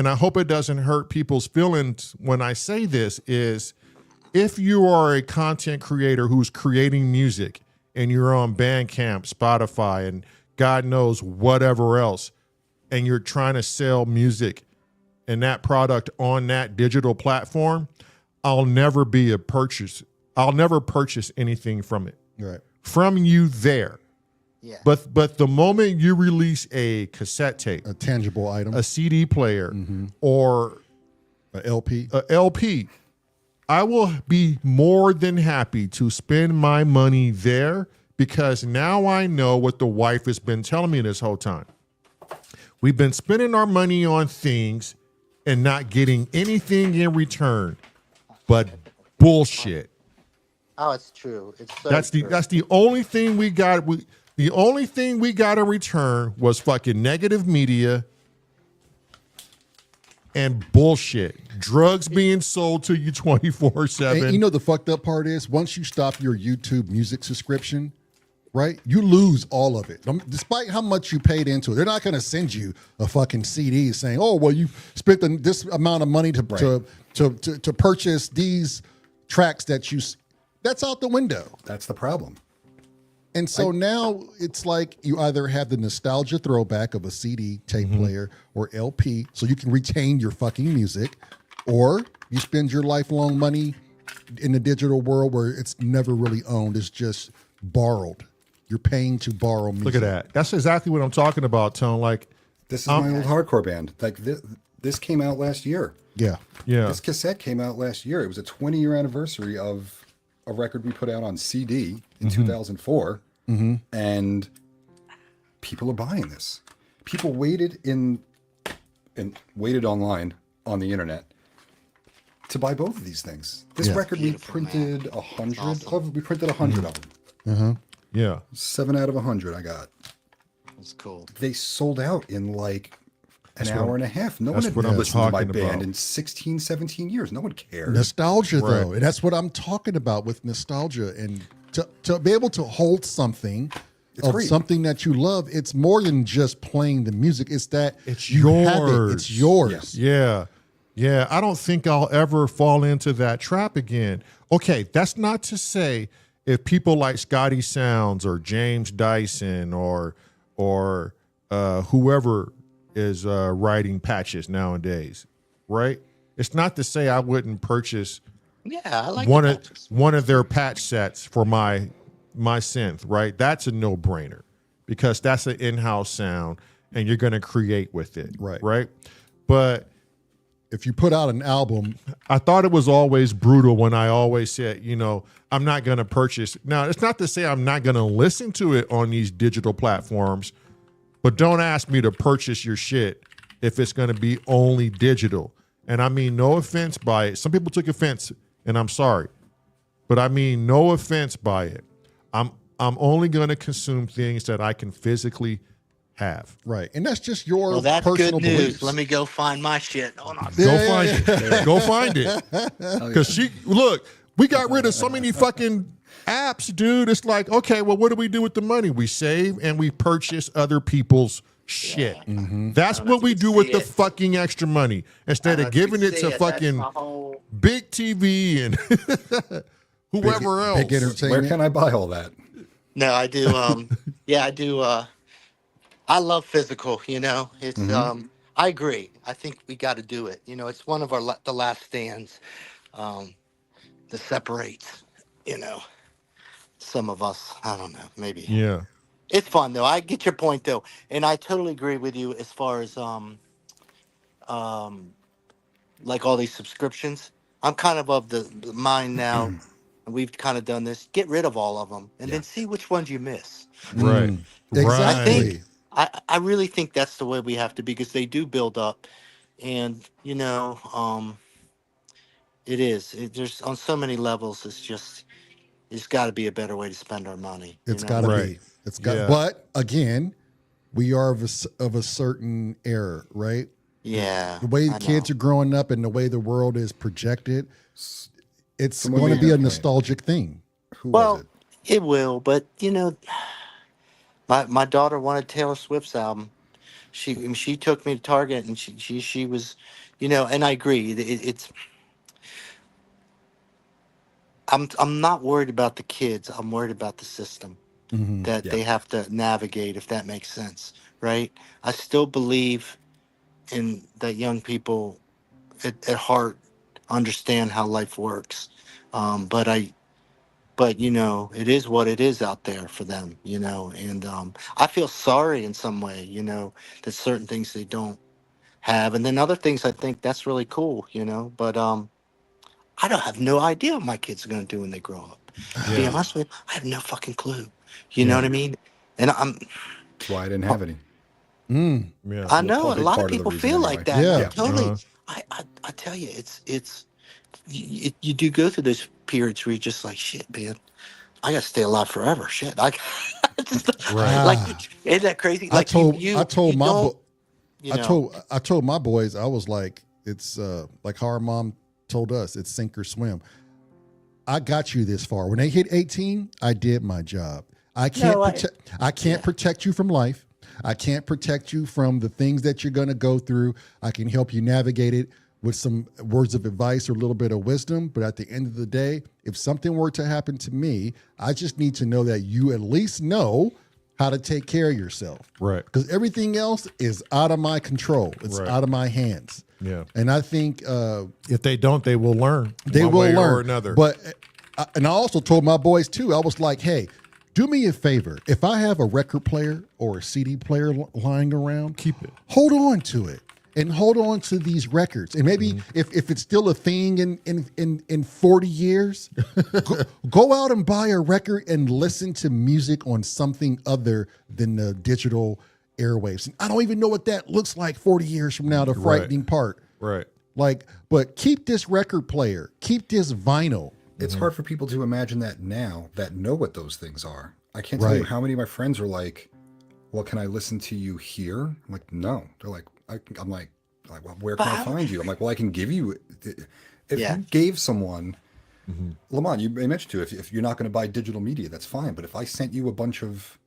I hope it doesn't hurt people's feelings when I say this, is if you are a content creator who's creating music and you're on Bandcamp, Spotify, and God knows whatever else, and you're trying to sell music and that product on that digital platform, I'll never purchase anything from it. Right. From you there. Yeah. But the moment you release a cassette tape, A tangible item. a CD player, or A LP. a LP, I will be more than happy to spend my money there, because now I know what the wife has been telling me this whole time. We've been spending our money on things and not getting anything in return but bullshit. Oh, it's true. It's so That's true. the only thing we got. The only thing we got in return was fucking negative media and bullshit. Drugs being sold to you 24/7. And you know the fucked up part is, once you stop your YouTube music subscription, right, you lose all of it. Despite how much you paid into it, they're not going to send you a fucking CD saying, "Oh, well, you spent this amount of money to purchase these tracks that you." That's out the window. That's the problem. And so now it's like you either have the nostalgia throwback of a CD, tape player, or LP, so you can retain your fucking music, or you spend your lifelong money in the digital world where it's never really owned. It's just borrowed. You're paying to borrow music. Look at that. That's exactly what I'm talking about, Tone. Like, This is my old hardcore band. Like this came out last year. Yeah. yeah, This cassette came out last year. It was a 20-year anniversary of a record we put out on CD in 2004, and people are buying this. People waited waited online on the internet to buy both of these things. This record we printed 100 of. We printed 100 of them. yeah. 7 out of 100 I got. It's cool. They sold out in like an hour and a half. No one that's had what I'm listened to my talking band about. in 16, 17 years. No one cared. Nostalgia, though. Right. And that's what I'm talking about with nostalgia. And to be able to hold something of great. something that you love, it's more than just playing the music. It's that It's you have yours. it. It's yours. Yes. Yeah. Yeah. I don't think I'll ever fall into that trap again. Okay. That's not to say if people like Scotty Sounds or James Dyson or whoever is writing patches nowadays, right? It's not to say I wouldn't purchase Yeah, I like one the of patches. one of their patch sets for my synth, right? That's a no-brainer because that's an in-house sound, and you're going to create with it. Right. Right. But if you put out an album, I thought it was always brutal when I always said, you know, I'm not going to purchase. Now, it's not to say I'm not going to listen to it on these digital platforms, but don't ask me to purchase your shit if it's going to be only digital. And I mean, no offense by it. Some people took offense, and I'm sorry. But I mean, no offense by it. I'm only going to consume things that I can physically have. right? And that's just your Well, that's personal good news. beliefs. Let me go find my shit. Hold on. Go find it. Go find it. Because we got rid of so many fucking apps, dude. It's like, okay, well, what do we do with the money? We save and we purchase other people's shit. That's what we do with the fucking extra money. Instead of giving it to fucking Big TV and whoever else. Big entertainment. Where can I buy all that? No, I do. Yeah, I do. I love physical. You know, it's. I agree. I think we got to do it. You know, it's one of our the last stands that separates. You know, some of us. I don't know. Maybe. Yeah. It's fun though. I get your point though, and I totally agree with you as far as like all these subscriptions. I'm kind of the mind now, and we've kind of done this. Get rid of all of them, and then see which ones you miss. Right. Exactly. I really think that's the way we have to be, because they do build up, and you know, there's on so many levels. It's got to be a better way to spend our money. It's got to be. It's got. Yeah. But again, we are of a certain era, right? Yeah. The way I kids know. are growing up and the way the world is projected, it's Someone going to made be that a point. nostalgic thing. Who was it? It will, but you know, my daughter wanted Taylor Swift's album. She took me to Target, and she was, you know, and I agree. I'm not worried about the kids. I'm worried about the system that they have to navigate, if that makes sense, right? I still believe in that young people at heart understand how life works, but you know, it is what it is out there for them, you know, and I feel sorry in some way, you know, that certain things they don't have, and then other things I think that's really cool, you know, but I don't have no idea what my kids are going to do when they grow up. To be honest with you, I have no fucking clue. You know what I mean? And That's why I didn't have any. Yeah. I know a big lot part of of the people reason feel anyway. like that. Yeah. Totally. I tell you, it's you do go through those periods where you're just like, shit, man, I got to stay alive forever. Shit, like, isn't that crazy? Like I told my boys, I was like, it's like how our mom told us, it's sink or swim. I got you this far. When they hit 18, I did my job. I can't protect you from life. I can't protect you from the things that you're going to go through. I can help you navigate it with some words of advice or a little bit of wisdom. But at the end of the day, if something were to happen to me, I just need to know that you at least know how to take care of yourself. Right. Because everything else is out of my control. It's out of my hands. Yeah. And I think If they don't, they will learn. they one will way learn. or another. But and I also told my boys too. I was like, hey, do me a favor. If I have a record player or a CD player lying around, keep it. Hold on to it and hold on to these records. And maybe if it's still a thing in 40 years, go out and buy a record and listen to music on something other than the digital airwaves. And I don't even know what that looks like 40 years from now, the frightening part. Right. Like, but keep this record player, keep this vinyl. It's hard for people to imagine that now that know what those things are. I can't tell you how many of my friends are like, well, can I listen to you here? I'm like, no. They're like, I'm like, well, where can I find you? I'm like, well, I can give you, if you gave someone, Lamont, you mentioned too, if you're not going to buy digital media, that's fine. But if I sent you a bunch of,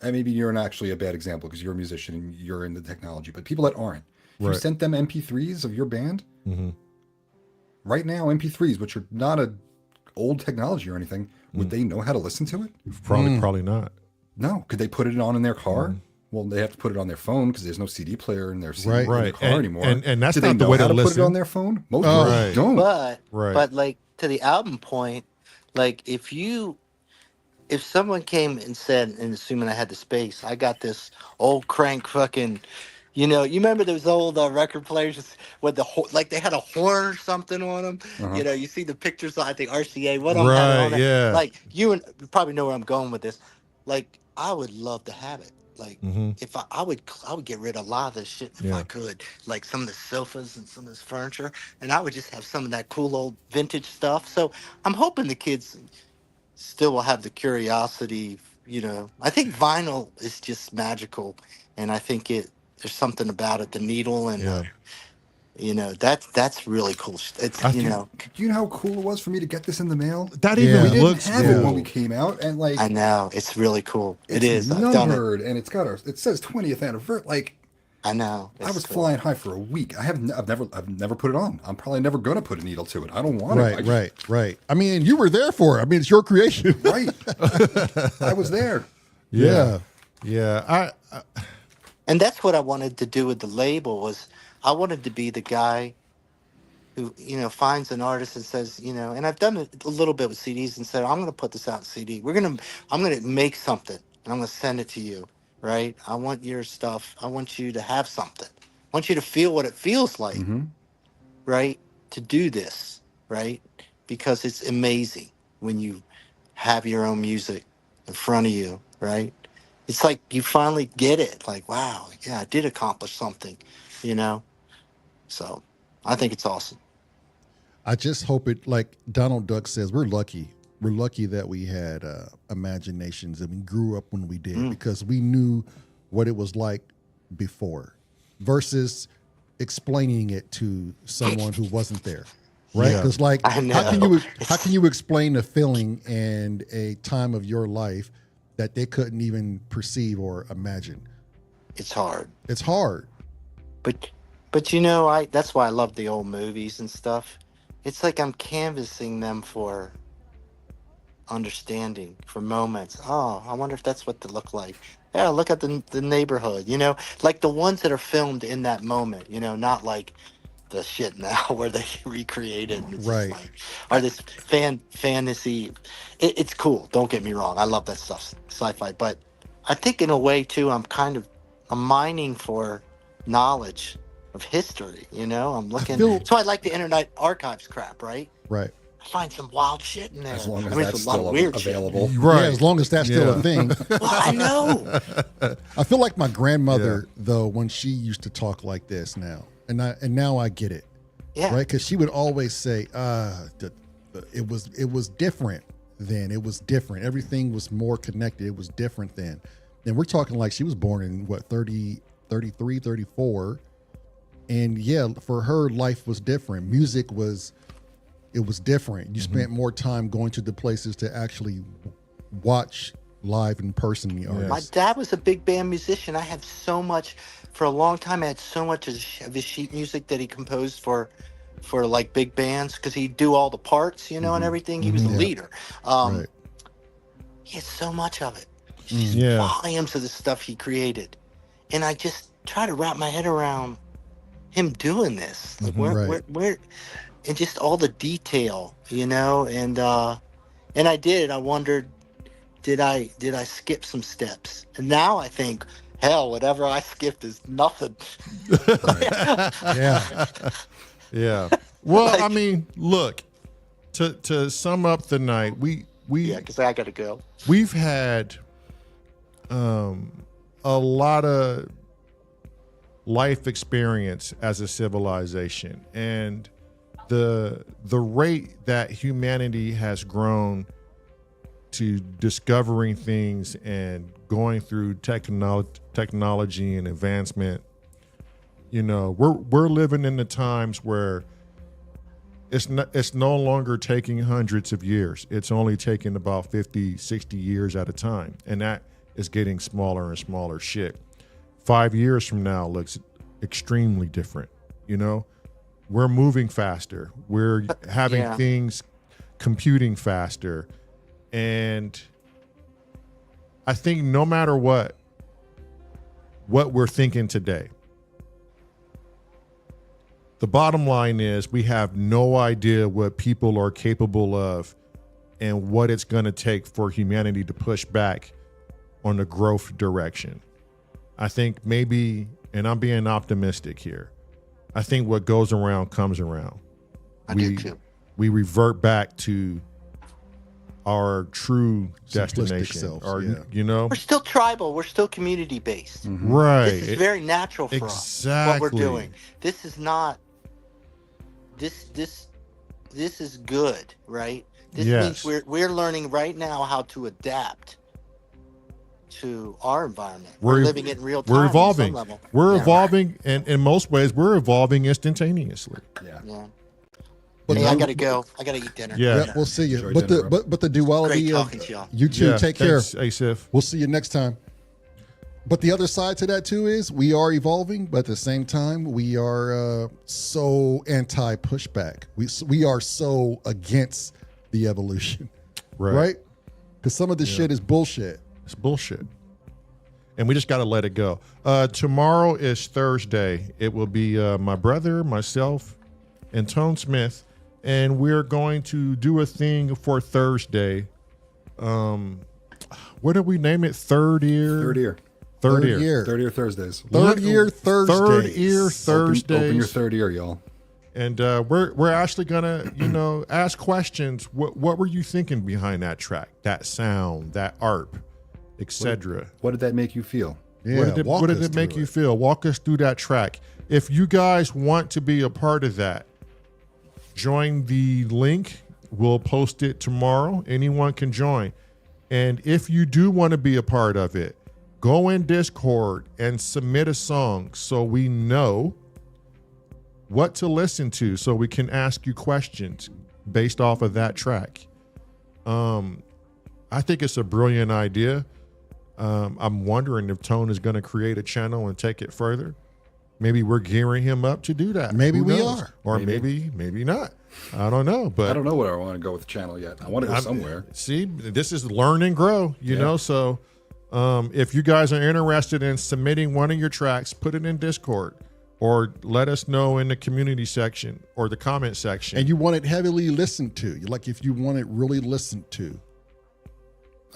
and maybe you're not actually a bad example because you're a musician and you're in the technology, but people that aren't, if you sent them MP3s of your band, right now, MP3s, which are not a old technology or anything, would they know how to listen to it? Probably not. No. Could they put it on in their car? Well, they have to put it on their phone because there's no CD player in their in their car anymore. And that's Do not they the know way how to to put listen. it on their phone? Most people don't. But like to the album point, like if you if someone came and said, and assuming I had the space, I got this old crank fucking, you remember those old record players with like they had a horn or something on them. Uh-huh. You see the pictures. I think RCA. One of them had it Right, on it. yeah. Like you probably know where I'm going with this. Like I would love to have it. Like if I would get rid of a lot of this shit if I could. Like some of the sofas and some of this furniture, and I would just have some of that cool old vintage stuff. So I'm hoping the kids still will have the curiosity. I think vinyl is just magical, and I think there's something about it, the needle, and that's really cool. It's Do you know how cool it was for me to get this in the mail? That Yeah. even We didn't looks have it cool. when we came out, and like I know it's really cool. It it's is. I've done it. numbered, and it says 20th anniversary. Like I know. I It's was cool. flying high for a week. I've never put it on. I'm probably never gonna put a needle to it. I don't want it. Right. I mean, you were there for it. I mean, it's your creation. Right. I was there. Yeah. And that's what I wanted to do with the label was I wanted to be the guy who finds an artist and says and I've done it a little bit with CDs and said I'm going to put this out in CD. I'm going to make something and I'm going to send it to you, right? I want your stuff. I want you to have something. I want you to feel what it feels like, right? To do this, right? Because it's amazing when you have your own music in front of you, right? It's like you finally get it. Like, wow, yeah, I did accomplish something, So I think it's awesome. I just hope it, like Donald Duck says, we're lucky. We're lucky that we had imaginations and we grew up when we did because we knew what it was like before versus explaining it to someone who wasn't there. Right? Because like, I know. how can you explain a feeling and a time of your life that they couldn't even perceive or imagine? It's hard. It's hard. But that's why I love the old movies and stuff. It's like I'm canvassing them for understanding, for moments. Oh, I wonder if that's what they look like. Yeah, look at the neighborhood, like the ones that are filmed in that moment, not like the shit now where they recreate it. And it's Right. just like, or this fantasy. It's cool. Don't get me wrong. I love that stuff, sci-fi. But I think in a way too, I'm mining for knowledge of history. I'm looking. So I like the Internet Archives crap, right? Right. I find some wild shit in there. As long as there's that's a lot of still weird available. Right. Yeah, as long as that's still a thing. Well, I know. I feel like my grandmother, though, when she used to talk like this now, and now I get it. Yeah. Right? Because she would always say, it was different then. It was different. Everything was more connected. It was different then. And we're talking like she was born in 33, 34. And yeah, for her, life was different. Music was different. You spent more time going to the places to actually watch live in person the artists. My dad was a big band musician. I had so much, for a long time, I had so much of his sheet music that he composed for like big bands because he'd do all the parts, and everything. He was the leader. Right. He had so much of it. Mm. Just volumes of the stuff he created. And I just try to wrap my head around him doing this. Like where and just all the detail, and I did. I wondered, did I skip some steps? And now I think, hell, whatever I skipped is nothing. Yeah. Well, I mean, look, to sum up the night, we because I gotta go. We've had a lot of life experience as a civilization, and the rate that humanity has grown to discovering things and going through technology and advancement, we're living in the times where it's no longer taking hundreds of years. It's only taking about 50, 60 years at a time, and that is getting smaller and smaller shit. 5 years from now looks extremely different. We're moving faster. We're having things computing faster. And I think no matter what we're thinking today, the bottom line is we have no idea what people are capable of and what it's going to take for humanity to push back on the growth direction. I think maybe, and I'm being optimistic here, I think what goes around comes around. I do too. We revert back to our true Simplistic destination. selves, Or, yeah. you know, We're still tribal. We're still community based. right. This is very natural for us. What we're doing. This is not. This is good, right? This Yes. means we're learning right now how to adapt to our environment. We're We're- living it in real time. We're on evolving. some level. We're Yeah. evolving, and in most ways, we're evolving instantaneously. Yeah. Yeah. But Hey, I the- gotta go. I gotta eat dinner. Yeah. Yeah, we'll see you. Enjoy But dinner, the but the duality Great of talking to y'all. you two, Yeah, take care. thanks, Asif. We'll see you next time. But the other side to that too is we are evolving, but at the same time we are so anti-pushback. We are so against the evolution, right? Because some of this shit is bullshit. It's bullshit. And we just got to let it go. Tomorrow is Thursday. It will be my brother, myself, and Tone Smith. And we're going to do a thing for Thursday. What did we name it? Third ear? Third ear. Third ear. Third ear Thursdays. Third year Thursdays. Third ear Thursdays. Open your third ear, y'all. And we're actually gonna, ask questions. What were you thinking behind that track, that sound, that ARP, etc.? What did that make you feel? Yeah, What did us it make through you feel? Walk us through that track. If you guys want to be a part of that, join the link. We'll post it tomorrow. Anyone can join. And if you do want to be a part of it, go in Discord and submit a song so we know what to listen to, so we can ask you questions based off of that track. I think it's a brilliant idea. I'm wondering if Tone is going to create a channel and take it further. Maybe we're gearing him up to do that. Maybe Who we knows? are. Or maybe not. I don't know. But I don't know where I want to go with the channel yet. I want to go somewhere. See, this is learn and grow, you know? So if you guys are interested in submitting one of your tracks, put it in Discord or let us know in the community section or the comment section. And you want it heavily listened to. Like if you want it really listened to.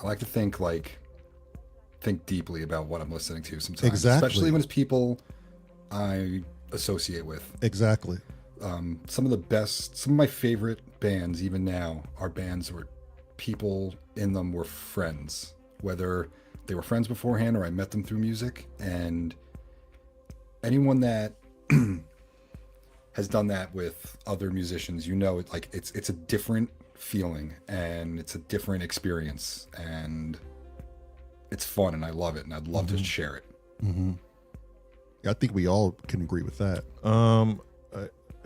I like to think deeply about what I'm listening to sometimes. Exactly. Especially when it's people I associate with. Exactly. Some of my favorite bands, even now, are bands where people in them were friends, whether they were friends beforehand or I met them through music. And anyone that has done that with other musicians, it's a different feeling and it's a different experience and it's fun and I love it and I'd love to share it. Mm-hmm. I think we all can agree with that.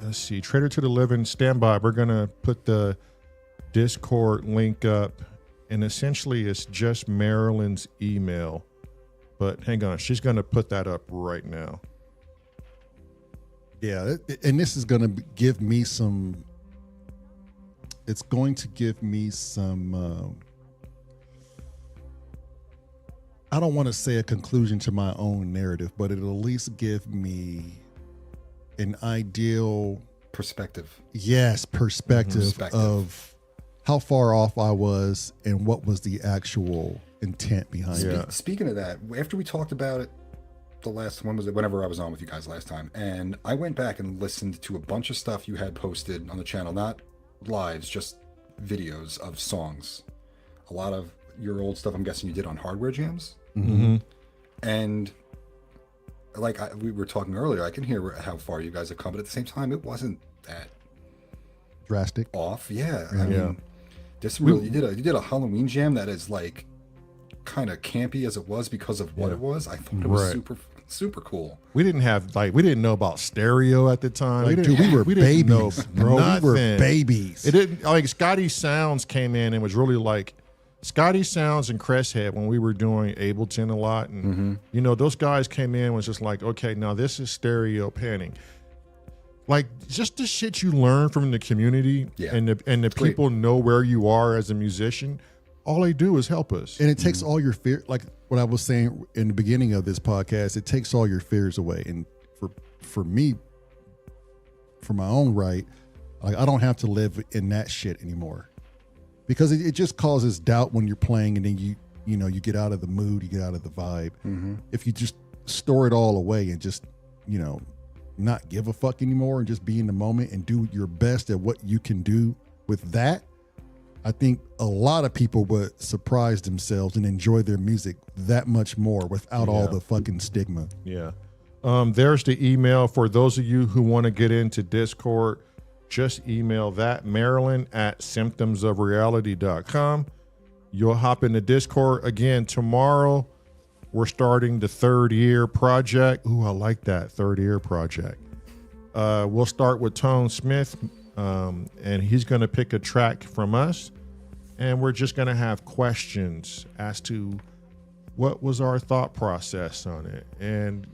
Let's see, Trader to the Living, stand by. We're going to put the Discord link up, and essentially it's just Marilyn's email. But hang on, she's going to put that up right now. Yeah, and this is going to give me some, it's going to give me some, I don't want to say a conclusion to my own narrative, but it'll at least give me an ideal Perspective of how far off I was and what was the actual intent behind it. Speaking of that, after we talked about it, whenever I was on with you guys last time, and I went back and listened to a bunch of stuff you had posted on the channel, not lives, just videos of songs. A lot of your old stuff, I'm guessing you did on hardware jams. Mm-hmm. And we were talking earlier, I can hear how far you guys have come, but at the same time, it wasn't that Drastic. off. Yeah. I mean, you did a Halloween jam that is like kind of campy as it was because of what it was. I thought it was super cool. We didn't know about stereo at the time. We were babies, bro. Nothing. We were babies. It didn't Scotty Sounds came in and was really like Scotty Sounds and Cresthead when we were doing Ableton a lot, and those guys came in and was just like, okay, now this is stereo panning. Like just the shit you learn from the community and the people know where you are as a musician. All they do is help us. And it takes all your fear, like what I was saying in the beginning of this podcast, it takes all your fears away. And for me, for my own right, like I don't have to live in that shit anymore. because it just causes doubt when you're playing, and then you get out of the mood, you get out of the vibe. If you just store it all away and just not give a fuck anymore and just be in the moment and do your best at what you can do with that, I think a lot of people would surprise themselves and enjoy their music that much more without all the fucking stigma. Yeah. There's the email for those of you who want to get into Discord. Just email that, Marilyn@symptomsofreality.com. You'll hop into Discord. Again, tomorrow we're starting the 3rd year project. Ooh, I like that, 3rd year project. We'll start with Tone Smith, and he's going to pick a track from us, and we're just going to have questions as to what was our thought process on it. And,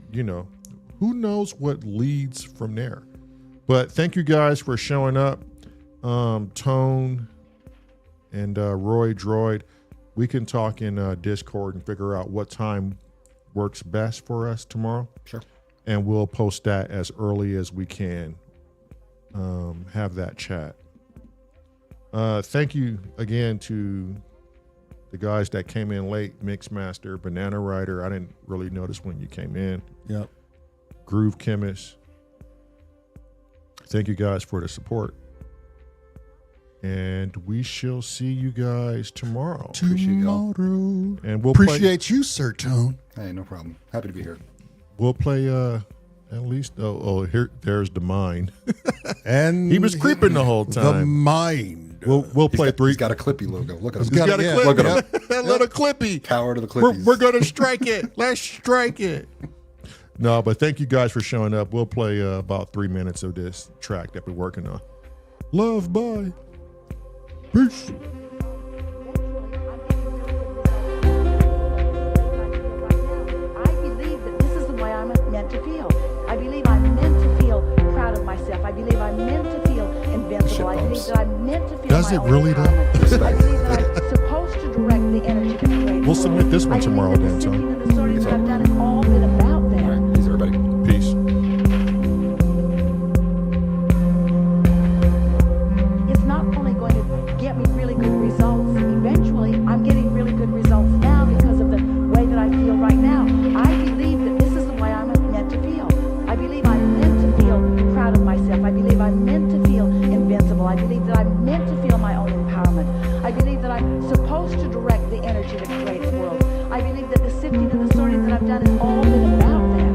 who knows what leads from there. But thank you guys for showing up. Tone and Roy Droid, we can talk in Discord and figure out what time works best for us tomorrow. Sure. And we'll post that as early as we can. Have that chat. Thank you again to the guys that came in late. Mixmaster, Banana Rider. I didn't really notice when you came in. Yep. Groove Chemist. Thank you guys for the support. And we shall see you guys tomorrow. Appreciate y'all. And we'll Appreciate you, Sir Tone. Hey, no problem. Happy to be here. We'll play at least there's the mind. And He was creeping the whole the time. mind. We'll play three. He's got a Clippy logo. Look at him. He's got a yeah, clip. Look at him. That little Clippy. Power to the Clippies. We're gonna strike it. Let's strike it. No, but thank you guys for showing up. We'll play about 3 minutes of this track that we're working on. Love, bye. Peace. I believe that this is the way I'm meant to feel. I believe I'm meant to feel proud of myself. I believe I'm meant to feel invincible. I believe that I'm meant to feel Does my it own really, though? empowerment. I believe that I'm supposed to direct the energy that creates. We'll submit this one I believe tomorrow that then, the Tom. singing and the stories that I've done has all been about All that. right. Peace, everybody. Peace. It's not only going to get me really good results eventually, I'm getting really good results now because of the way that I feel right now. I believe that this is the way I'm meant to feel. I believe I'm meant to feel proud of myself. I believe I'm meant to feel invincible. I believe that I'm meant to feel my own empowerment. I believe that I'm supposed to direct the energy that creates worlds. I believe that the sifting and the sorting that I've done has all been about that.